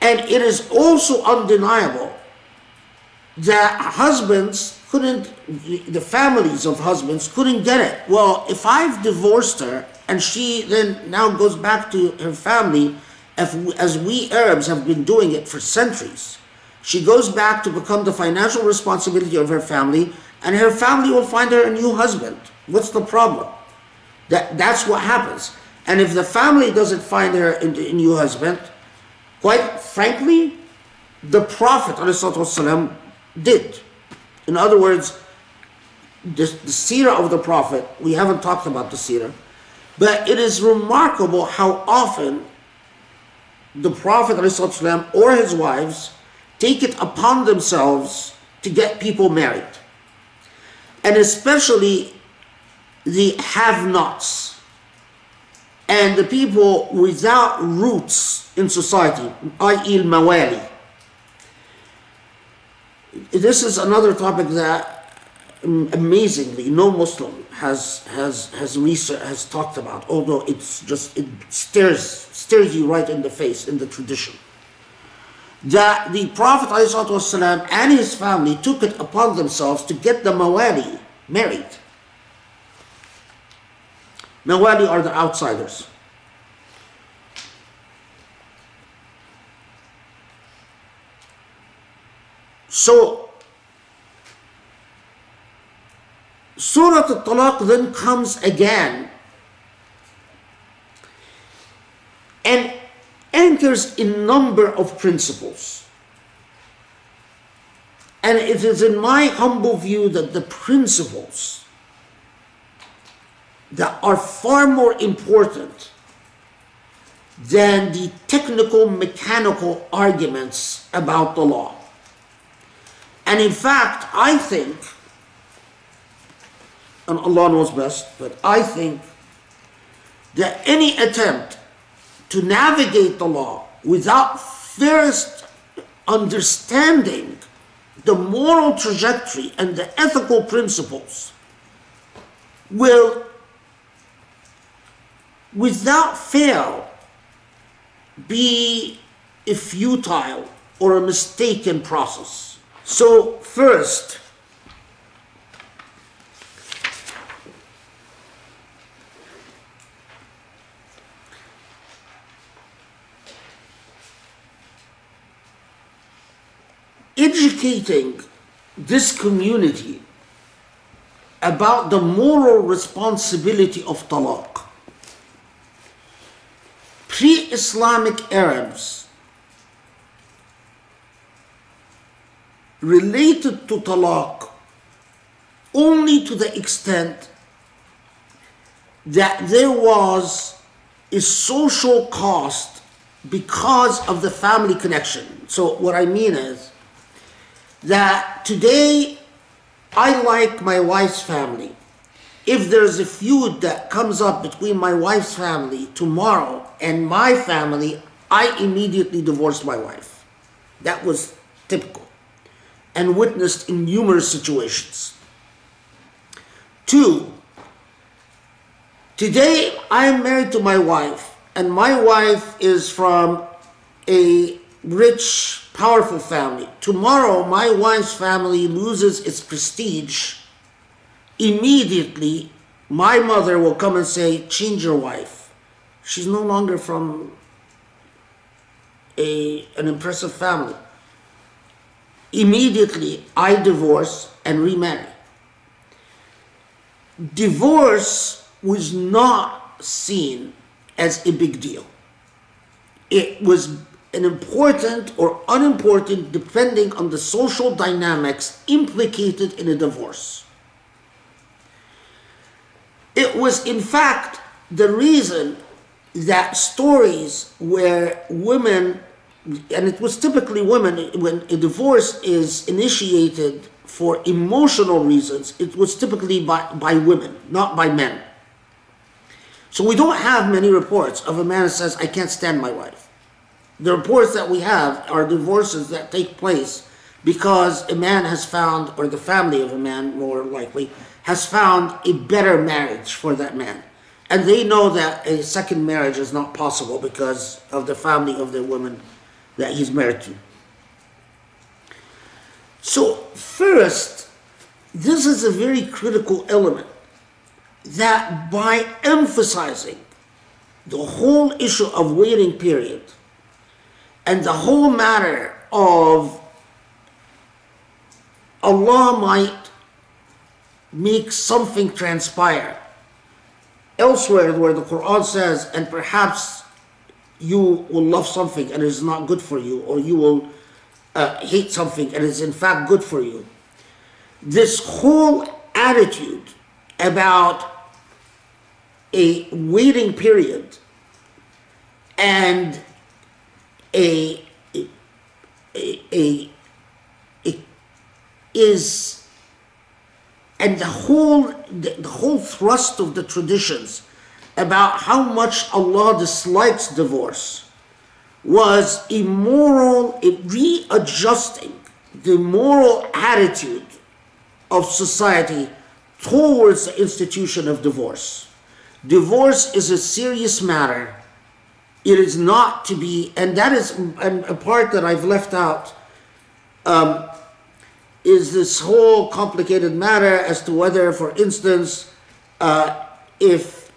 And it is also undeniable that the families of husbands couldn't get it. Well, if I've divorced her and she then now goes back to her family, as we Arabs have been doing it for centuries, she goes back to become the financial responsibility of her family, and her family will find her a new husband. What's the problem? That's what happens. And if the family doesn't find her a new husband, quite frankly, the Prophet ﷺ did. In other words, the seerah of the Prophet, we haven't talked about the seerah, but it is remarkable how often the Prophet ﷺ or his wives take it upon themselves to get people married. And especially the have-nots and the people without roots in society, i.e. al-mawali. This is another topic that amazingly no Muslim has talked about, although it stares you right in the face in the tradition. That the Prophet ﷺ and his family took it upon themselves to get the mawali married. Mawali are the outsiders. So, Surah Talaq then comes again and anchors a number of principles. And it is in my humble view that the principles that are far more important than the technical, mechanical arguments about the law. And in fact, I think, and Allah knows best, but I think that any attempt to navigate the law without first understanding the moral trajectory and the ethical principles will, without fail, be a futile or a mistaken process. So first, educating this community about the moral responsibility of talaq. Pre-Islamic Arabs related to talaq only to the extent that there was a social cost because of the family connection. So what I mean is that today I like my wife's family. if there's a feud that comes up between my wife's family tomorrow and my family, I immediately divorced my wife. That was typical and witnessed in numerous situations. 2, today I am married to my wife, and my wife is from a rich, powerful family. Tomorrow, my wife's family loses its prestige. Immediately, my mother will come and say, change your wife. She's no longer from an impressive family. Immediately, I divorce and remarry. Divorce was not seen as a big deal. It was an important or unimportant depending on the social dynamics implicated in a divorce. It was, in fact, the reason that stories where women, and it was typically women, when a divorce is initiated for emotional reasons, it was typically by women, not by men. So we don't have many reports of a man that says, I can't stand my wife. The reports that we have are divorces that take place because a man has found, or the family of a man more likely, has found a better marriage for that man. And they know that a second marriage is not possible because of the family of the woman that he's married to. So first, this is a very critical element, that by emphasizing the whole issue of waiting period and the whole matter of Allah might make something transpire. Elsewhere where the Quran says, and perhaps you will love something and it is not good for you, or you will hate something and it is in fact good for you. This whole attitude about a waiting period and the whole thrust of the traditions about how much Allah dislikes divorce was readjusting the moral attitude of society towards the institution of divorce. Divorce is a serious matter. It is not to be, and that is a part that I've left out, is this whole complicated matter as to whether, for instance, if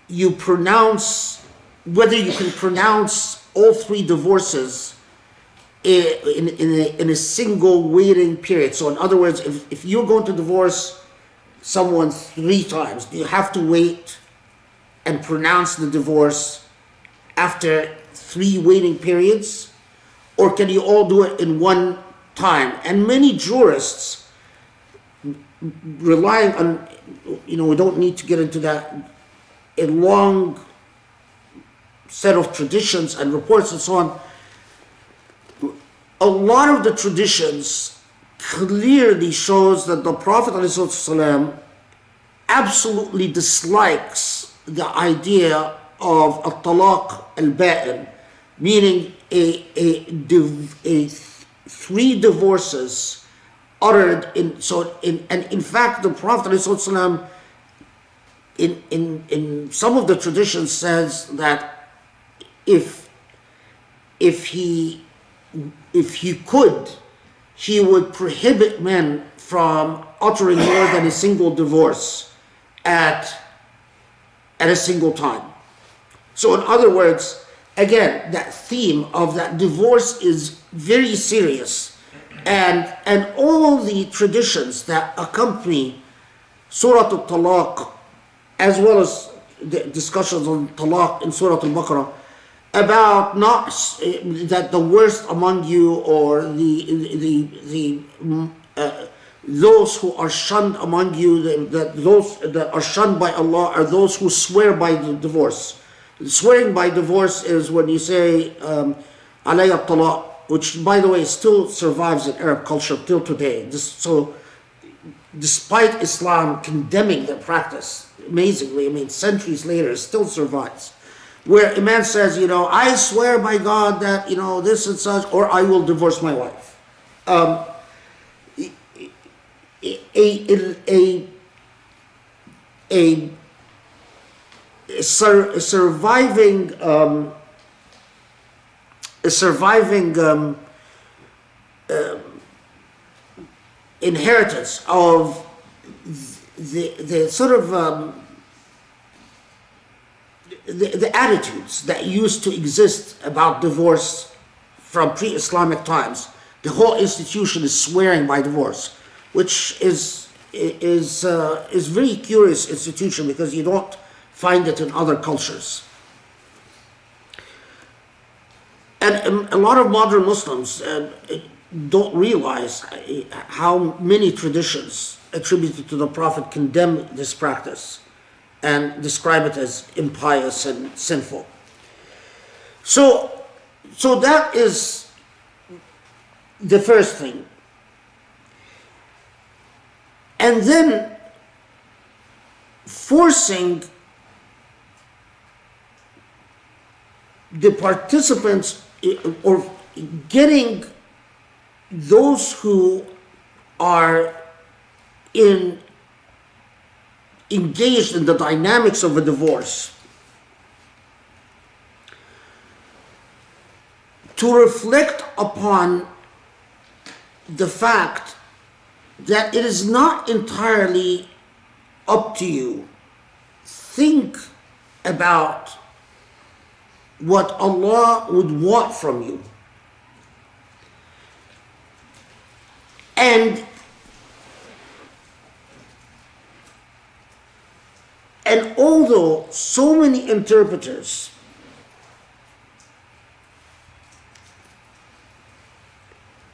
you pronounce, whether you can pronounce all 3 divorces in a single waiting period. So in other words, if you're going to divorce someone 3 times, you have to wait and pronounce the divorce after 3 waiting periods, or can you all do it in one time? And many jurists, relying on, we don't need to get into that, a long set of traditions and reports and so on, a lot of the traditions clearly shows that the Prophet ﷺ absolutely dislikes the idea of a-talaq al-ba'in, meaning a 3 divorces uttered in fact the Prophet ﷺ in some of the traditions says that if he could, he would prohibit men from uttering more than a single divorce at a single time. So in other words, again, that theme of that divorce is very serious, and all the traditions that accompany Surah Talaq, as well as the discussions on Talaq in Surah Al-Baqarah, about not that the worst among you, or those who are shunned among you, that those that are shunned by Allah are those who swear by the divorce. Swearing by divorce is when you say alayya talaq which, by the way, still survives in Arab culture till today. So, despite Islam condemning the practice, amazingly, I mean, centuries later, it still survives. Where a man says, I swear by God that, this and such, or I will divorce my wife. A surviving inheritance of the sort of the attitudes that used to exist about divorce from pre-Islamic times. The whole institution is swearing by divorce, which is very curious institution because you don't find it in other cultures. And a lot of modern Muslims don't realize how many traditions attributed to the Prophet condemn this practice and describe it as impious and sinful. So that is the first thing. And then forcing the participants, or getting those who are engaged in the dynamics of a divorce to reflect upon the fact that it is not entirely up to you. Think about what Allah would want from you. And although so many interpreters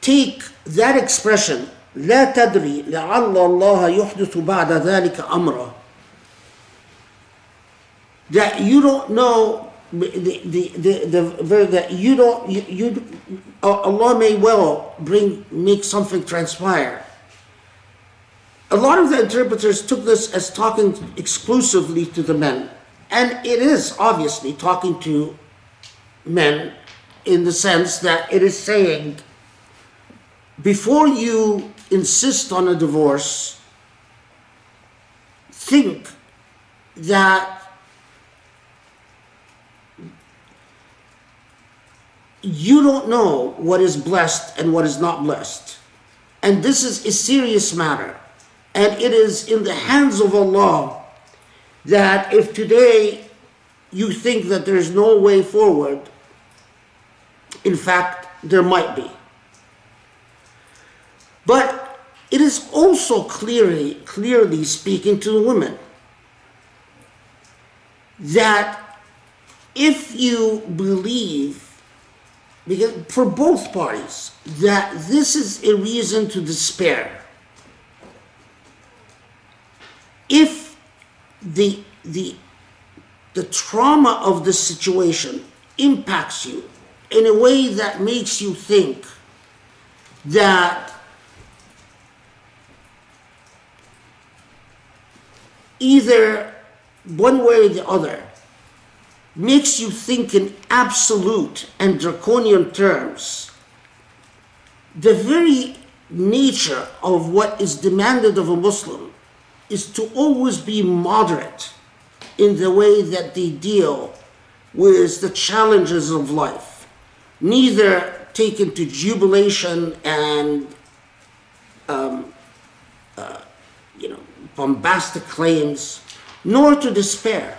take that expression, لا تدري لعل الله يحدث بعد ذلك أمرا, that you don't know, that you don't, Allah may well make something transpire. A lot of the interpreters took this as talking exclusively to the men, and it is obviously talking to men in the sense that it is saying, before you insist on a divorce, think that you don't know what is blessed and what is not blessed. And this is a serious matter. And it is in the hands of Allah that if today you think that there is no way forward, in fact, there might be. But it is also clearly speaking to the women that if you believe, because for both parties, that this is a reason to despair, if the trauma of the situation impacts you in a way that makes you think that either one way or the other, makes you think in absolute and draconian terms, the very nature of what is demanded of a Muslim is to always be moderate in the way that they deal with the challenges of life. Neither take into jubilation and bombastic claims, nor to despair.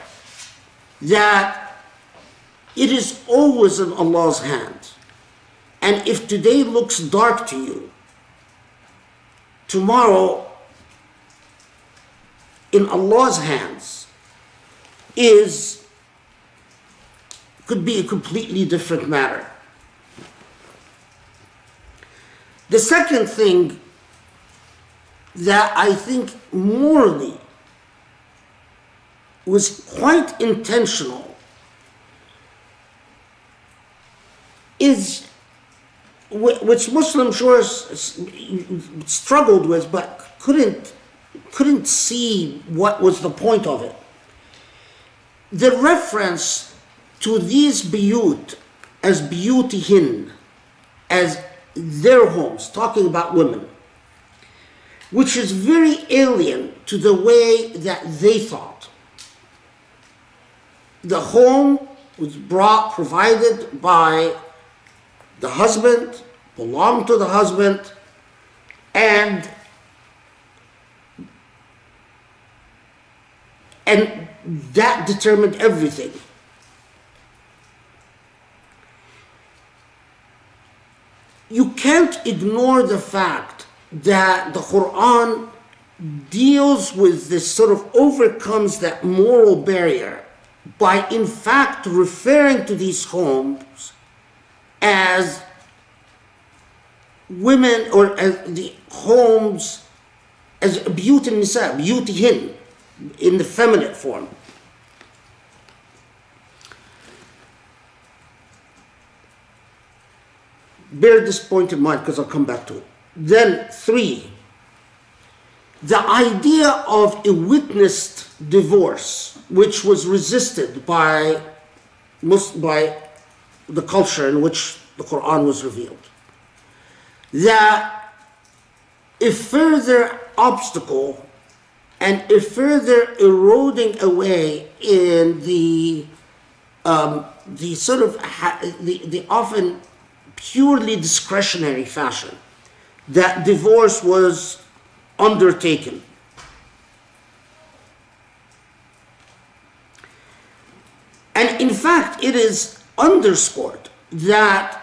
That it is always in Allah's hand. And if today looks dark to you, tomorrow in Allah's hands could be a completely different matter. The second thing that I think morally was quite intentional is which Muslim sure struggled with, but couldn't see what was the point of it. The reference to these biyut as biyutihin, as their homes, talking about women, which is very alien to the way that they thought. The home was provided by the husband, belonged to the husband, and that determined everything. You can't ignore the fact that the Quran deals with this, sort of overcomes that moral barrier by in fact referring to these homes as women, or as the homes as biyut nisa, biyutihin, in the feminine form. Bear this point in mind because I'll come back to it. Then 3, the idea of a witnessed divorce, which was resisted by the culture in which the Quran was revealed. That a further obstacle and a further eroding away in the sort of the often purely discretionary fashion that divorce was undertaken. And in fact, it is underscored that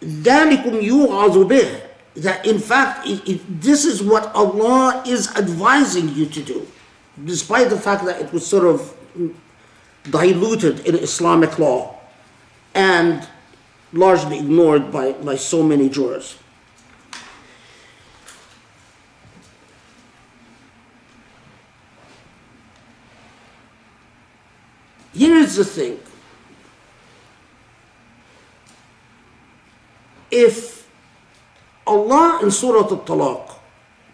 ذَلِكُمْ يُوعَظُ بِهِ, that in fact this is what Allah is advising you to do, despite the fact that it was sort of diluted in Islamic law and largely ignored by so many jurors. Here's the thing. If Allah in Surah Talaq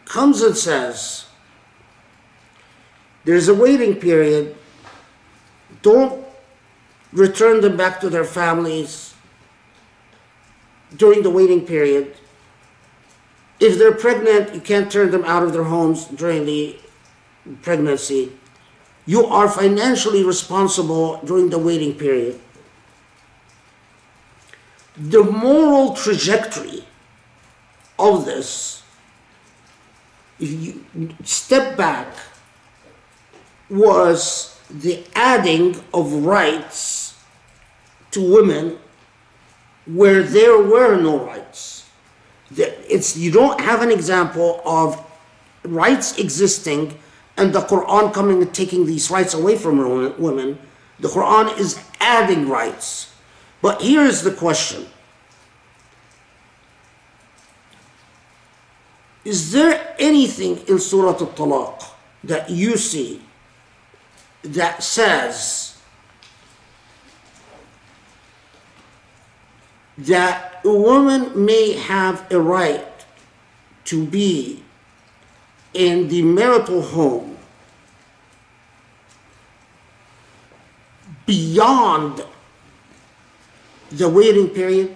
comes and says, there's a waiting period, don't return them back to their families during the waiting period. If they're pregnant, you can't turn them out of their homes during the pregnancy. You are financially responsible during the waiting period. The moral trajectory of this, if you step back, was the adding of rights to women where there were no rights. You don't have an example of rights existing and the Quran coming and taking these rights away from women. The Quran is adding rights. But here is the question. Is there anything in Surah Talaq that you see that says that a woman may have a right to be in the marital home beyond the waiting period?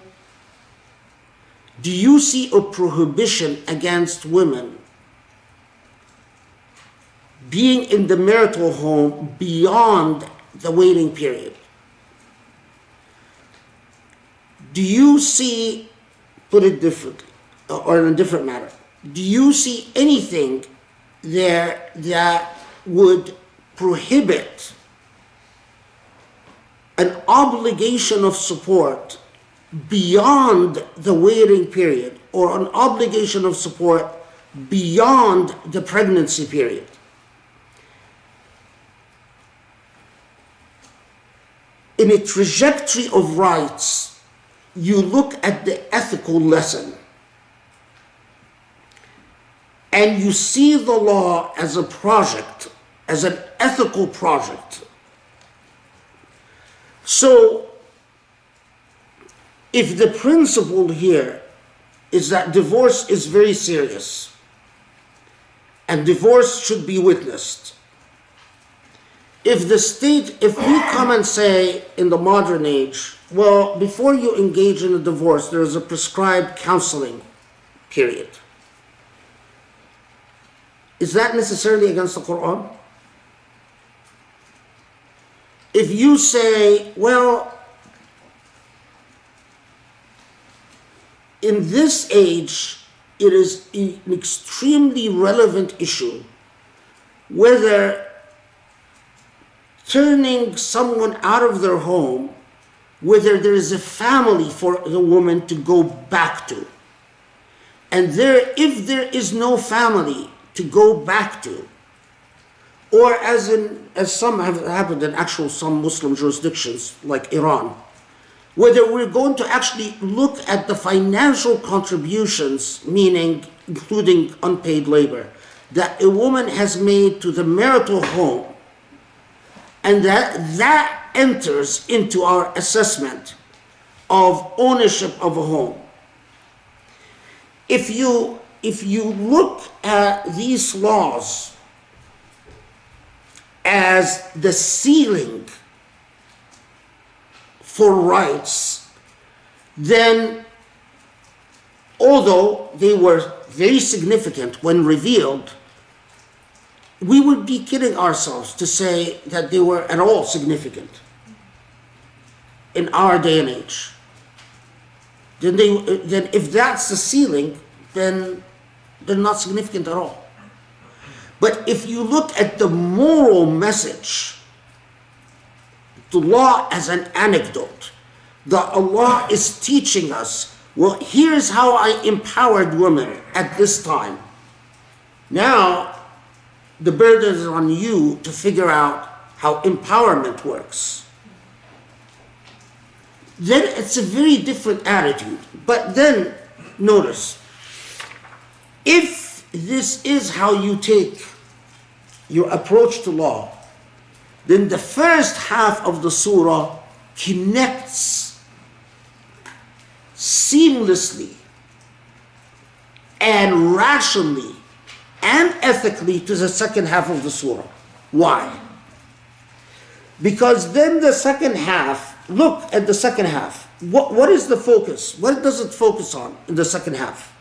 Do you see a prohibition against women being in the marital home beyond the waiting period? Do you see, put it differently, or in a different manner, do you see anything there that would prohibit an obligation of support beyond the waiting period, or an obligation of support beyond the pregnancy period? In a trajectory of rights, you look at the ethical lesson and you see the law as a project, as an ethical project. So, if the principle here is that divorce is very serious. And divorce should be witnessed. If we come and say in the modern age, well, before you engage in a divorce, there is a prescribed counseling period. Is that necessarily against the Quran? If you say, well, in this age, it is an extremely relevant issue whether turning someone out of their home, whether there is a family for the woman to go back to. And if there is no family to go back to, or as some have happened in some Muslim jurisdictions like Iran, whether we're going to actually look at the financial contributions, meaning including unpaid labor, that a woman has made to the marital home, and that enters into our assessment of ownership of a home. If you look at these laws as the ceiling for rights, then although they were very significant when revealed, we would be kidding ourselves to say that they were at all significant in our day and age. Then if that's the ceiling, then they're not significant at all. But if you look at the moral message, the law as an anecdote, that Allah is teaching us, well, here's how I empowered women at this time. Now, the burden is on you to figure out how empowerment works. Then it's a very different attitude. But then, notice, if this is how you take your approach to law, then the first half of the surah connects seamlessly and rationally and ethically to the second half of the surah. Why? Because then the second half, look at the second half. What is the focus? What does it focus on in the second half?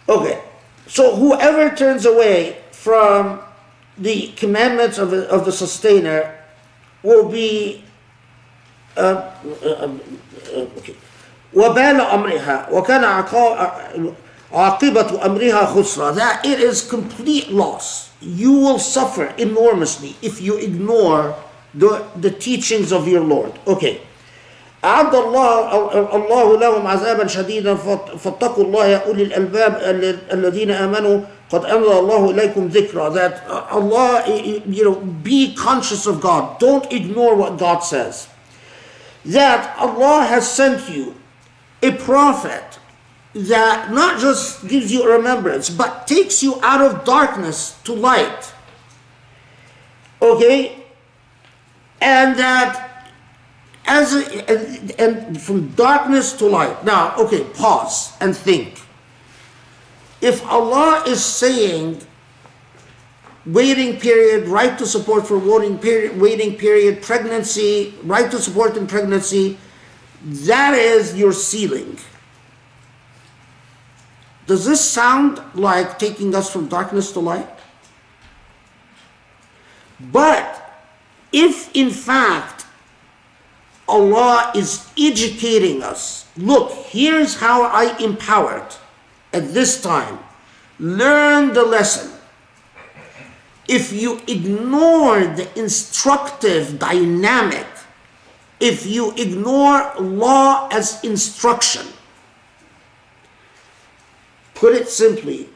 Okay, so whoever turns away from the commandments of the sustainer will be وَبَالَ أَمْرِهَا وَكَانَ عَاقِبَةُ أَمْرِهَا خُسْرًا, that it is complete loss. You will suffer enormously if you ignore the teachings of your Lord. Okay. أعد الله لهم عذابا شديدا فاتقوا الله يا أولي الألباب الذين آمنوا قد أنزل الله إليكم ذكرا, that Allah, be conscious of God. Don't ignore what God says. That Allah has sent you a prophet that not just gives you a remembrance, but takes you out of darkness to light. Okay? And that and from darkness to light. Now, okay, pause and think. If Allah is saying waiting period, right to support for waiting period, pregnancy, right to support in pregnancy, that is your ceiling. Does this sound like taking us from darkness to light? But if in fact Allah is educating us, look, here's how I empowered at this time. Learn the lesson. If you ignore the instructive dynamic, if you ignore law as instruction, put it simply,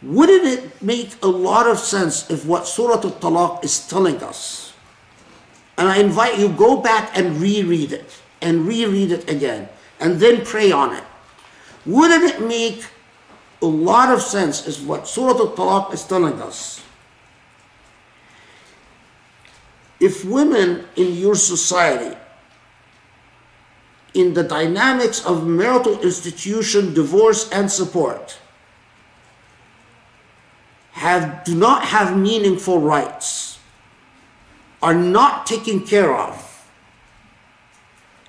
wouldn't it make a lot of sense if what Surah Talaq is telling us, and I invite you, go back and reread it again, and then pray on it. Wouldn't it make a lot of sense is what Surah Talaq is telling us? If women in your society in the dynamics of marital institution, divorce, and support do not have meaningful rights, are not taken care of,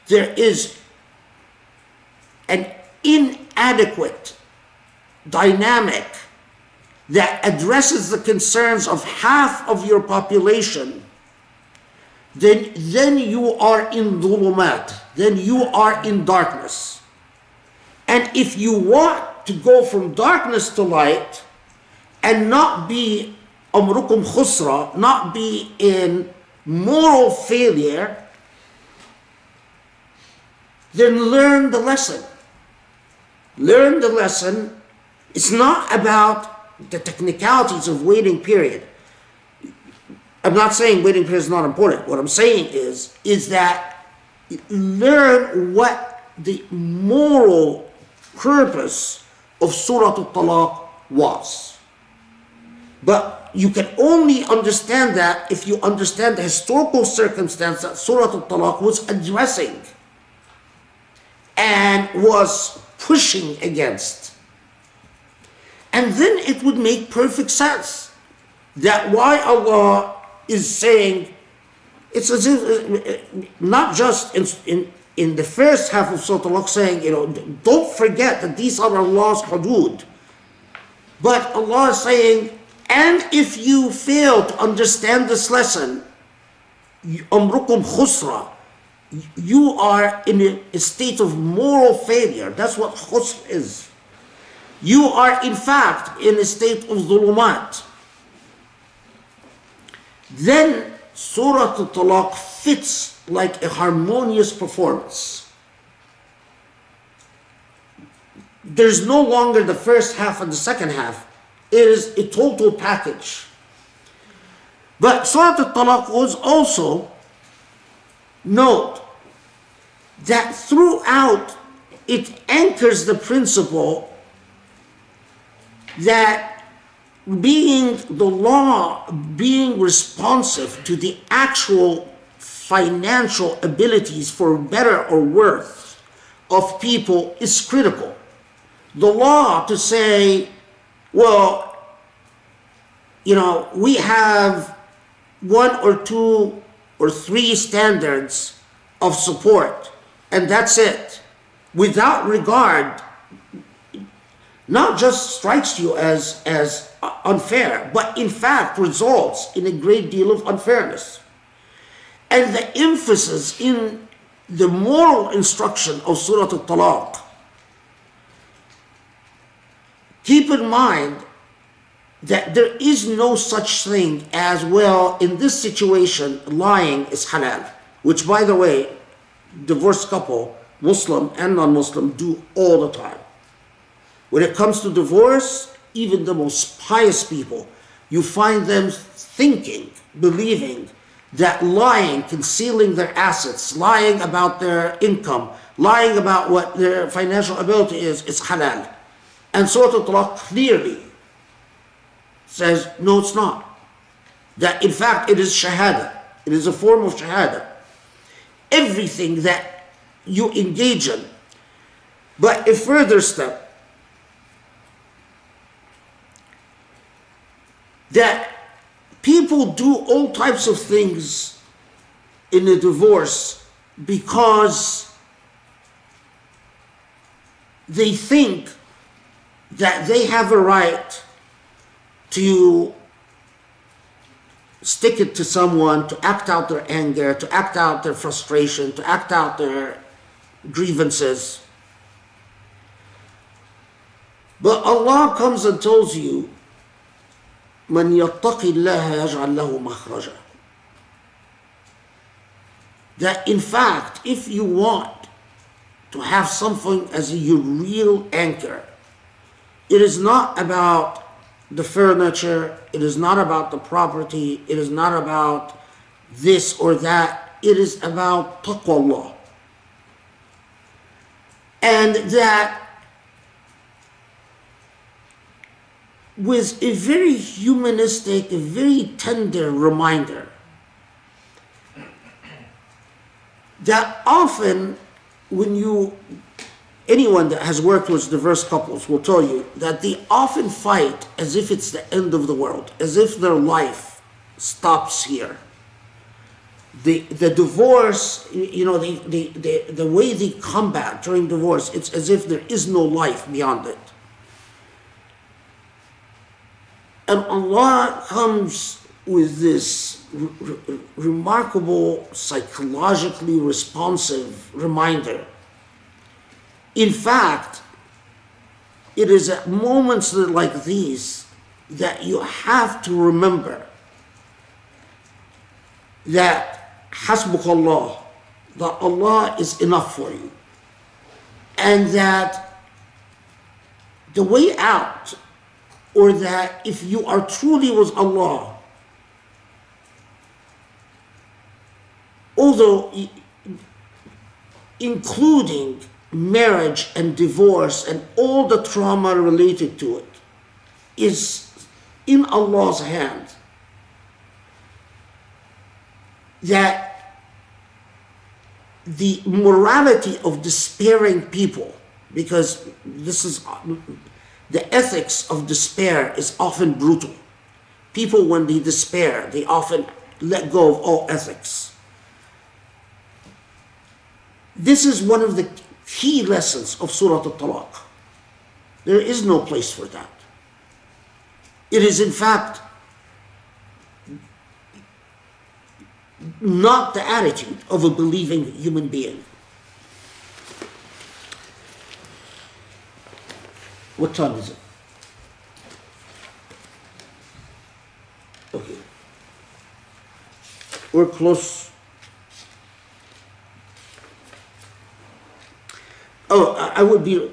there is an inadequate dynamic that addresses the concerns of half of your population, then you are in dhulumat, then you are in darkness. And if you want to go from darkness to light and not be amrukum khusra, not be in moral failure, then learn the lesson. Learn the lesson. It's not about the technicalities of waiting period. I'm not saying waiting period is not important. What I'm saying is that learn what the moral purpose of Surah Talaq was. But you can only understand that if you understand the historical circumstance that Surah Talaq was addressing and was pushing against. And then it would make perfect sense that why Allah is saying, it's as if, not just in the first half of Surah Talaq saying, don't forget that these are Allah's hudud. But Allah is saying, and if you fail to understand this lesson, amrukum khusra, you are in a state of moral failure. That's what khusr is. You are in fact in a state of dhulumat. Then Surah Talaq fits like a harmonious performance. There's no longer the first half and the second half. It is a total package. But Surah Talaq was also, note that throughout it anchors the principle that being the law, being responsive to the actual financial abilities for better or worse of people is critical. The law to say, well, we have 1 or 2 or 3 standards of support, and that's it, without regard, not just strikes you as unfair, but in fact results in a great deal of unfairness. And the emphasis in the moral instruction of Surah Talaq, keep in mind that there is no such thing as, well, in this situation, lying is halal, which, by the way, divorced couple, Muslim and non-Muslim, do all the time. When it comes to divorce, even the most pious people, you find them thinking, believing that lying, concealing their assets, lying about their income, lying about what their financial ability is halal. And Surah Talaq clearly says, no, it's not. That in fact it is shahada. It is a form of shahada. Everything that you engage in. But a further step, that people do all types of things in a divorce because they think that they have a right to stick it to someone, to act out their anger, to act out their frustration, to act out their grievances. But Allah comes and tells you, مَنْ يَتَّقِ اللَّهَ يَجْعَلْ لَهُ مَخْرَجًا. That in fact, if you want to have something as your real anchor, it is not about the furniture, it is not about the property, it is not about this or that, it is about taqwa Allah. And that with a very humanistic, a very tender reminder that often anyone that has worked with diverse couples will tell you that they often fight as if it's the end of the world, as if their life stops here. The divorce, the way they combat during divorce, it's as if there is no life beyond it. And Allah comes with this remarkable, psychologically responsive reminder. In fact, it is at moments like these that you have to remember that Hasbukallah, that Allah is enough for you. And that the way out, or that if you are truly with Allah, although including marriage and divorce and all the trauma related to it is in Allah's hand, that the morality of despairing people, because this is the ethics of despair, is often brutal. People, when they despair, they often let go of all ethics. This is one of the key lessons of Surah Talaq. There is no place for that. It is, in fact, not the attitude of a believing human being. What time is it? Okay. We're close. I would be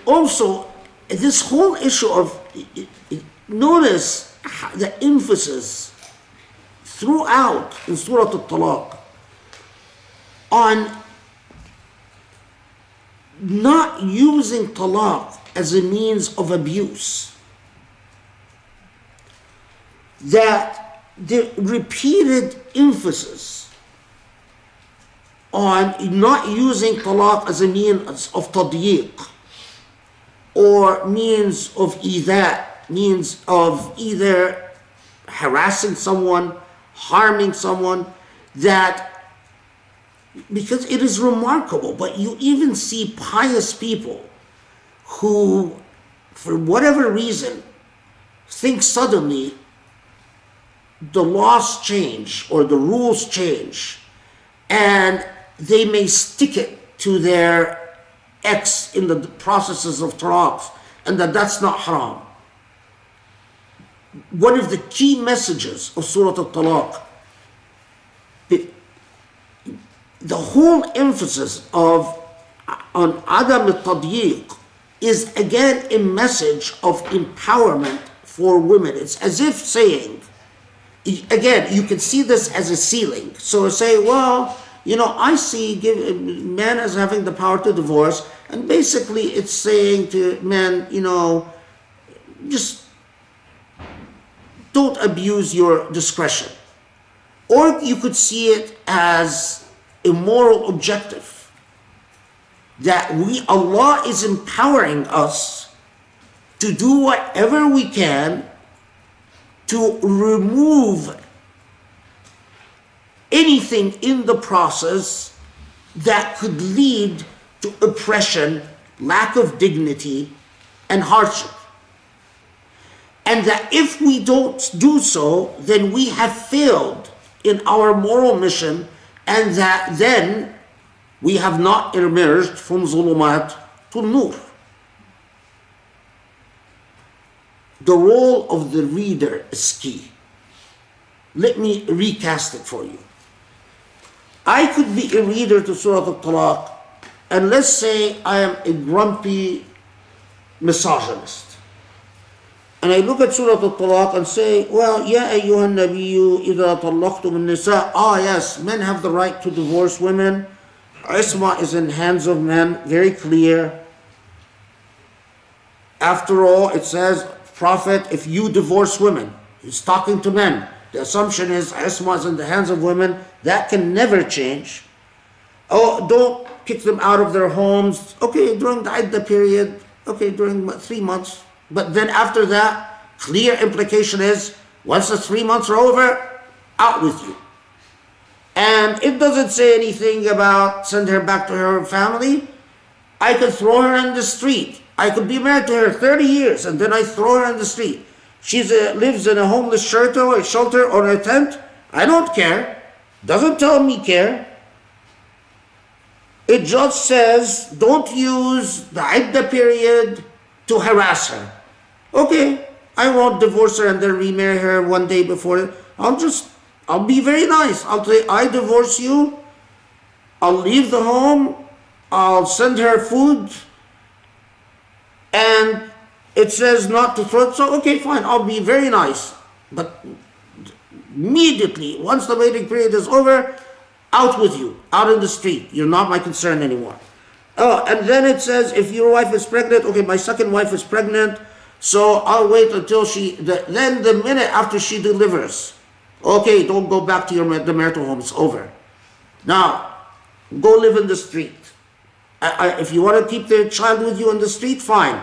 also, this whole issue of, notice the emphasis throughout in Surah Talaq on not using talaq as a means of abuse. That the repeated emphasis on not using talaq as a means of tadyiq, or means of means of either harassing someone, harming someone, that, because it is remarkable, but you even see pious people who, for whatever reason, think suddenly the laws change or the rules change, and they may stick it to their ex in the processes of talaq, and that's not haram. One of the key messages of Surah Talaq, the whole emphasis on Adam al-Tadyiq, is again a message of empowerment for women. It's as if saying, again, you can see this as a ceiling. So say, well, I see men as having the power to divorce, and basically it's saying to men, just don't abuse your discretion. Or you could see it as a moral objective, that Allah is empowering us to do whatever we can to remove anything in the process that could lead to oppression, lack of dignity, and hardship. And that if we don't do so, then we have failed in our moral mission, and that then we have not emerged from zulumat to nur. The role of the reader is key. Let me recast it for you. I could be a reader to Surah Talaq, and let's say I am a grumpy misogynist. And I look at Surah Talaq and say, well, Ya ayyuhan nabiyyu idha talaqtum an-nisa. Yes, men have the right to divorce women. Isma is in hands of men, very clear. After all, it says, Prophet, if you divorce women, he's talking to men. The assumption is Isma is in the hands of women. That can never change. kick them out of their homes. Okay, during the iddah period, okay, during 3 months. But then after that, clear implication is, once the 3 months are over, out with you. And it doesn't say anything about send her back to her family. I could throw her in the street. I could be married to her 30 years and then I throw her in the street. She lives in a homeless shelter or a tent. I don't care. Doesn't tell me care. It just says don't use the iddah period to harass her. Okay, I won't divorce her and then remarry her one day before. I'll be very nice. I'll say, I divorce you. I'll leave the home. I'll send her food. And it says not to throw it. So, okay, fine. I'll be very nice. But immediately, once the waiting period is over, out with you. Out in the street. You're not my concern anymore. Oh, and then it says, if your wife is pregnant, okay, my second wife is pregnant, so I'll wait until then the minute after she delivers, okay, don't go back to the marital home, it's over. Now, go live in the street. If you want to keep the child with you in the street, fine.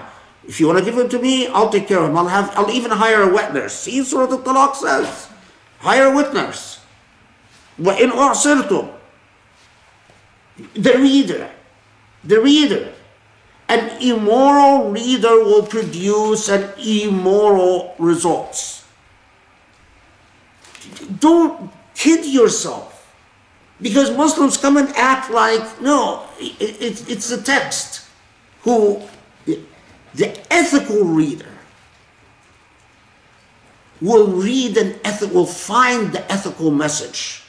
If you want to give him to me, I'll take care of him. I'll even hire a wet nurse. See, Surah Talaq says, hire a wet nurse. وَإِنْ أُعْسِرْتُمْ. The reader. An immoral reader will produce an immoral results. Don't kid yourself. Because Muslims come and act like, no, it's the text. The ethical reader will find the ethical message.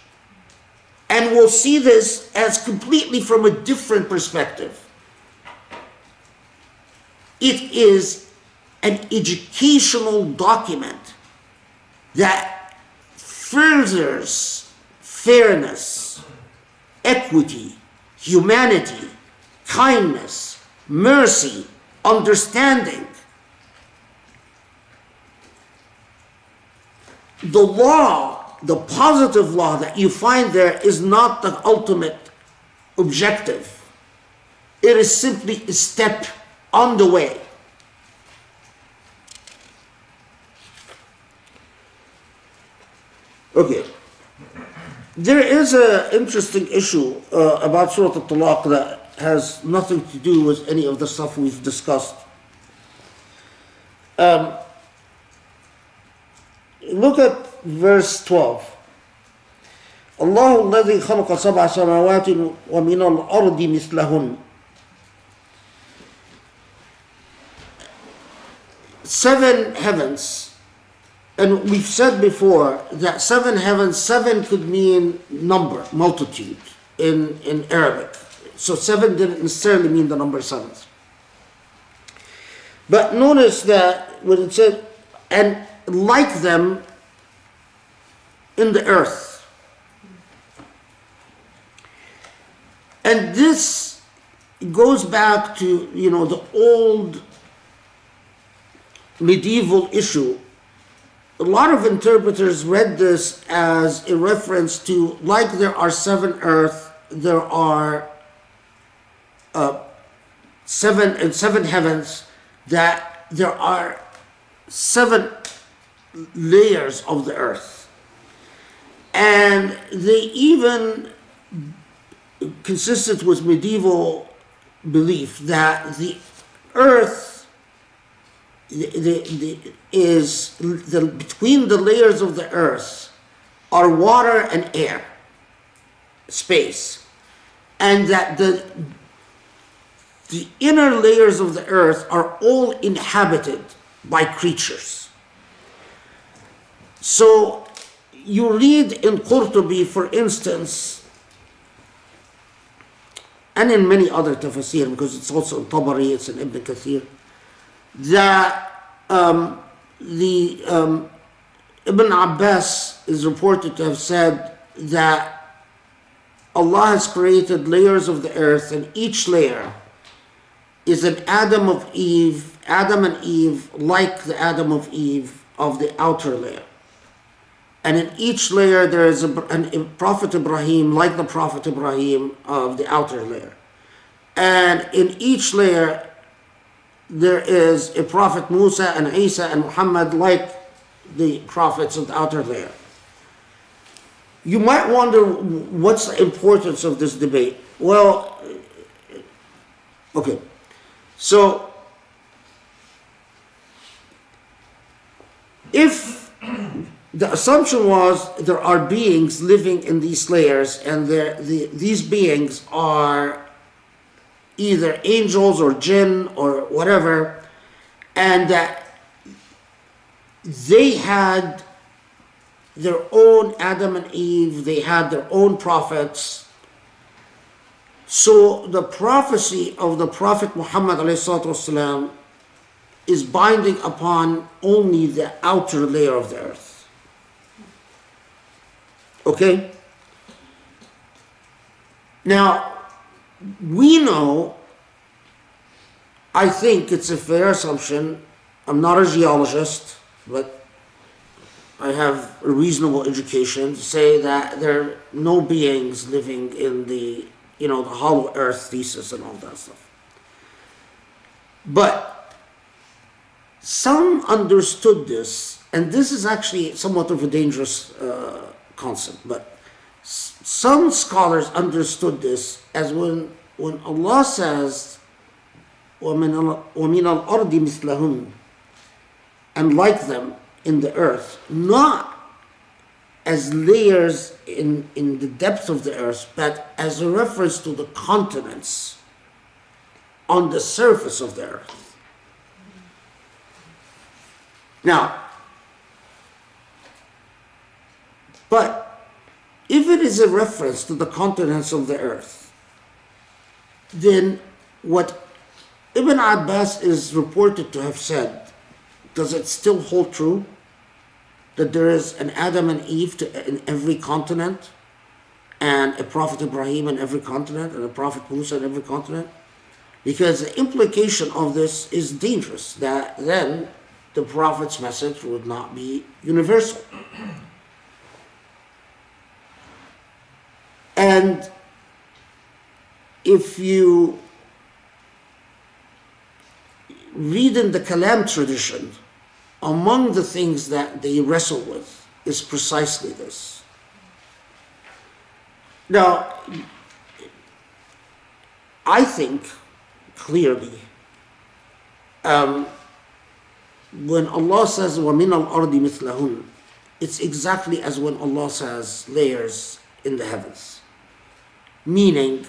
And will see this as completely from a different perspective. It is an educational document that furthers fairness, equity, humanity, kindness, mercy, understanding. The law, the positive law that you find there is not the ultimate objective. It is simply a step on the way. Okay. There is an interesting issue about Surah Talaq that has nothing to do with any of the stuff we've discussed. Look at verse 12. الله الذي خلق سبع سماوات ومن الأرض مثلهن. 7 heavens, and we've said before that 7 heavens, 7 could mean number, multitude in Arabic. So 7 didn't necessarily mean the number 7. But notice that when it said, and like them in the earth. And this goes back to, the old medieval issue. A lot of interpreters read this as a reference to, like there are 7 earth, there are 7 heavens, that there are 7 layers of the earth. And they even consistent with medieval belief that the earth between the layers of the earth are water and air, space, and that the inner layers of the earth are all inhabited by creatures. So you read in Qurtubi, for instance, and in many other tafsir, because it's also in Tabari, it's in Ibn Kathir, that Ibn Abbas is reported to have said that Allah has created layers of the earth, and each layer is an Adam and Eve, like the Adam of Eve of the outer layer. And in each layer there is a Prophet Ibrahim, like the Prophet Ibrahim of the outer layer. And in each layer, there is a Prophet Musa and Isa and Muhammad like the prophets of the outer layer. You might wonder, what's the importance of this debate? Well, okay. So, if the assumption was there are beings living in these layers, and these beings are either angels or jinn or whatever, and that they had their own Adam and Eve, they had their own prophets. So the prophecy of the Prophet Muhammad ﷺ is binding upon only the outer layer of the earth. Okay? Now, we know, I think it's a fair assumption, I'm not a geologist, but I have a reasonable education to say that there are no beings living in the hollow earth thesis and all that stuff. But some understood this, and this is actually somewhat of a dangerous concept, but some scholars understood this as when Allah says, وَمِنَ الْأَرْضِ مِثْلَهُنَّ, and like them in the earth, not as layers in the depth of the earth, but as a reference to the continents on the surface of the earth. Now, but if it is a reference to the continents of the earth, then what Ibn Abbas is reported to have said, does it still hold true? That there is an Adam and Eve in every continent, and a Prophet Ibrahim in every continent, and a Prophet Musa in every continent? Because the implication of this is dangerous, that then the Prophet's message would not be universal. And if you read in the Kalam tradition, among the things that they wrestle with is precisely this. Now, I think clearly, when Allah says, وَمِنَ الْأَرْضِ مِثْلَهُنَّ, it's exactly as when Allah says layers in the heavens. Meaning,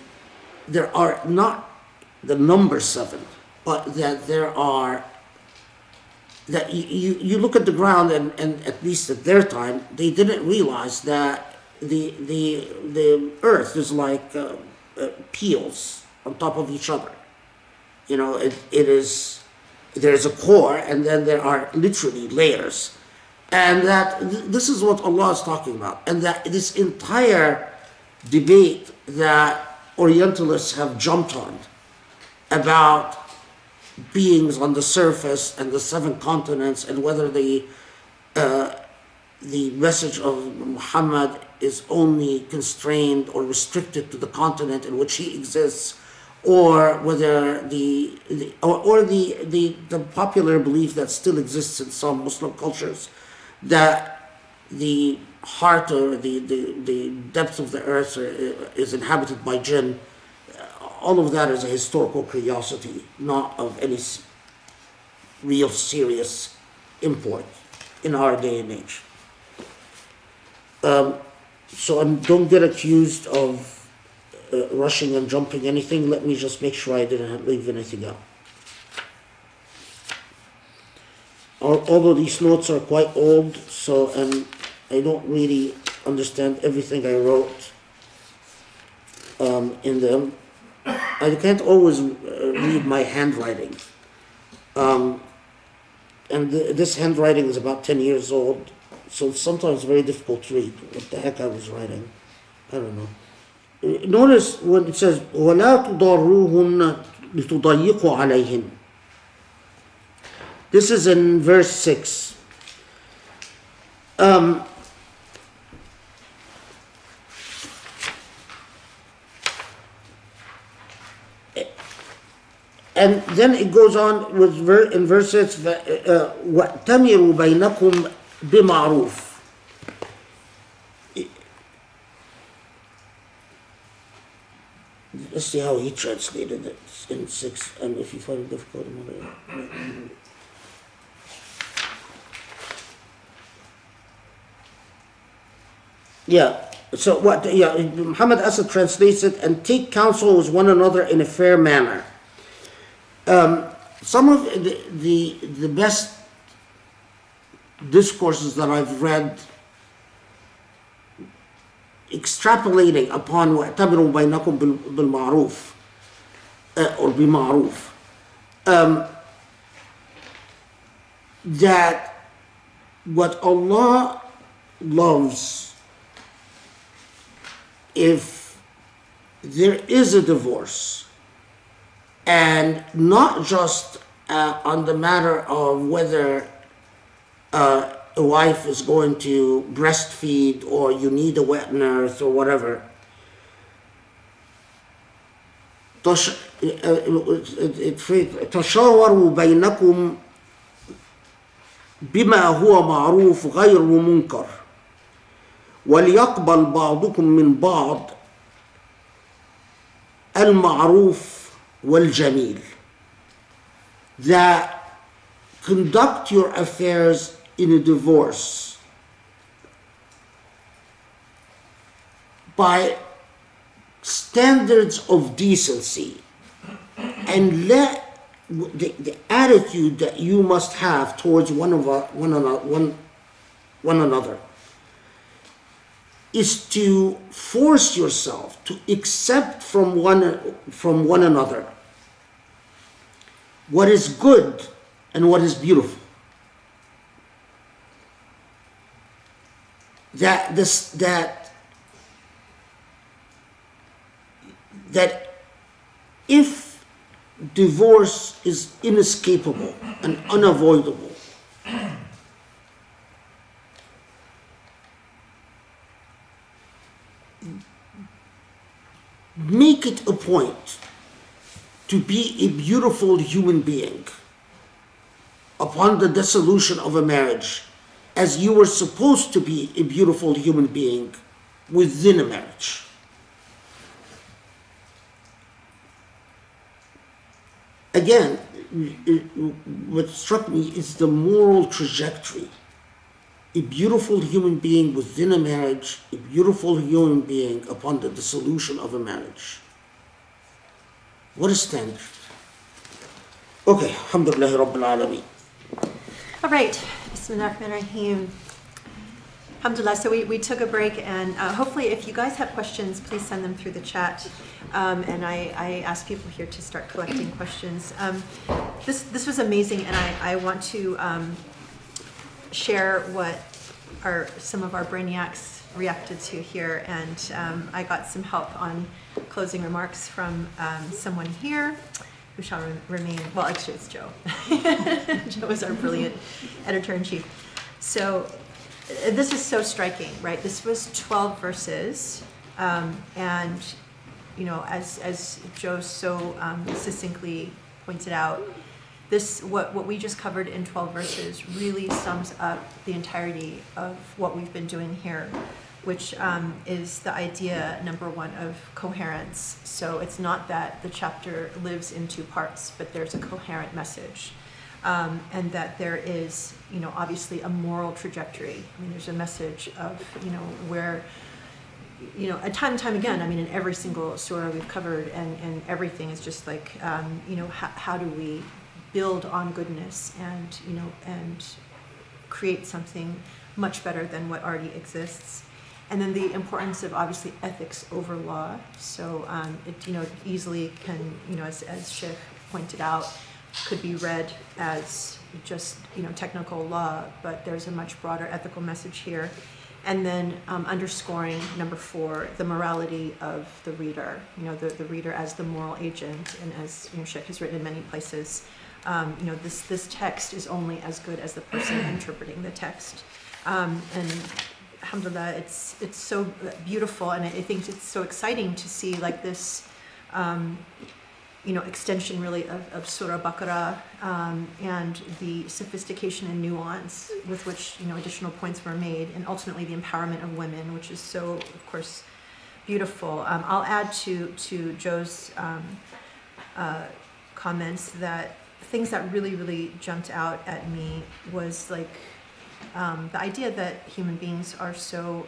there are not the number 7, but that there are, that you look at the ground, and at least at their time, they didn't realize that the earth is like peels on top of each other. There's a core, and then there are literally layers. And that this is what Allah is talking about. And that this entire debate that Orientalists have jumped on about beings on the surface and the 7 continents, and whether the message of Muhammad is only constrained or restricted to the continent in which he exists, or whether the popular belief that still exists in some Muslim cultures, that the heart or the depth of the earth is inhabited by jinn. All of that is a historical curiosity, not of any real serious import in our day and age. So don't get accused of rushing and jumping anything. Let me just make sure I didn't leave anything out. Although these notes are quite old, and I don't really understand everything I wrote in them. I can't always read my handwriting. And this handwriting is about 10 years old, so it's sometimes very difficult to read what the heck I was writing. I don't know. Notice when it says, وَلَا تُضَرُّوهُنَّ لِتُضَيِّقُوا عَلَيْهِنْ. This is in verse 6. and then it goes on with in verses وَأْتَمِرُوا بَيْنَكُمْ بِمَعْرُوفٍ. Let's see how he translated it in 6, and if you find it difficult, yeah. So what? Yeah, Muhammad Asad translates it, and take counsel with one another in a fair manner. Some of the best discourses that I've read, extrapolating upon وَأَتَمِرُوا بَيْنَكُمْ بِالْمَعْرُوفِ or بِمَعْرُوف, that what Allah loves, if there is a divorce, and not just on the matter of whether a wife is going to breastfeed or you need a wet nurse or whatever. تشاوروا بينكم بما هو معروف غير منكر وليقبل بعضكم من بعض المعروف والجميل. That conduct your affairs in a divorce by standards of decency, and let the attitude that you must have towards one another is to force yourself to accept from one another what is good and what is beautiful. That if divorce is inescapable and unavoidable, make it a point to be a beautiful human being upon the dissolution of a marriage, as you were supposed to be a beautiful human being within a marriage. Again, what struck me is the moral trajectory. A beautiful human being within a marriage, a beautiful human being upon the dissolution of a marriage. What a standard. Okay, alhamdulillah rabbil alameen. All right, Bismillahirrahmanirrahim. Alhamdulillah, so we took a break, and hopefully if you guys have questions, please send them through the chat. And I asked people here to start collecting questions. This was amazing, and I want to share what some of our brainiacs reacted to here, and I got some help on closing remarks from someone here who shall remain, well, actually it's Joe. Joe is our brilliant editor-in-chief. So this is so striking, right? This was 12 verses, and you know, as Joe so succinctly pointed out, what we just covered in 12 verses really sums up the entirety of what we've been doing here, which is the idea, number one, of coherence. So it's not that the chapter lives in two parts, but there's a coherent message. And that there is, you know, obviously a moral trajectory. I mean, there's a message of, you know, where, you know, time and time again, I mean, in every single surah we've covered, and everything is just like, you know, how do we build on goodness and, you know, and create something much better than what already exists. And then the importance of, obviously, ethics over law. So it, you know, easily can, you know, as Sheikh pointed out, could be read as just, you know, technical law, but there's a much broader ethical message here. And then underscoring, number 4, the morality of the reader, you know, the reader as the moral agent, and as, you know, Sheikh has written in many places, you know, this text is only as good as the person interpreting the text. And alhamdulillah, it's so beautiful, and I think it's so exciting to see like this, extension really of Surah Baqarah, and the sophistication and nuance with which, additional points were made, and ultimately the empowerment of women, which is so, of course, beautiful. I'll add to Joe's comments that things that really, really jumped out at me was like the idea that human beings are so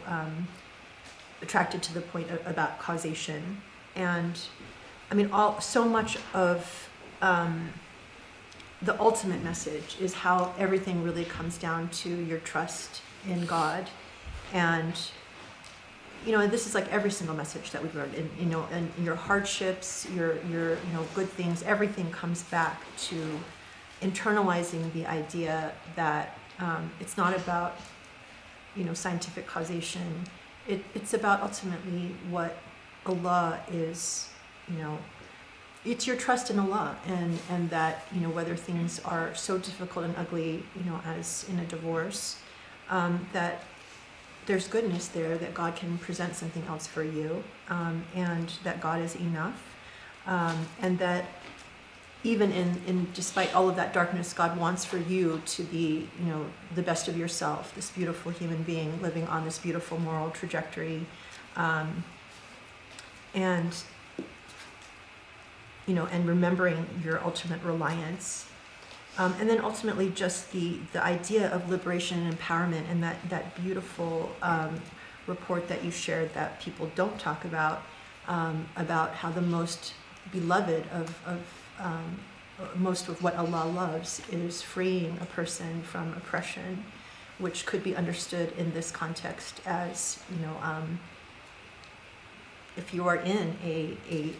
attracted to the point about causation. And I mean, so much of the ultimate message is how everything really comes down to your trust in God. And and this is like every single message that we've learned. And your hardships, your good things, everything comes back to internalizing the idea that it's not about scientific causation. It's about ultimately what Allah is. It's your trust in Allah, and that whether things are so difficult and ugly, as in a divorce, that there's goodness there, that God can present something else for you, and that God is enough, and that even in despite all of that darkness, God wants for you to be, the best of yourself, this beautiful human being living on this beautiful moral trajectory, and and remembering your ultimate reliance. And then ultimately just the idea of liberation and empowerment, and that beautiful report that you shared that people don't talk about how the most beloved of most of what Allah loves is freeing a person from oppression, which could be understood in this context as, if you are in a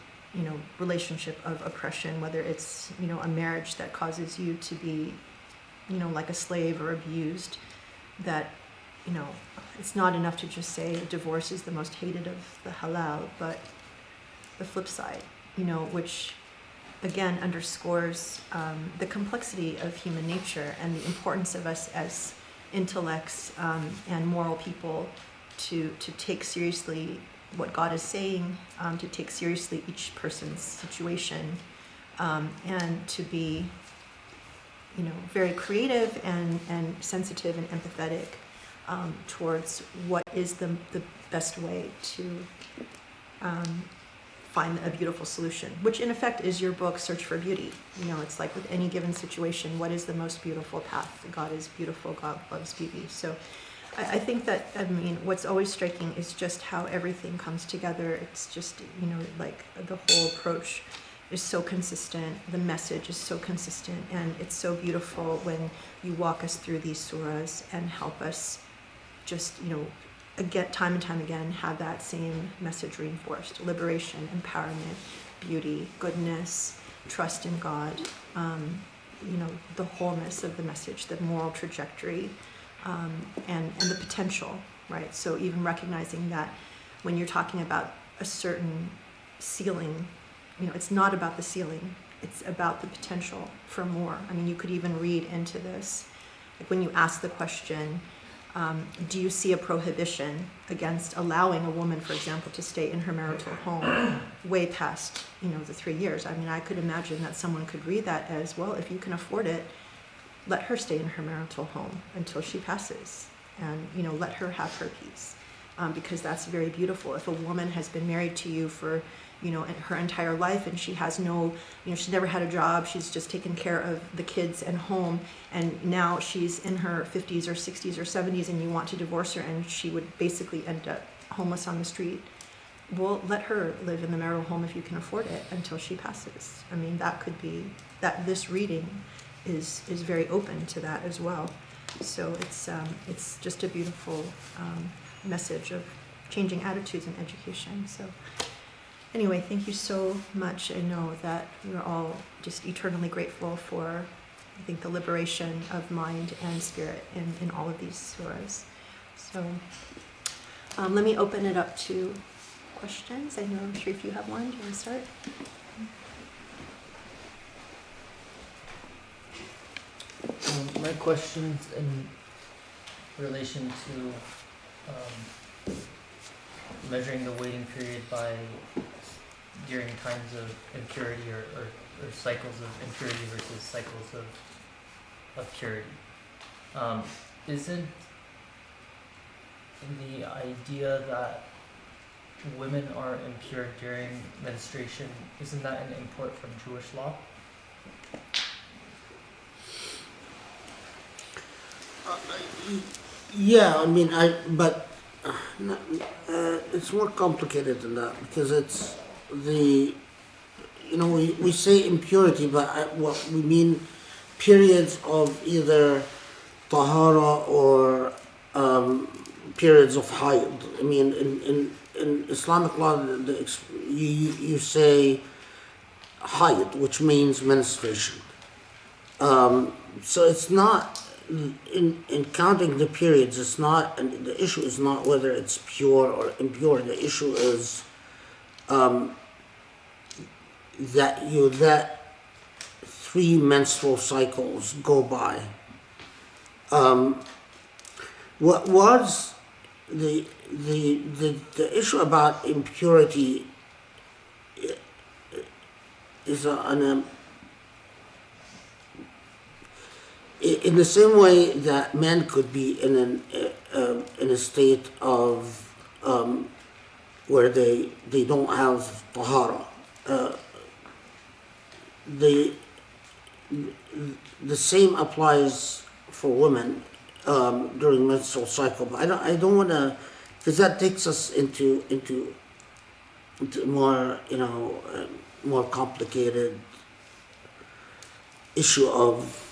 relationship of oppression, whether it's, a marriage that causes you to be, like a slave or abused, that, it's not enough to just say divorce is the most hated of the halal, but the flip side, which again underscores the complexity of human nature and the importance of us as intellects and moral people to take seriously what God is saying, to take seriously each person's situation, and to be, very creative and sensitive and empathetic towards what is the best way to find a beautiful solution, which in effect is your book, Search for Beauty. It's like with any given situation, what is the most beautiful path? God is beautiful, God loves beauty. So I think that, what's always striking is just how everything comes together. It's just, like the whole approach is so consistent, the message is so consistent, and it's so beautiful when you walk us through these surahs and help us just, again, time and time again, have that same message reinforced: liberation, empowerment, beauty, goodness, trust in God, the wholeness of the message, the moral trajectory, and the potential, right? So even recognizing that when you're talking about a certain ceiling, it's not about the ceiling, it's about the potential for more. You could even read into this, like when you ask the question, do you see a prohibition against allowing a woman, for example, to stay in her marital home way past, the 3 years? I could imagine that someone could read that as, well, if you can afford it, let her stay in her marital home until she passes, and let her have her peace, because that's very beautiful. If a woman has been married to you for her entire life, and she has no, she's never had a job, she's just taken care of the kids and home, and now she's in her 50s or 60s or 70s, and you want to divorce her, and she would basically end up homeless on the street, well, let her live in the marital home if you can afford it until she passes. That could be, that this reading is very open to that as well. So it's just a beautiful message of changing attitudes in education. So anyway, thank you so much. I know that we're all just eternally grateful for, I think, the liberation of mind and spirit in all of these surahs. So let me open it up to questions. I know, Sharif, you have one. Do you want to start? My question's in relation to measuring the waiting period by during times of impurity or cycles of impurity versus cycles of purity. Isn't the idea that women are impure during menstruation, isn't that an import from Jewish law? Yeah, I mean, it's more complicated than that, because it's we say impurity, but what we mean periods of either tahara or periods of hayd. I mean, in Islamic law, you say hayd, which means menstruation. So it's not, in counting the periods, it's not, and the issue is not whether it's pure or impure. The issue is that you let 3 menstrual cycles go by. What was the issue about impurity is in the same way that men could be in a state of where they don't have tahara. The same applies for women during menstrual cycle. But I don't want to, because that takes us into more more complicated issue of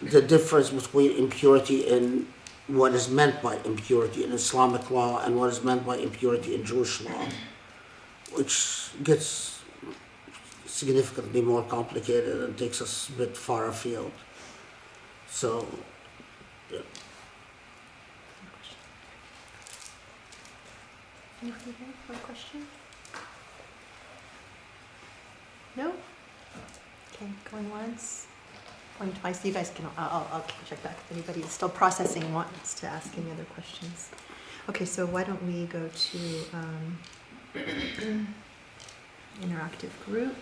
the difference between impurity and what is meant by impurity in Islamic law and what is meant by impurity in Jewish law, which gets significantly more complicated and takes us a bit far afield. So, yeah. Anything here? One question? No? Okay, going once. Going twice. You guys can, I'll check back if anybody is still processing and wants to ask any other questions. Okay, so why don't we go to interactive group.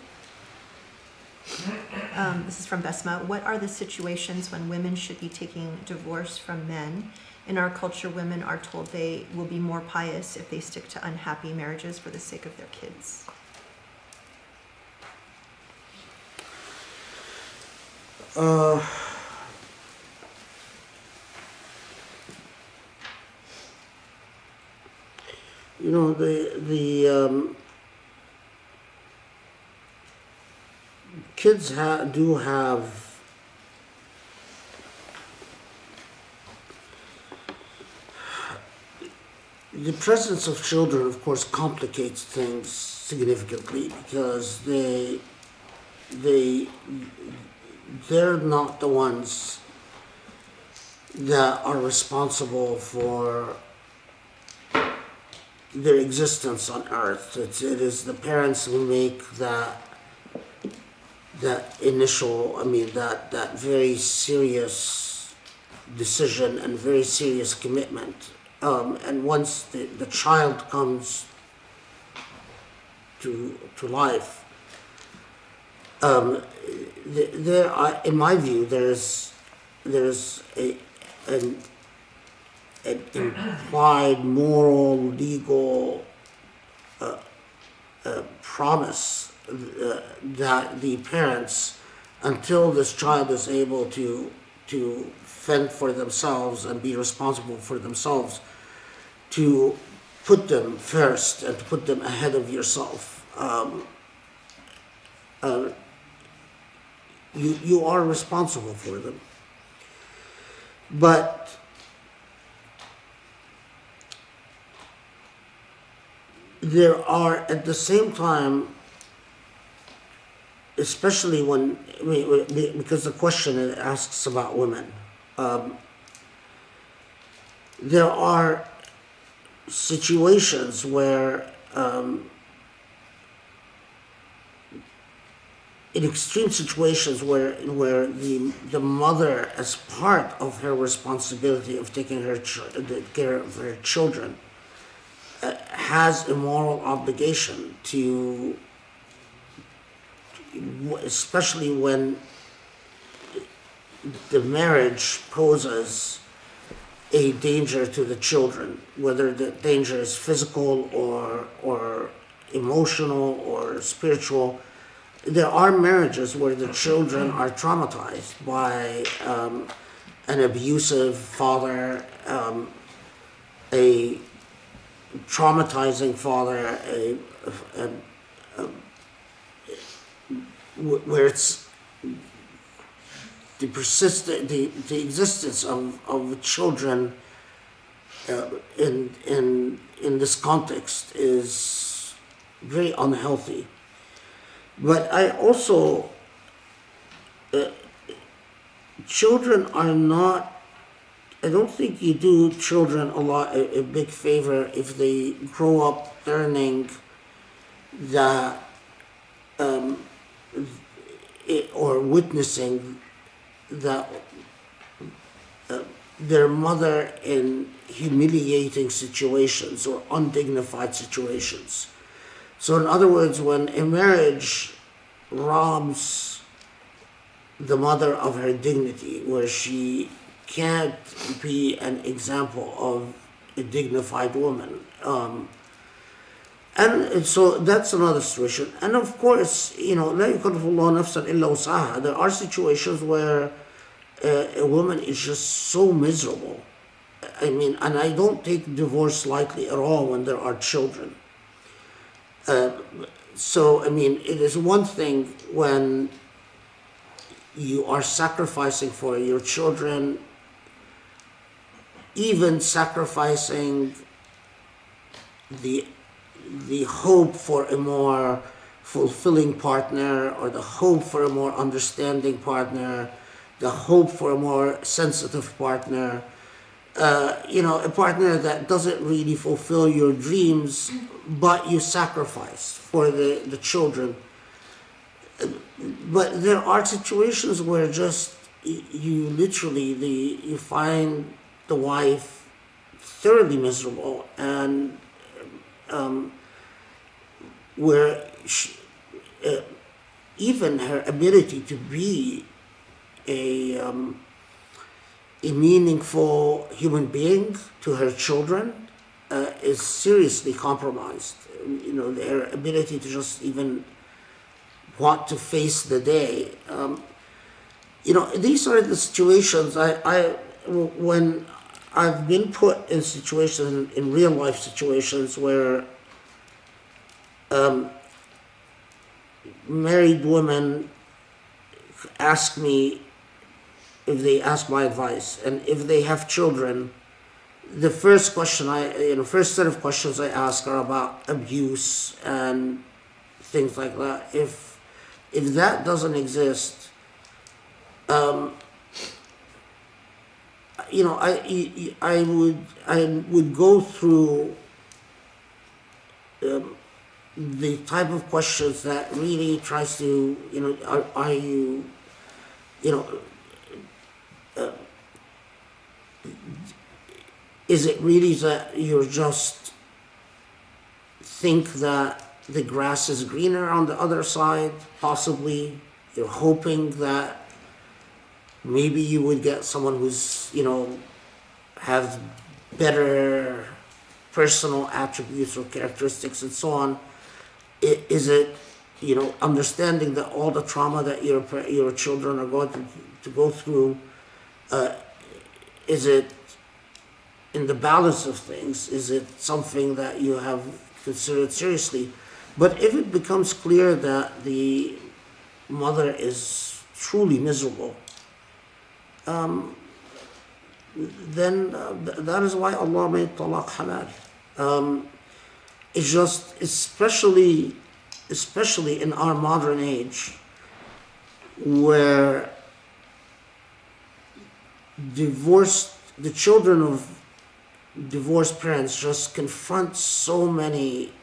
This is from Besma. What are the situations when women should be taking divorce from men? In our culture, women are told they will be more pious if they stick to unhappy marriages for the sake of their kids. The kids do have the presence of children, of course, complicates things significantly because they're not the ones that are responsible for their existence on earth. It is the parents who make that initial, that very serious decision and very serious commitment. And once the child comes to life, in my view, there's an implied moral, legal promise that the parents, until this child is able to fend for themselves and be responsible for themselves, to put them first and to put them ahead of yourself. You are responsible for them. But there are, at the same time, especially because the question asks about women, there are situations where, in extreme situations where the mother, as part of her responsibility of taking care of her children, has a moral obligation to, especially when the marriage poses a danger to the children, whether the danger is physical or emotional or spiritual. There are marriages where the children are traumatized by an abusive father, a traumatizing father, where it's the existence of children in this context is very unhealthy. But I also, children are not, I don't think you do children a big favor if they grow up learning that, or witnessing that their mother in humiliating situations or undignified situations. So in other words, when a marriage robs the mother of her dignity, where she can't be an example of a dignified woman, and so that's another situation. And of course, لا يكلف الله نفسا إلا وسعها. There are situations where a woman is just so miserable. I mean, and I don't take divorce lightly at all when there are children. So, I mean, it is one thing when you are sacrificing for your children, even sacrificing the hope for a more fulfilling partner, or the hope for a more understanding partner, the hope for a more sensitive partner, a partner that doesn't really fulfill your dreams, but you sacrifice for the children. But there are situations where just you literally, you find the wife thoroughly miserable, and where even her ability to be a meaningful human being to her children is seriously compromised. Their ability to just even want to face the day. These are the situations when I've been put in situations, in real life situations, where married women ask me, if they ask my advice, and if they have children, the first question first set of questions I ask are about abuse and things like that. If that doesn't exist, I would go through the type of questions that really tries to, are you, is it really that you're just think that the grass is greener on the other side? Possibly you're hoping that maybe you would get someone who's, has better personal attributes or characteristics and so on. Is it, understanding that all the trauma that your children are going to go through, is it in the balance of things? Is it something that you have considered seriously? But if it becomes clear that the mother is truly miserable, then that is why Allah made talaq halal. It's just, especially in our modern age, where the children of divorced parents just confront so many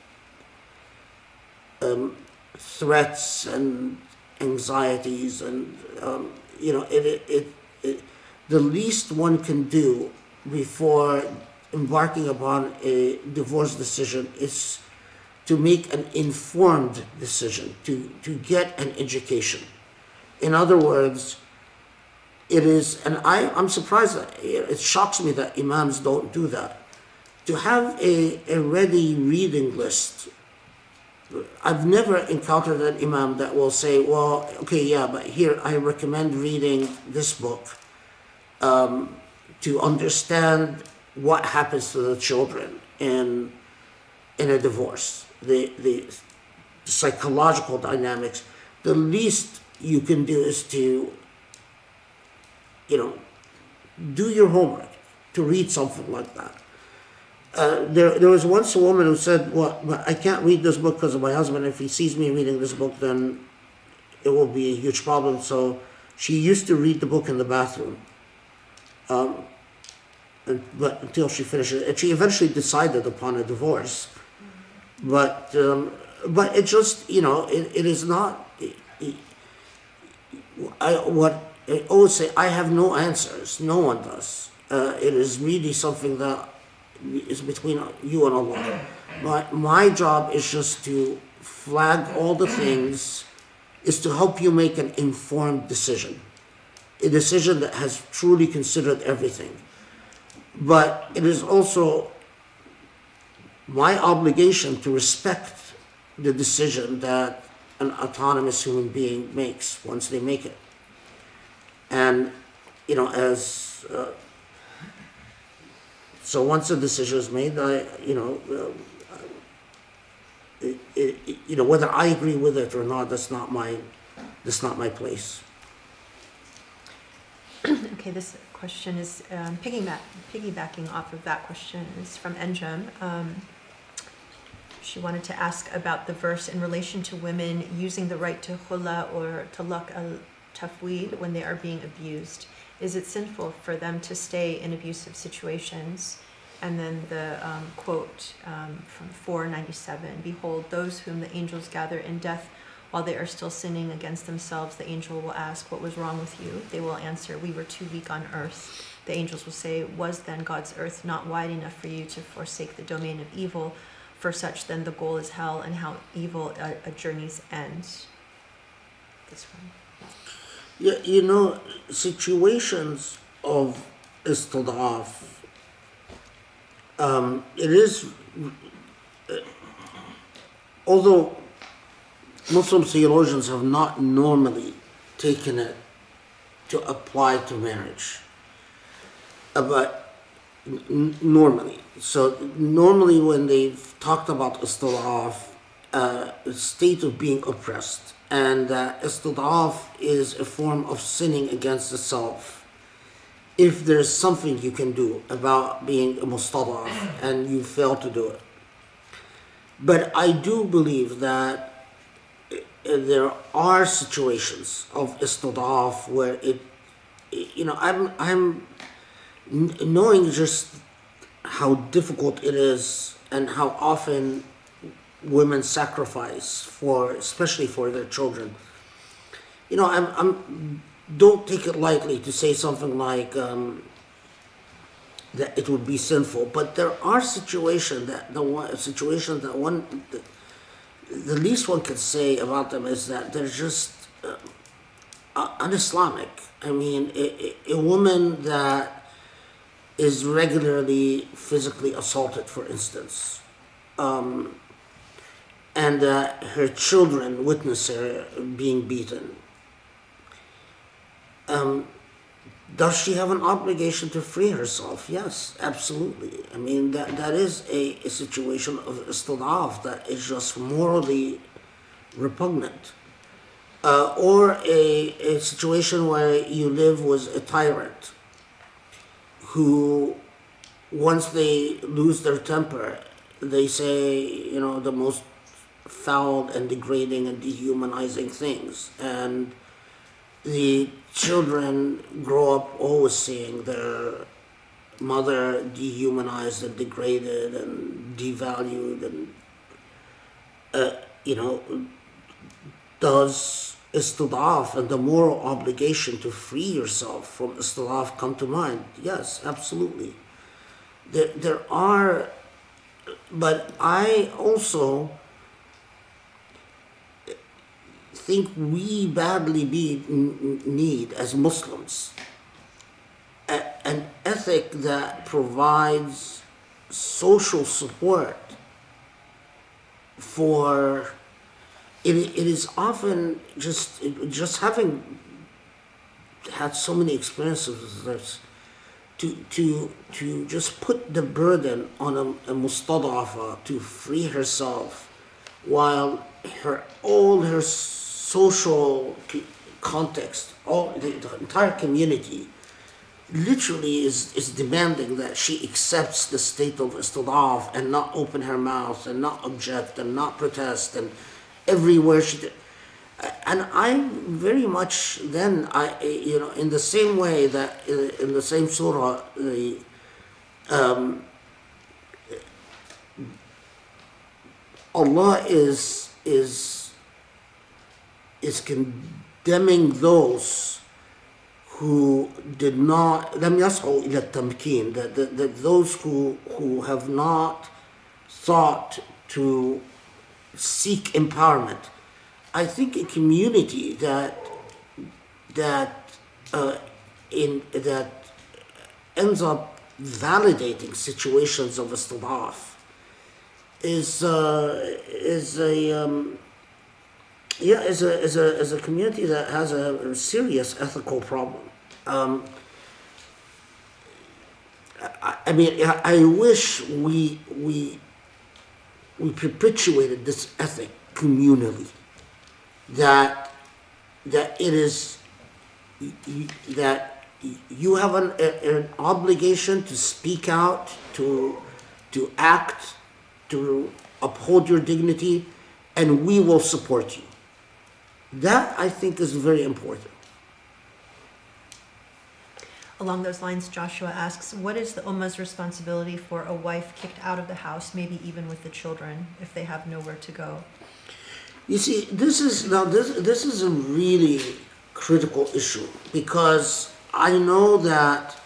threats and anxieties, and the least one can do before embarking upon a divorce decision is to make an informed decision, to get an education. In other words, it is, and I'm surprised that it shocks me that imams don't do that. To have a ready reading list. I've never encountered an imam that will say, well, okay, yeah, but here I recommend reading this book to understand what happens to the children in a divorce, the psychological dynamics. The least you can do is to, do your homework, to read something like that. There was once a woman who said, well, I can't read this book because of my husband. If he sees me reading this book, then it will be a huge problem. So she used to read the book in the bathroom. But until she finished it, and she eventually decided upon a divorce. But it just, it is not. What I always say, I have no answers. No one does. It is really something that is between you and Allah. But my job is just to flag all the things, is to help you make an informed decision. A decision that has truly considered everything. But it is also my obligation to respect the decision that an autonomous human being makes once they make it. And, so once a decision is made, whether I agree with it or not, that's not my place. Okay, this question is piggybacking off of that question. Is from Enjam. She wanted to ask about the verse in relation to women using the right to khula or talaq al-tafwid when they are being abused. Is it sinful for them to stay in abusive situations? And then the quote from 497, behold, those whom the angels gather in death while they are still sinning against themselves, the angel will ask, what was wrong with you? They will answer, we were too weak on earth. The angels will say, was then God's earth not wide enough for you to forsake the domain of evil? For such then the goal is hell, and how evil a journey's end. This one. Yeah, situations of istidaf, it is, although Muslim theologians have not normally taken it to apply to marriage, but normally. So normally when they've talked about istidaf, state of being oppressed, and istidaf is a form of sinning against the self. If there's something you can do about being a mustadaf and you fail to do it. But I do believe that there are situations of istidaf where I'm knowing just how difficult it is and how often women sacrifice especially for their children. Don't take it lightly to say something like that it would be sinful, but there are situations that the least one can say about them is that they're just un-Islamic. I mean, a woman that is regularly physically assaulted, for instance, and her children witness her being beaten. Does she have an obligation to free herself? Yes, absolutely. I mean, that is a situation of istidaf that is just morally repugnant. Or a situation where you live with a tyrant who, once they lose their temper, they say, the most foul and degrading and dehumanizing things. And the children grow up always seeing their mother dehumanized and degraded and devalued, and does istidaf and the moral obligation to free yourself from istidaf come to mind? Yes, absolutely. there are, but I also think we badly need as Muslims an ethic that provides social support for it is often just having had so many experiences with this, to just put the burden on a mustadafa to free herself, while all her social context, all the entire community literally is demanding that she accepts the state of istidaf and not open her mouth and not object and not protest, and everywhere and I very much then, in the same way that in the same surah, Allah is condemning those who did not لم يسعوا إلى التمكين, that those who have not thought to seek empowerment. I think a community that ends up validating situations of istidaf is a community that has a serious ethical problem. I wish we perpetuated this ethic communally, that it is that you have an obligation to speak out, to act, to uphold your dignity, and we will support you. That, I think, is very important. Along those lines, Joshua asks, what is the Ummah's responsibility for a wife kicked out of the house, maybe even with the children, if they have nowhere to go? You see, this is a really critical issue, because I know that,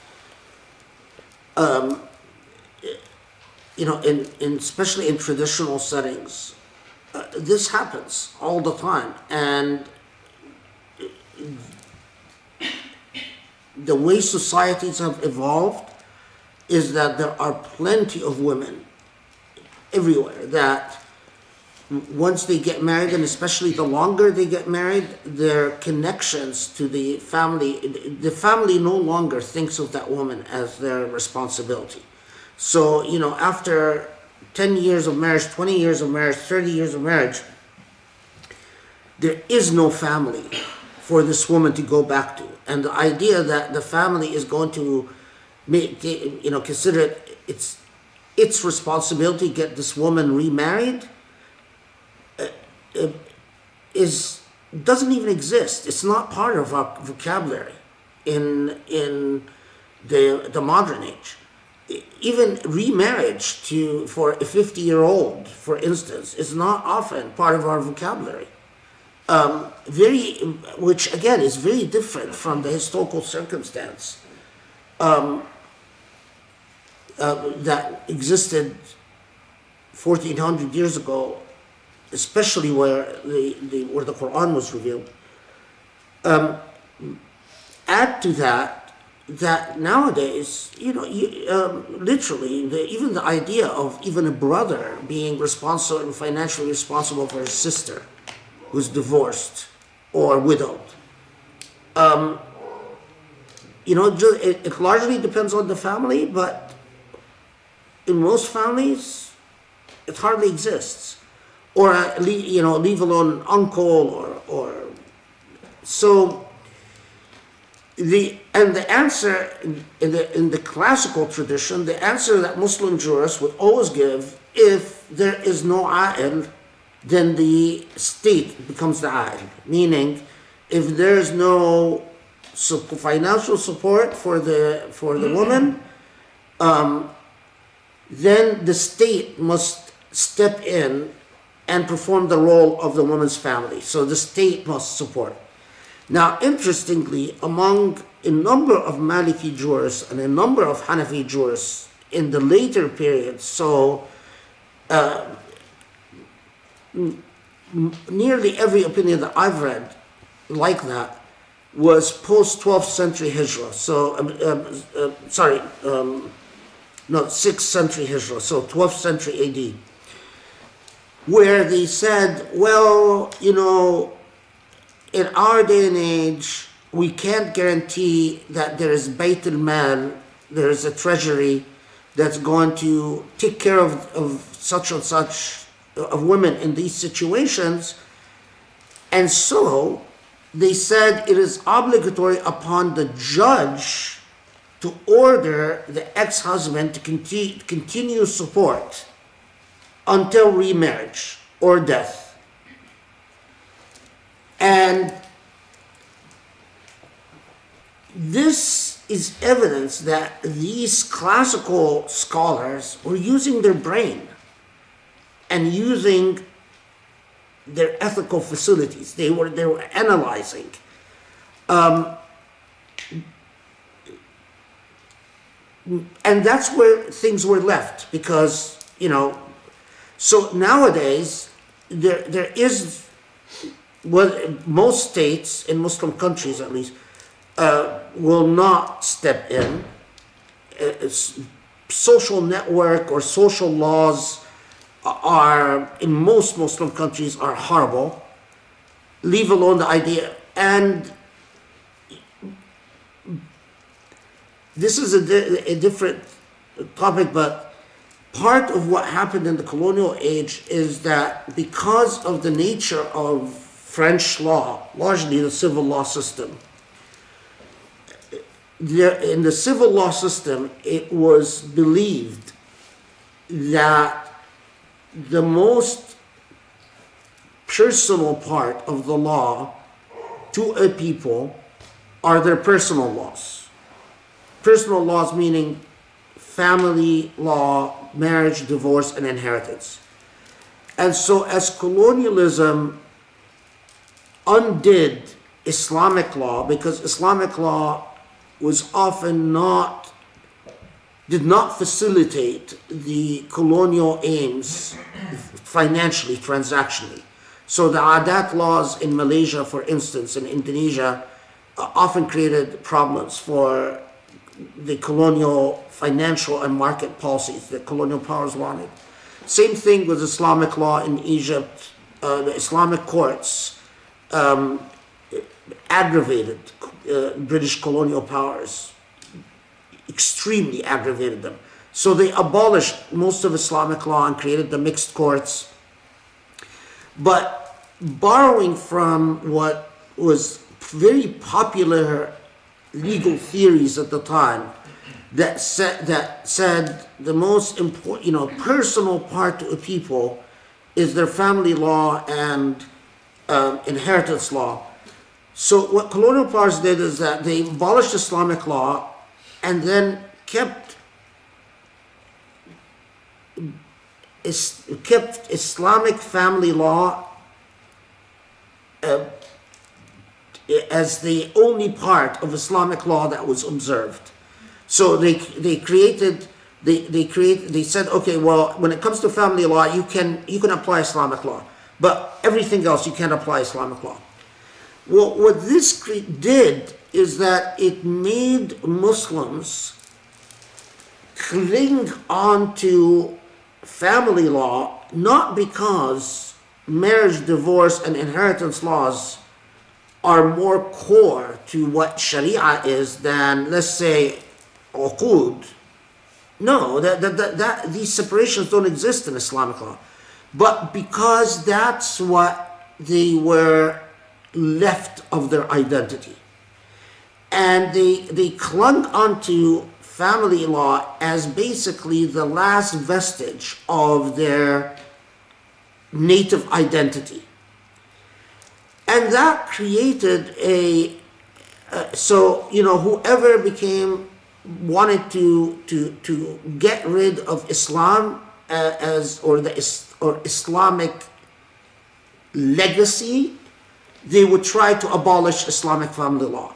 especially in traditional settings, this happens all the time, and the way societies have evolved is that there are plenty of women everywhere that once they get married, and especially the longer they get married, their connections to the family no longer thinks of that woman as their responsibility. So, after 10 years of marriage, 20 years of marriage, 30 years of marriage, there is no family for this woman to go back to. And the idea that the family is going to consider its responsibility to get this woman remarried doesn't even exist. It's not part of our vocabulary in the modern age. Even remarriage for a 50-year-old, for instance, is not often part of our vocabulary. Which again is very different from the historical circumstance that existed 1400 years ago, especially where the Quran was revealed. Add to that nowadays, literally, even the idea of even a brother being financially responsible for his sister who's divorced or widowed. It largely depends on the family, but in most families, it hardly exists. Or leave alone uncle or so. The answer in the classical tradition, the answer that Muslim jurists would always give, if there is no a'il, then the state becomes the a'il. Meaning, if there is no financial support for the woman, then the state must step in and perform the role of the woman's family. So the state must support. Now, interestingly, among a number of Maliki jurists and a number of Hanafi jurists in the later period. So nearly every opinion that I've read like that was post 12th century Hijrah. So, no, 6th century Hijrah, so 12th century AD, where they said, well, you know, in our day and age, we can't guarantee that there is Bayt al-Mal, there is a treasury that's going to take care of such and such, of women in these situations. And so they said it is obligatory upon the judge to order the ex-husband to continue support until remarriage or death. And this is evidence that these classical scholars were using their brain and using their ethical facilities. They were analyzing. And that's where things were left, because, you know, so nowadays there is, well, most states, in Muslim countries at least, will not step in. Social network or social laws are, in most Muslim countries, are horrible, leave alone the idea. And this is a different topic, but part of what happened in the colonial age is that because of the nature of French law, largely the civil law system, in the civil law system, it was believed that the most personal part of the law to a people are their personal laws. Personal laws meaning family law, marriage, divorce, and inheritance. And so as colonialism undid Islamic law, because Islamic law was often did not facilitate the colonial aims financially, transactionally. So the Adat laws in Malaysia, for instance, in Indonesia, often created problems for the colonial financial and market policies that colonial powers wanted. Same thing with Islamic law in Egypt. The Islamic courts aggravated British colonial powers, extremely aggravated them. So they abolished most of Islamic law and created the mixed courts. But borrowing from what was very popular legal theories at the time, that said the most important, personal part to a people is their family law and inheritance law. So what colonial powers did is that they abolished Islamic law and then kept Islamic family law as the only part of Islamic law that was observed. So they said, okay, well, when it comes to family law, you can apply Islamic law, but everything else you can't apply Islamic law. Well, what this did is that it made Muslims cling on to family law, not because marriage, divorce, and inheritance laws are more core to what Sharia is than, let's say, uqud. No, these separations don't exist in Islamic law. But because that's what they were left of their identity. And they clung onto family law as basically the last vestige of their native identity. And that created whoever wanted to get rid of Islam or Islamic legacy, they would try to abolish Islamic family law.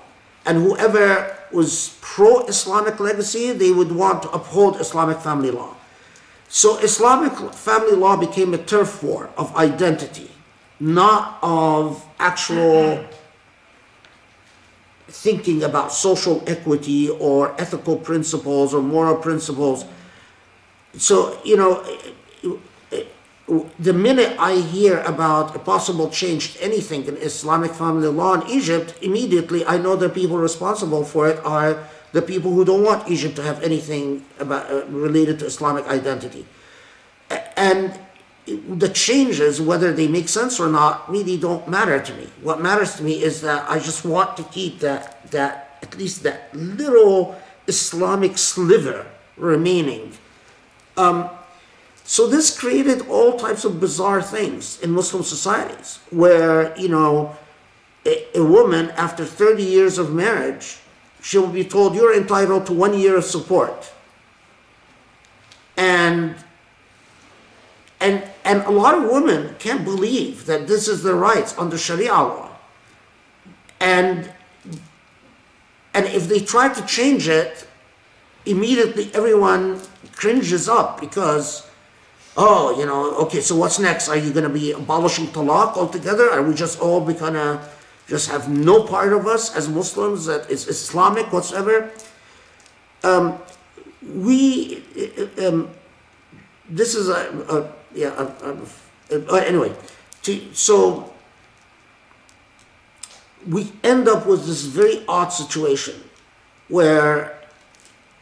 And whoever was pro-Islamic legacy, they would want to uphold Islamic family law. So Islamic family law became a turf war of identity, not of actual thinking about social equity or ethical principles or moral principles. So, the minute I hear about a possible change to anything in Islamic family law in Egypt, immediately I know the people responsible for it are the people who don't want Egypt to have anything about, related to Islamic identity. And the changes, whether they make sense or not, really don't matter to me. What matters to me is that I just want to keep that at least that little Islamic sliver remaining. So this created all types of bizarre things in Muslim societies, where, a woman after 30 years of marriage, she will be told, you're entitled to 1 year of support. And a lot of women can't believe that this is their rights under Sharia law. And if they try to change it, immediately everyone cringes up because, okay, so what's next? Are you going to be abolishing talaq altogether? Are we just all going to just have no part of us as Muslims that is Islamic whatsoever? This is anyway. So we end up with this very odd situation where,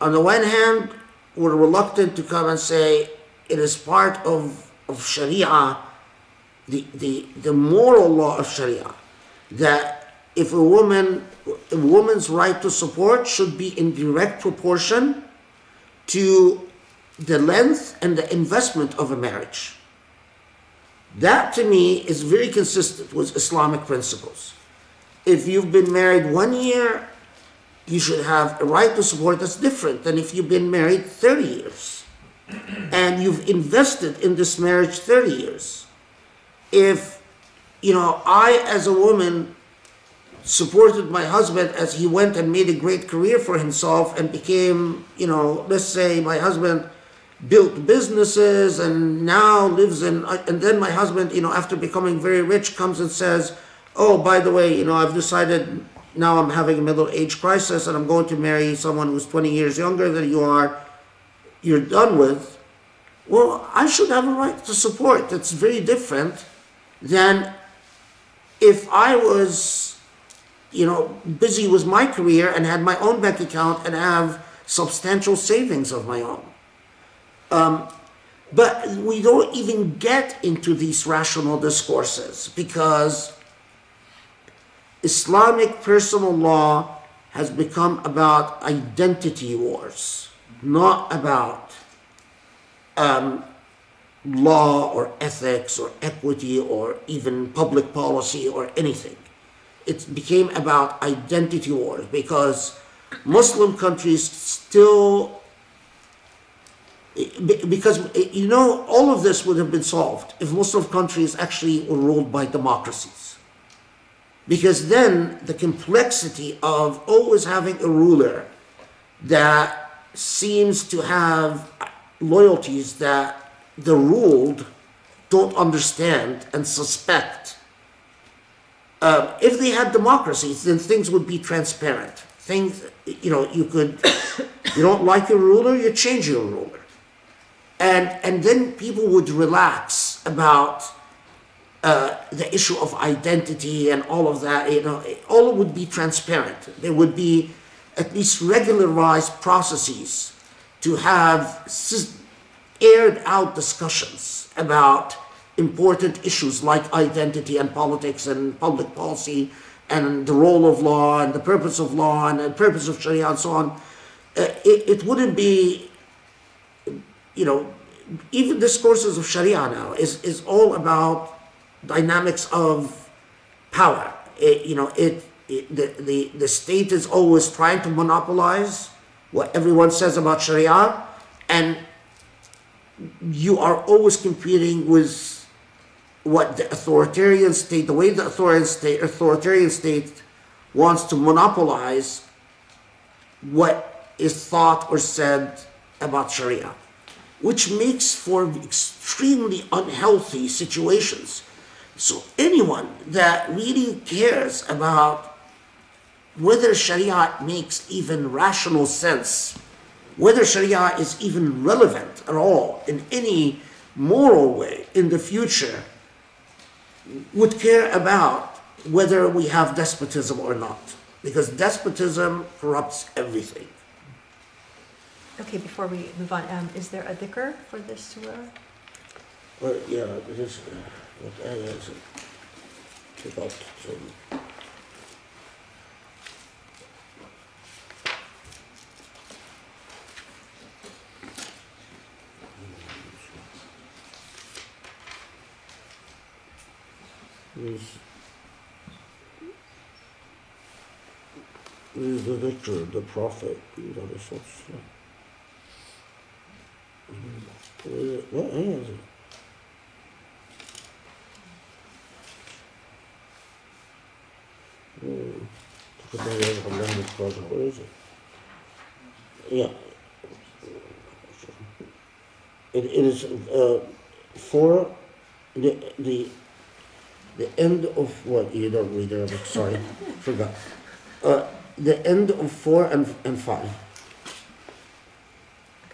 on the one hand, we're reluctant to come and say it is part of Sharia, the moral law of Sharia, that if a woman's right to support should be in direct proportion to the length and the investment of a marriage. That to me is very consistent with Islamic principles. If you've been married 1 year, you should have a right to support that's different than if you've been married 30 years. And you've invested in this marriage 30 years. If, I as a woman supported my husband as he went and made a great career for himself and became, let's say my husband built businesses and now lives in, and then my husband, after becoming very rich comes and says, oh, by the way, I've decided now I'm having a middle age crisis and I'm going to marry someone who's 20 years younger than you are, you're done with. Well, I should have a right to support. That's very different than if I was, busy with my career and had my own bank account and have substantial savings of my own. But we don't even get into these rational discourses because Islamic personal law has become about identity wars, not about law or ethics or equity or even public policy or anything. It became about identity wars because Muslim countries still, because all of this would have been solved if Muslim countries actually were ruled by democracies. Because then the complexity of always having a ruler that seems to have loyalties that the ruled don't understand and suspect. If they had democracies, then things would be transparent. Things, you don't like your ruler, you change your ruler. And then people would relax about the issue of identity and all of that. All would be transparent. There would be at least regularized processes to have aired out discussions about important issues like identity and politics and public policy and the role of law and the purpose of law and the purpose of Sharia and so on. It wouldn't be, even discourses of Sharia now is all about dynamics of power. The state is always trying to monopolize what everyone says about Sharia, and you are always competing with what the authoritarian state, the way the authoritarian state wants to monopolize what is thought or said about Sharia, which makes for extremely unhealthy situations. So anyone that really cares about whether Sharia makes even rational sense, whether Sharia is even relevant at all in any moral way in the future, would care about whether we have despotism or not. Because despotism corrupts everything. Okay, before we move on, is there a dhikr for this surah? Well, yeah, it is. What ayah is it? Take out. Is the victor, the prophet, what ayah is it? Where is it? Yeah. It is for the end of what? You don't read Arabic, sorry, forgot. The end of 4 and 5.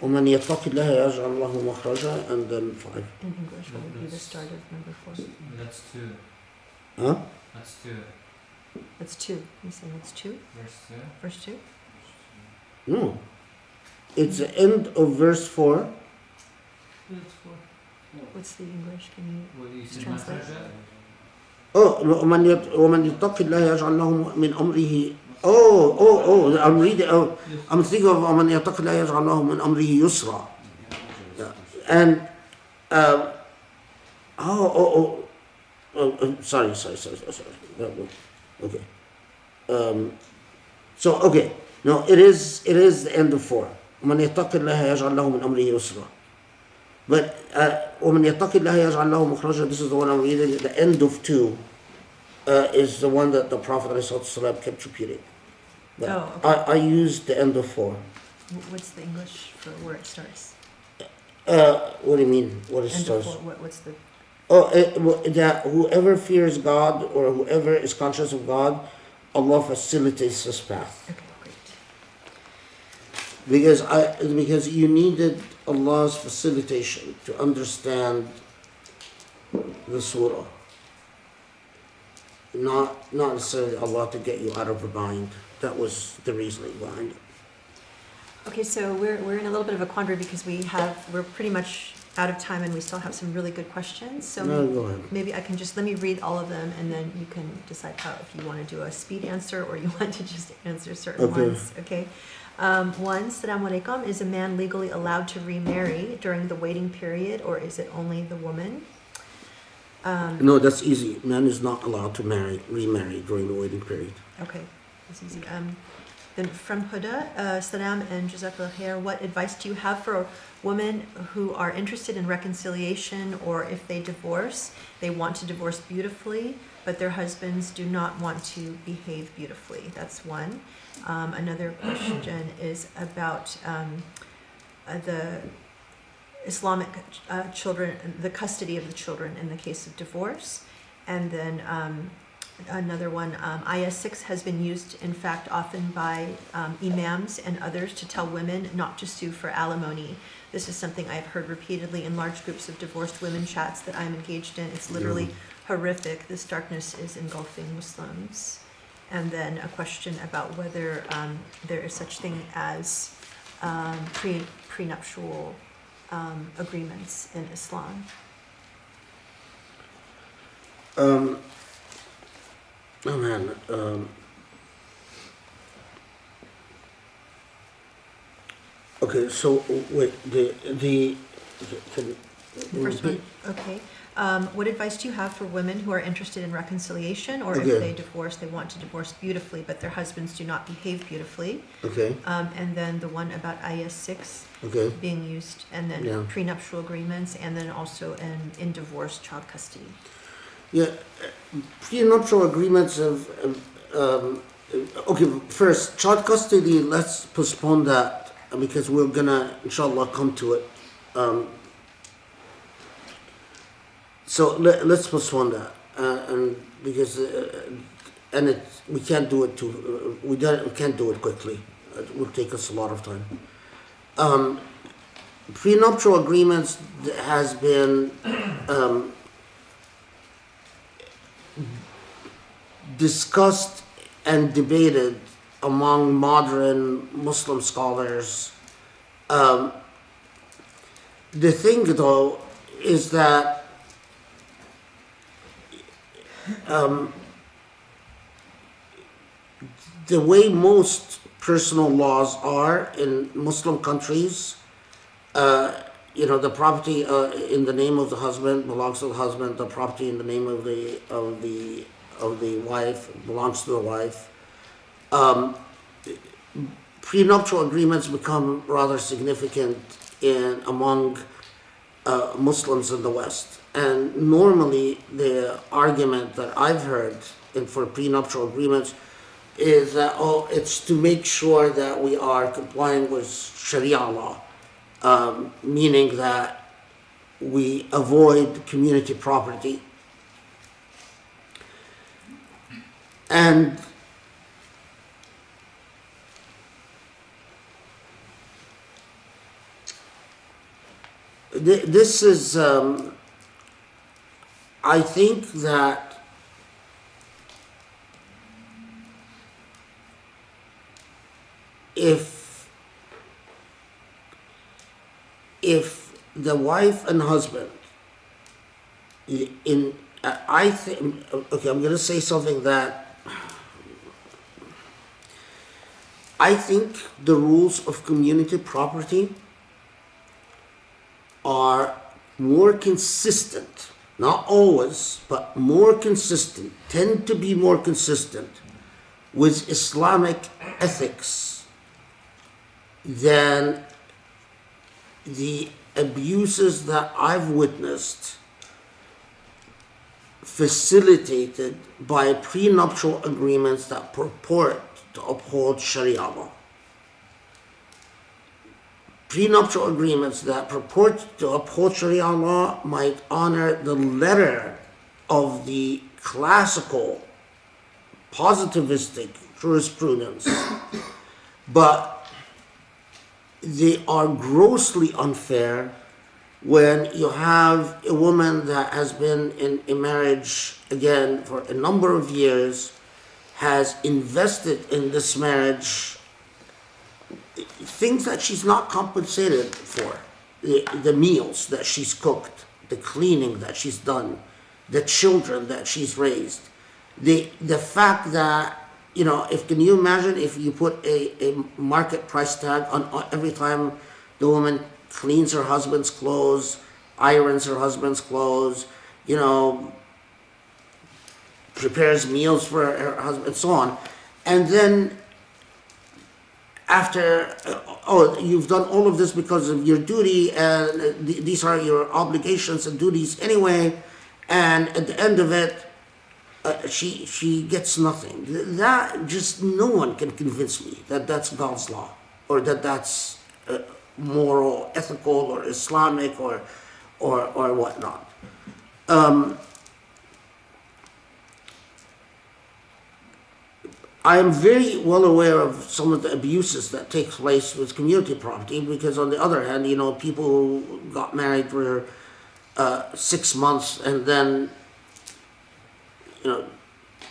ومن يتق الله يجعل له مخرجا, and then 5. In English, what would be the start of number 4? That's 2. Huh? That's 2. That's 2. You're saying it's 2? Verse 2. Verse 2? No. It's the end of verse 4. That's 4. What's the English? Can you What do you say? translate? Oh, ومن يتق الله يجعل له من أمره. Oh, I'm reading. Oh, I'm thinking of ومن يتق الله يجعل له من أمره يسرا. And sorry. Okay. So okay. No, it is the end of 4. ومن يتق الله يجعل له من أمره يسرا. But ومن يتق الله يجعل له مخرجا, this is the one I'm reading. The end of 2 is the one that the Prophet ﷺ kept repeating. But okay. I used the end of 4. What's the English for where it starts? What do you mean? What it End starts? of 4, what's the... That whoever fears God or whoever is conscious of God, Allah facilitates his path. Okay, great. Because you needed Allah's facilitation to understand the surah. Not necessarily Allah to get you out of a bind. That was the reasoning behind it. Okay, so we're in a little bit of a quandary because we're pretty much out of time and we still have some really good questions. So No, go ahead. maybe I can let me read all of them and then you can decide if you want to do a speed answer or you want to just answer certain ones. Okay. One, Assalamu alaikum, is a man legally allowed to remarry during the waiting period or is it only the woman? No, that's easy. Man is not allowed to remarry during the waiting period. Okay, that's easy. Then from Huda, Salam and Jazakallah khair, what advice do you have for women who are interested in reconciliation or if they divorce, they want to divorce beautifully, but their husbands do not want to behave beautifully? That's one. Another question is about the Islamic children, the custody of the children in the case of divorce. And then another one, Ayah 6 has been used, in fact, often by imams and others to tell women not to sue for alimony. This is something I've heard repeatedly in large groups of divorced women chats that I'm engaged in. It's literally horrific. This darkness is engulfing Muslims. And then a question about whether there is such thing as prenuptial agreements in Islam. Oh man. Okay, so wait, the First one, okay. What advice do you have for women who are interested in reconciliation, or if Okay. they divorce, they want to divorce beautifully, but their husbands do not behave beautifully? Okay, And then the one about Ayah 6 okay. being used, and then Yeah. prenuptial agreements, and then also in divorce, child custody. Yeah, prenuptial agreements Okay, first, child custody, let's postpone that because we're gonna, inshallah, come to it. So let's postpone that, and because and we can't do it too. We can't do it quickly. It will take us a lot of time. Prenuptial agreements has been discussed and debated among modern Muslim scholars. The thing, though, is that the way most personal laws are in Muslim countries, the property in the name of the husband belongs to the husband. The property in the name of the wife belongs to the wife. Prenuptial agreements become rather significant among Muslims in the West. And normally the argument that I've heard for prenuptial agreements is that, it's to make sure that we are complying with Sharia law, meaning that we avoid community property. And this is, I think that if the wife and husband I think, okay, I'm going to say something that I think the rules of community property are more consistent, not always, but more consistent, tend to be more consistent with Islamic ethics than the abuses that I've witnessed facilitated by prenuptial agreements that purport to uphold Sharia law. Prenuptial agreements that purport to uphold Sharia law might honor the letter of the classical positivistic jurisprudence, but they are grossly unfair when you have a woman that has been in a marriage, again, for a number of years, has invested in this marriage things that she's not compensated for, the meals that she's cooked, the cleaning that she's done, the children that she's raised, the fact that, can you imagine if you put a market price tag on every time the woman cleans her husband's clothes, irons her husband's clothes, prepares meals for her husband, and so on. And then after, you've done all of this because of your duty, and these are your obligations and duties anyway, and at the end of it, she gets nothing. That just, no one can convince me that that's God's law, or that that's moral, ethical, or Islamic, or whatnot. I am very well aware of some of the abuses that take place with community property, because on the other hand, people who got married for 6 months and then,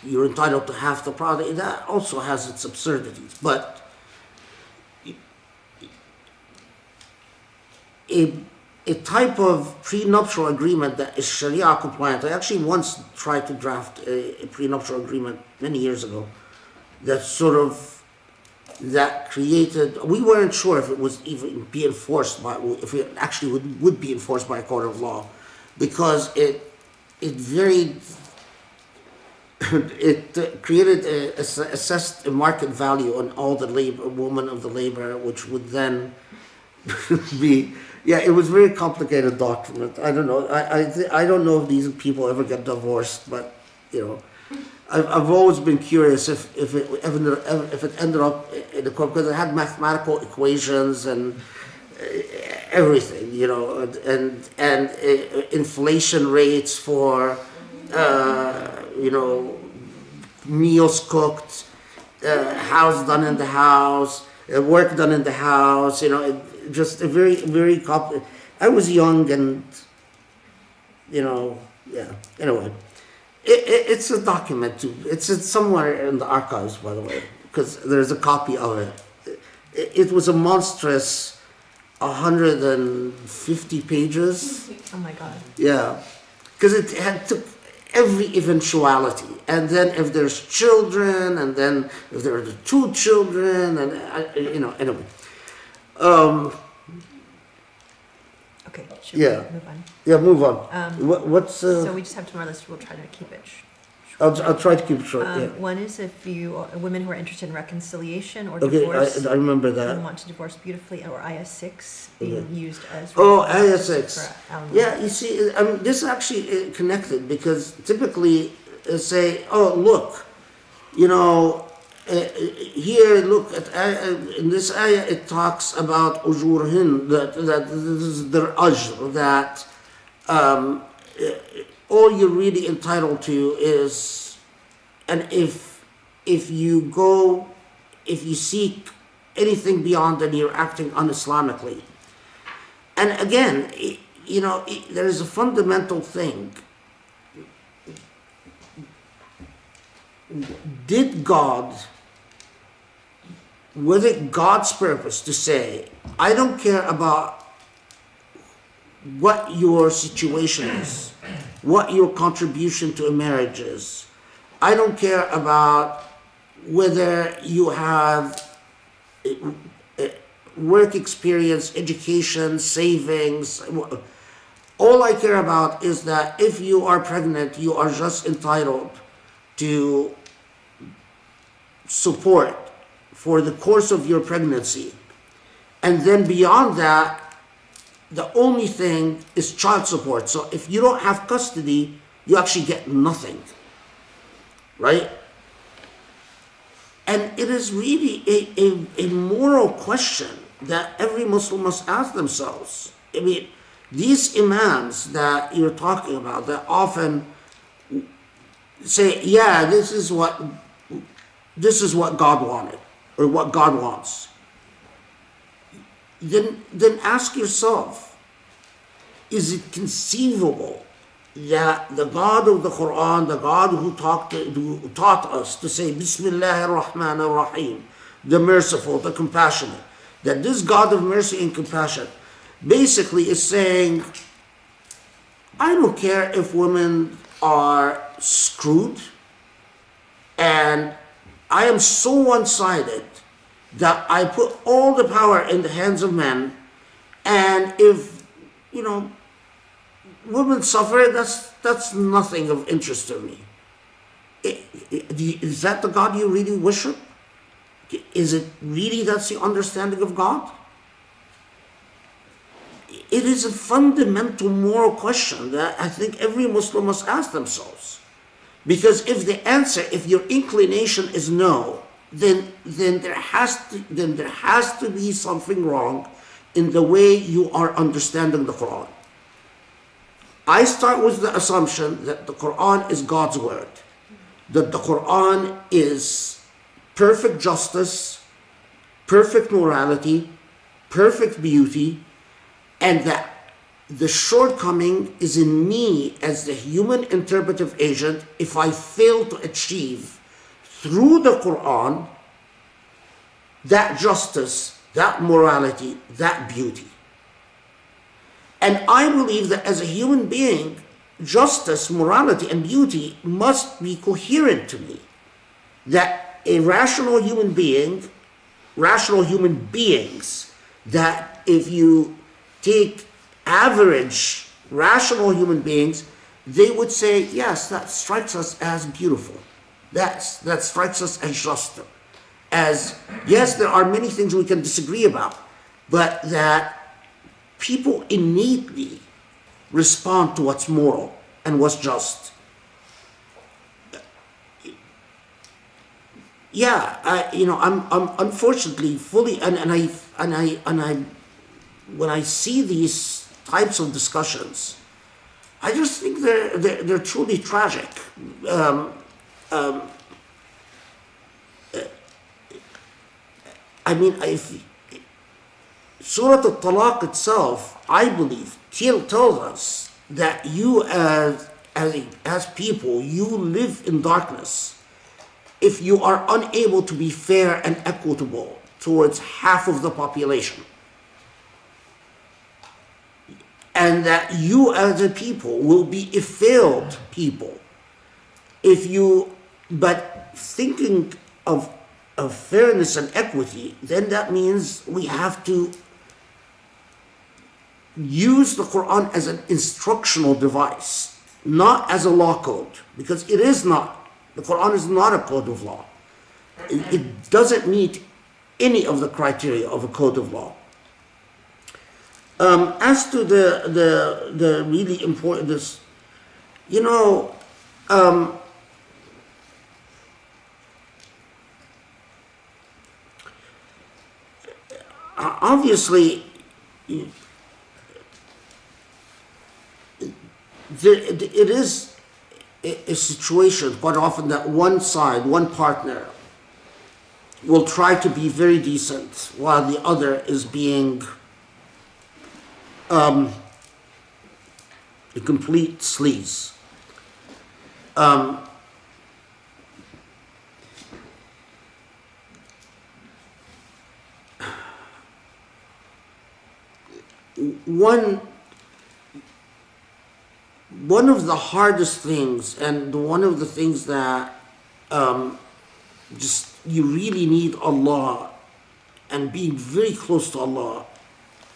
you're entitled to half the property. That also has its absurdities. But a type of prenuptial agreement that is Sharia compliant, I actually once tried to draft a prenuptial agreement many years ago, that created, we weren't sure if it was even be enforced by, if it actually would be enforced by a court of law, because it created assessed a market value on all the labor, woman of the labor, which would then be, it was very complicated document. I don't know. I don't know if these people ever get divorced, but I've always been curious if it ended up in the court, because it had mathematical equations and everything, you know, and inflation rates for you know, meals cooked, house done in the house, work done in the house, you know, just a very I was young and, you know, yeah. Anyway, it's a document too. It's somewhere in the archives, by the way, because there's a copy of it. It was a monstrous 150 pages. Oh my God. Yeah, because it had took every eventuality, and then if there's children, and then if there are the two children, and you know, anyway. Okay, should Yeah. we move on? Yeah, move on. What's So we just have two more lists. We'll try to keep it I'll try to keep it short. Yeah. One is if you women who are interested in reconciliation or Okay, divorce I remember and that. want to divorce beautifully, or IS6 being Okay. used as Oh, reference IS6. for alimony. Yeah, you see, I mean, this is actually connected, because typically say, oh, look, you know, here, look at in this ayah, it talks about ujurhin, that this is their ajr, that all you're really entitled to is, and if you seek anything beyond, then you're acting un-Islamically. And again, you know, there is a fundamental thing. Was it God's purpose to say, I don't care about what your situation is, what your contribution to a marriage is. I don't care about whether you have work experience, education, savings. All I care about is that if you are pregnant, you are just entitled to support for the course of your pregnancy. And then beyond that, the only thing is child support. So if you don't have custody, you actually get nothing, right? And it is really a moral question that every Muslim must ask themselves. I mean, these imams that you're talking about, that often say, yeah, this is what God wanted, or what God wants. Then ask yourself, is it conceivable that the God of the Quran, the God who taught us to say Bismillahir Rahmanir Rahim, the merciful, the compassionate, that this God of mercy and compassion basically is saying, I don't care if women are screwed, and I am so one-sided that I put all the power in the hands of men, and if, you know, women suffer, that's nothing of interest to me. Is that the God you really worship? Is it really that's the understanding of God? It is a fundamental moral question that I think every Muslim must ask themselves. Because if your inclination is no, then there has to be something wrong in the way you are understanding the Quran. I start with the assumption that the Quran is God's word, that the Quran is perfect justice, perfect morality, perfect beauty, and that the shortcoming is in me as the human interpretive agent if I fail to achieve through the Quran that justice, that morality, that beauty. And I believe that as a human being, justice, morality, and beauty must be coherent to me. That a rational human beings, that if you take average rational human beings, they would say, yes, that strikes us as beautiful. That strikes us as just. As, yes, there are many things we can disagree about, but that people innately respond to what's moral and what's just. yeah, I'm unfortunately fully, and I, when I see these types of discussions, I just think they're truly tragic. Um, um, I mean, if Surah Talaq itself, I believe, tells us that you as people, you live in darkness if you are unable to be fair and equitable towards half of the population. And that you as a people will be a failed people if you, but thinking of fairness and equity, then that means we have to use the Quran as an instructional device, not as a law code, because it is not. The Quran is not a code of law. It doesn't meet any of the criteria of a code of law. As to the really important, this, obviously, it is a situation quite often that one side, one partner, will try to be very decent while the other is being a complete sleaze. One of the hardest things, and one of the things that just you really need Allah and being very close to Allah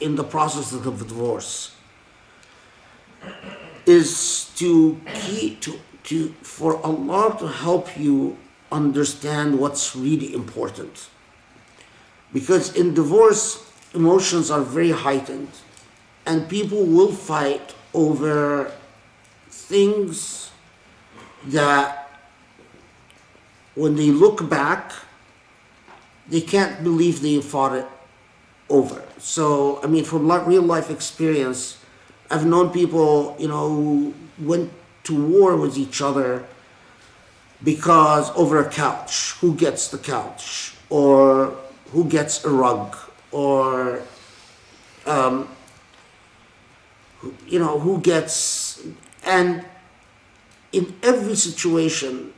in the process of the divorce, is for Allah to help you understand what's really important. Because in divorce, emotions are very heightened, and people will fight over things that when they look back, they can't believe they fought it over. So, I mean, from real life experience, I've known people, who went to war with each other because over a couch, who gets the couch, or who gets a rug, or who gets, and in every situation,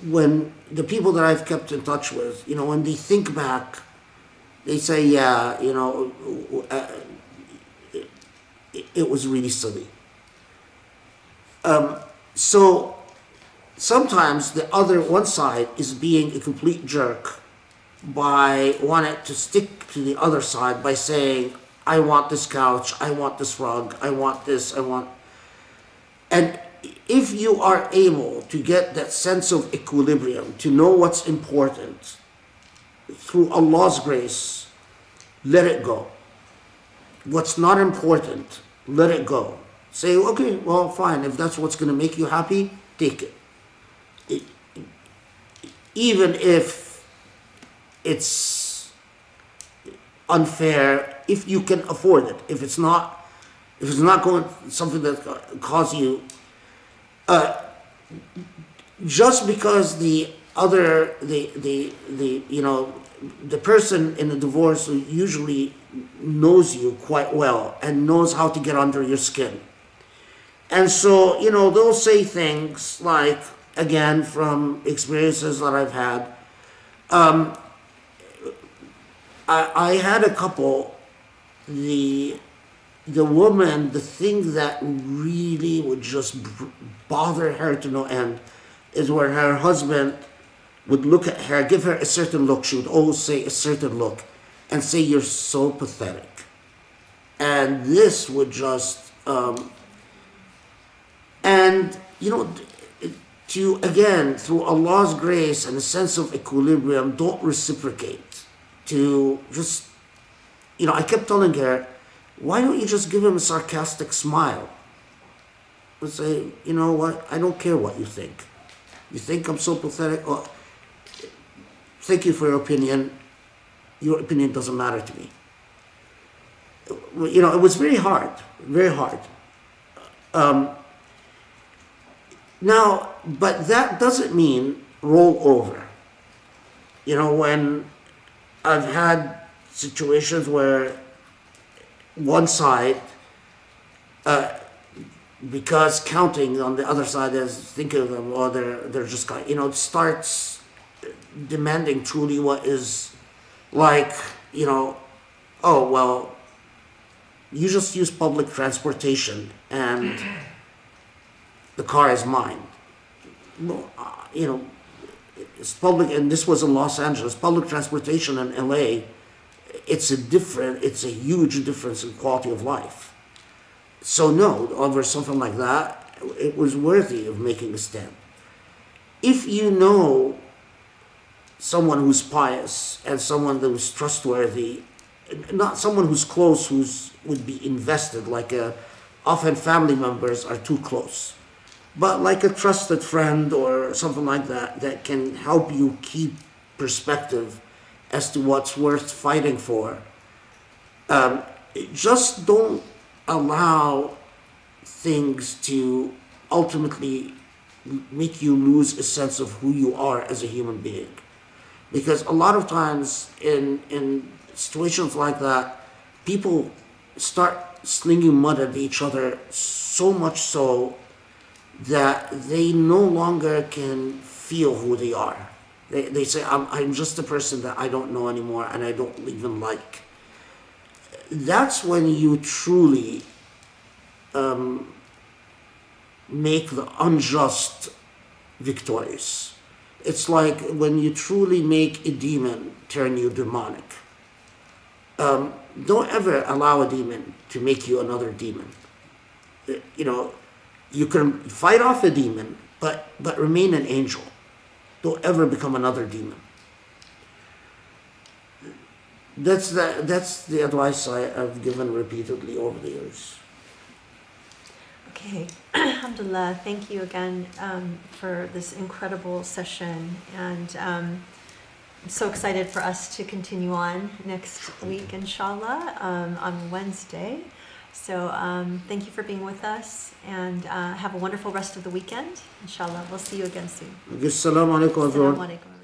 when the people that I've kept in touch with, when they think back, they say, yeah, it was really silly. So sometimes the one side is being a complete jerk by wanting to stick to the other side by saying, I want this couch, I want this rug, I want this, and if you are able to get that sense of equilibrium, to know what's important, through Allah's grace, let it go. What's not important, let it go. Say, okay, well, fine, if that's what's going to make you happy, take it. Even if it's unfair, if you can afford it, if it's not going something that cause you, just because the person in the divorce usually knows you quite well and knows how to get under your skin. And so, they'll say things like, again, from experiences that I've had, I had a couple, the woman, the thing that really would just bother her to no end is when her husband would look at her, give her a certain look. She would always say a certain look and say, you're so pathetic. And this would just, again, through Allah's grace and a sense of equilibrium, don't reciprocate. To just, I kept telling her, why don't you just give him a sarcastic smile? And say, you know what, I don't care what you think. You think I'm so pathetic? Well, thank you for your opinion. Your opinion doesn't matter to me. You know, it was very hard, very hard. Now, but that doesn't mean roll over. You know, when I've had situations where one side, because counting on the other side as thinking of them, or they're just kind, you know, starts demanding truly what is like, you know, oh well, you just use public transportation and the car is mine. Well, you know, it's public, and this was in Los Angeles. Public transportation in LA, it's a huge difference in quality of life. So no, over something like that, it was worthy of making a stand. If you know someone who's pious and someone who's trustworthy, not someone who's close, would be invested, like often family members are too close, but like a trusted friend or something like that, that can help you keep perspective as to what's worth fighting for. Just don't allow things to ultimately make you lose a sense of who you are as a human being. Because a lot of times in situations like that, people start slinging mud at each other, so much so that they no longer can feel who they are. They say, I'm just a person that I don't know anymore and I don't even like. That's when you truly make the unjust victorious. It's like when you truly make a demon turn you demonic. Don't ever allow a demon to make you another demon. You know, you can fight off a demon, but remain an angel. Don't ever become another demon. That's the advice I've given repeatedly over the years. Okay, alhamdulillah, thank you again for this incredible session, and I'm so excited for us to continue on next week, inshallah, on Wednesday. So thank you for being with us, and have a wonderful rest of the weekend, inshallah. We'll see you again soon. Assalamu alaikum, everyone. Assalamu alaikum.